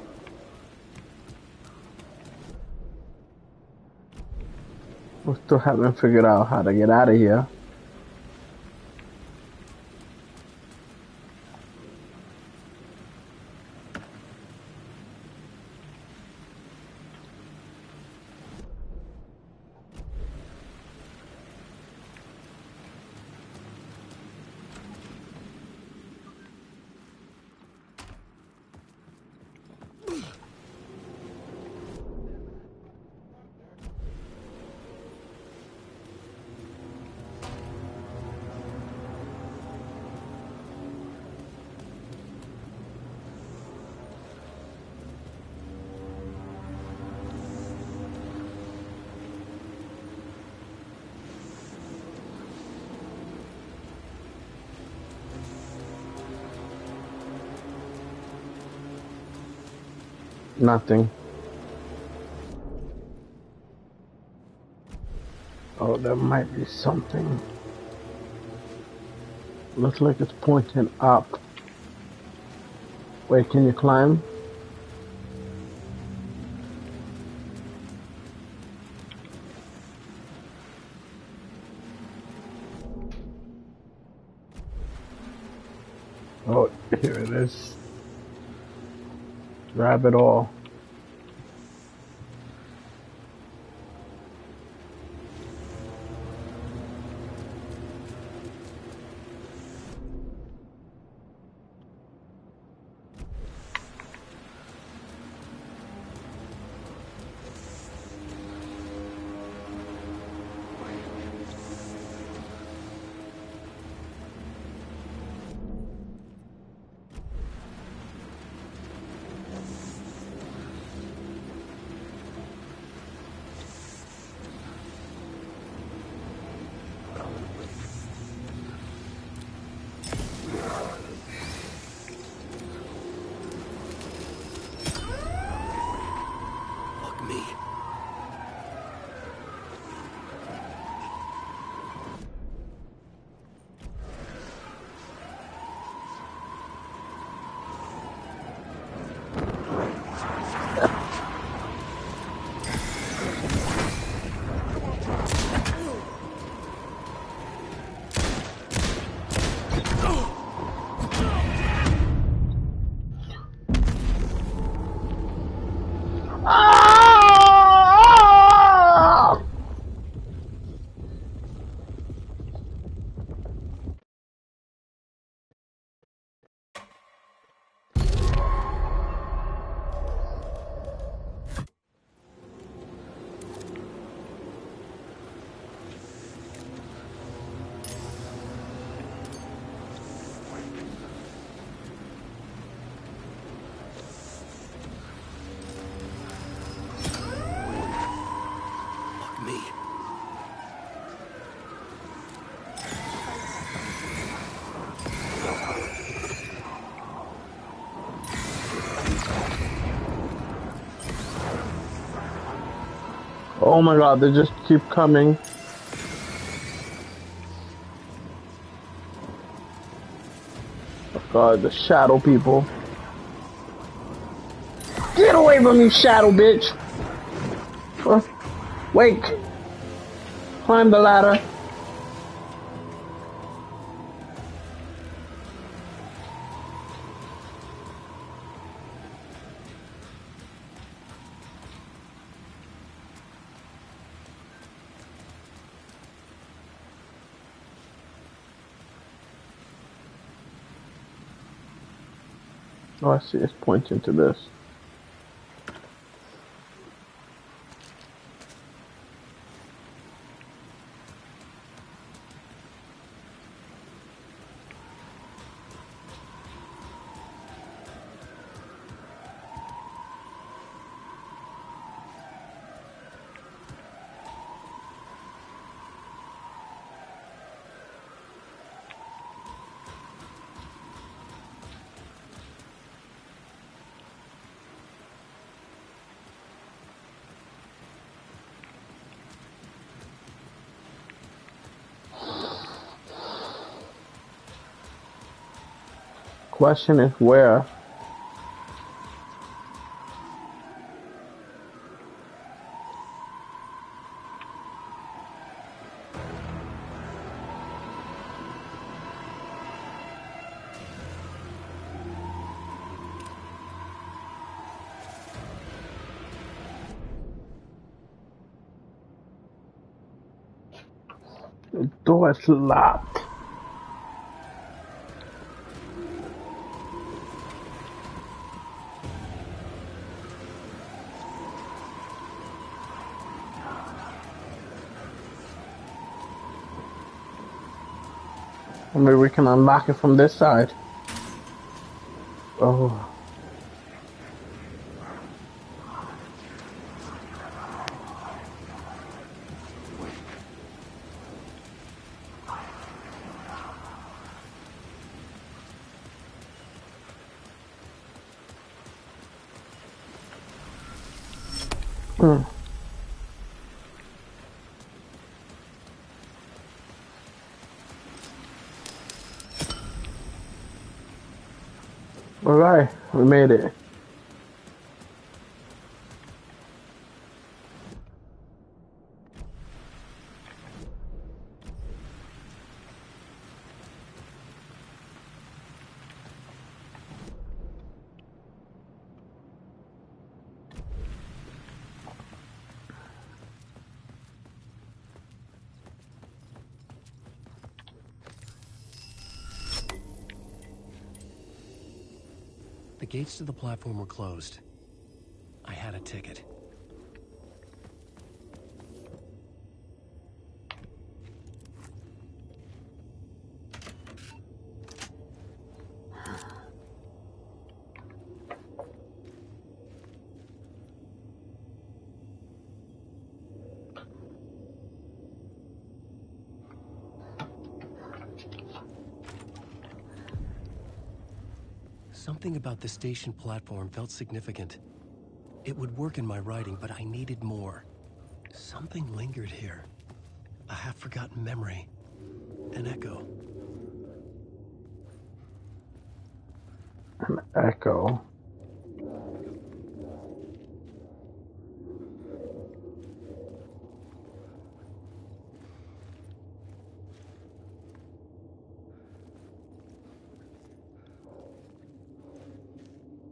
Speaker 1: We still haven't figured out how to get out of here. Nothing. Oh, there might be something. Looks like it's pointing up. Wait, can you climb? Oh, here it is. Grab it all. Oh my god, they just keep coming. Oh god, the shadow people. Get away from me, shadow bitch! Wake! Climb the ladder. Oh, I see it's pointing to this. Question is where? The door is locked. Maybe we can unlock it from this side. Oh. Alright, we made it.
Speaker 3: The gates to the platform were closed. I had a ticket. Something about the station platform felt significant. It would work in my writing, but I needed more. Something lingered here. A half-forgotten memory. An echo.
Speaker 1: An echo.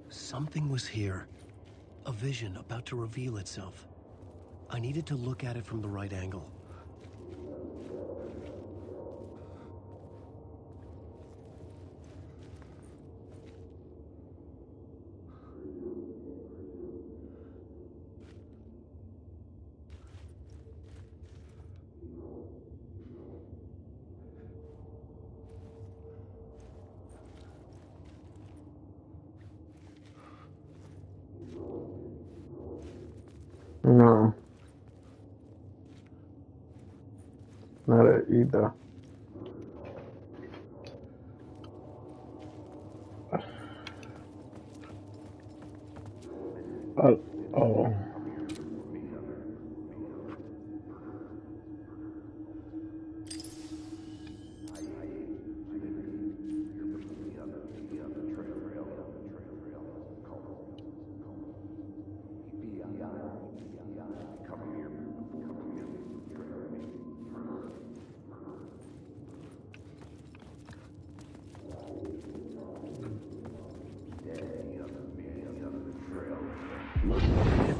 Speaker 3: Something was here. A vision about to reveal itself. I needed to look at it from the right angle.
Speaker 1: No. Not it either. Oh.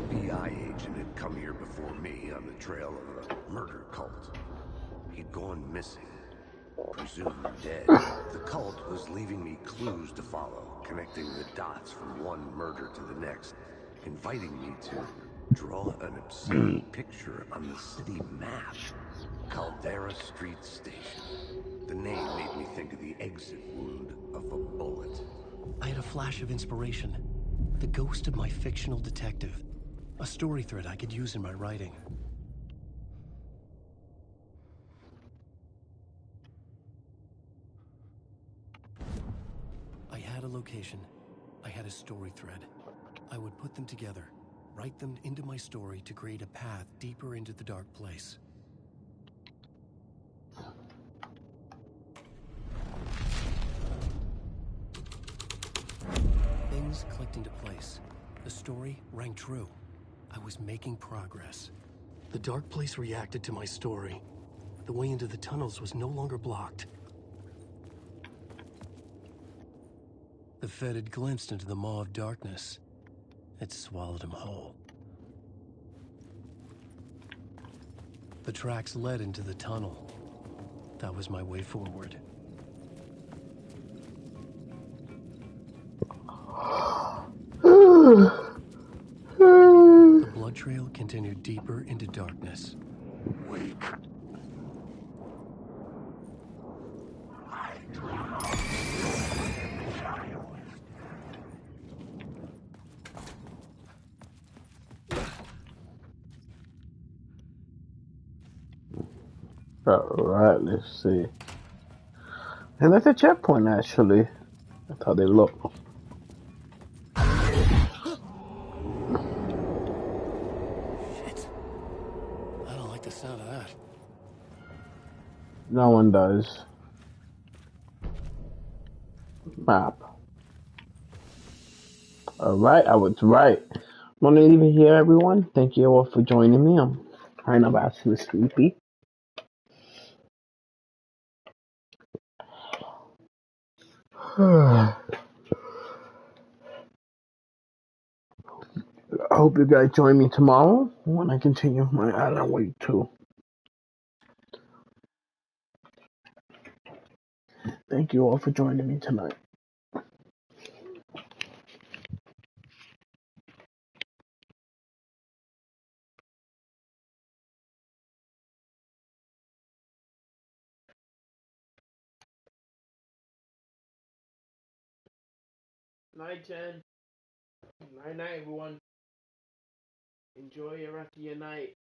Speaker 4: FBI agent had come here before me on the trail of a murder cult. He'd gone missing, presumed dead. The cult was leaving me clues to follow, connecting the dots from one murder to the next, inviting me to draw an obscene picture on the city map. Caldera Street Station. The name made me think of the exit wound of a bullet.
Speaker 3: I had a flash of inspiration. The ghost of my fictional detective. A story thread I could use in my writing. I had a location. I had a story thread. I would put them together, write them into my story to create a path deeper into the dark place. pieces clicked into place. The story rang true. I was making progress. The dark place reacted to my story. The way into the tunnels was no longer blocked. The Fed had glimpsed into the maw of darkness. It swallowed him whole. The tracks led into the tunnel. That was my way forward. The blood trail continued deeper into darkness.
Speaker 18: Weak.
Speaker 1: Alright, let's see. And that's a checkpoint, actually. That's how they look.
Speaker 3: Shit. I don't like the sound of that.
Speaker 1: No one does. Map. Alright, I was right. I'm gonna leave it here, everyone. Thank you all for joining me. I'm kind of actually sleepy. I hope you guys join me tomorrow when I continue my Alan Wake 2. Thank you all for joining me tonight. Night, Jen. Night, everyone. Enjoy your rest of your night.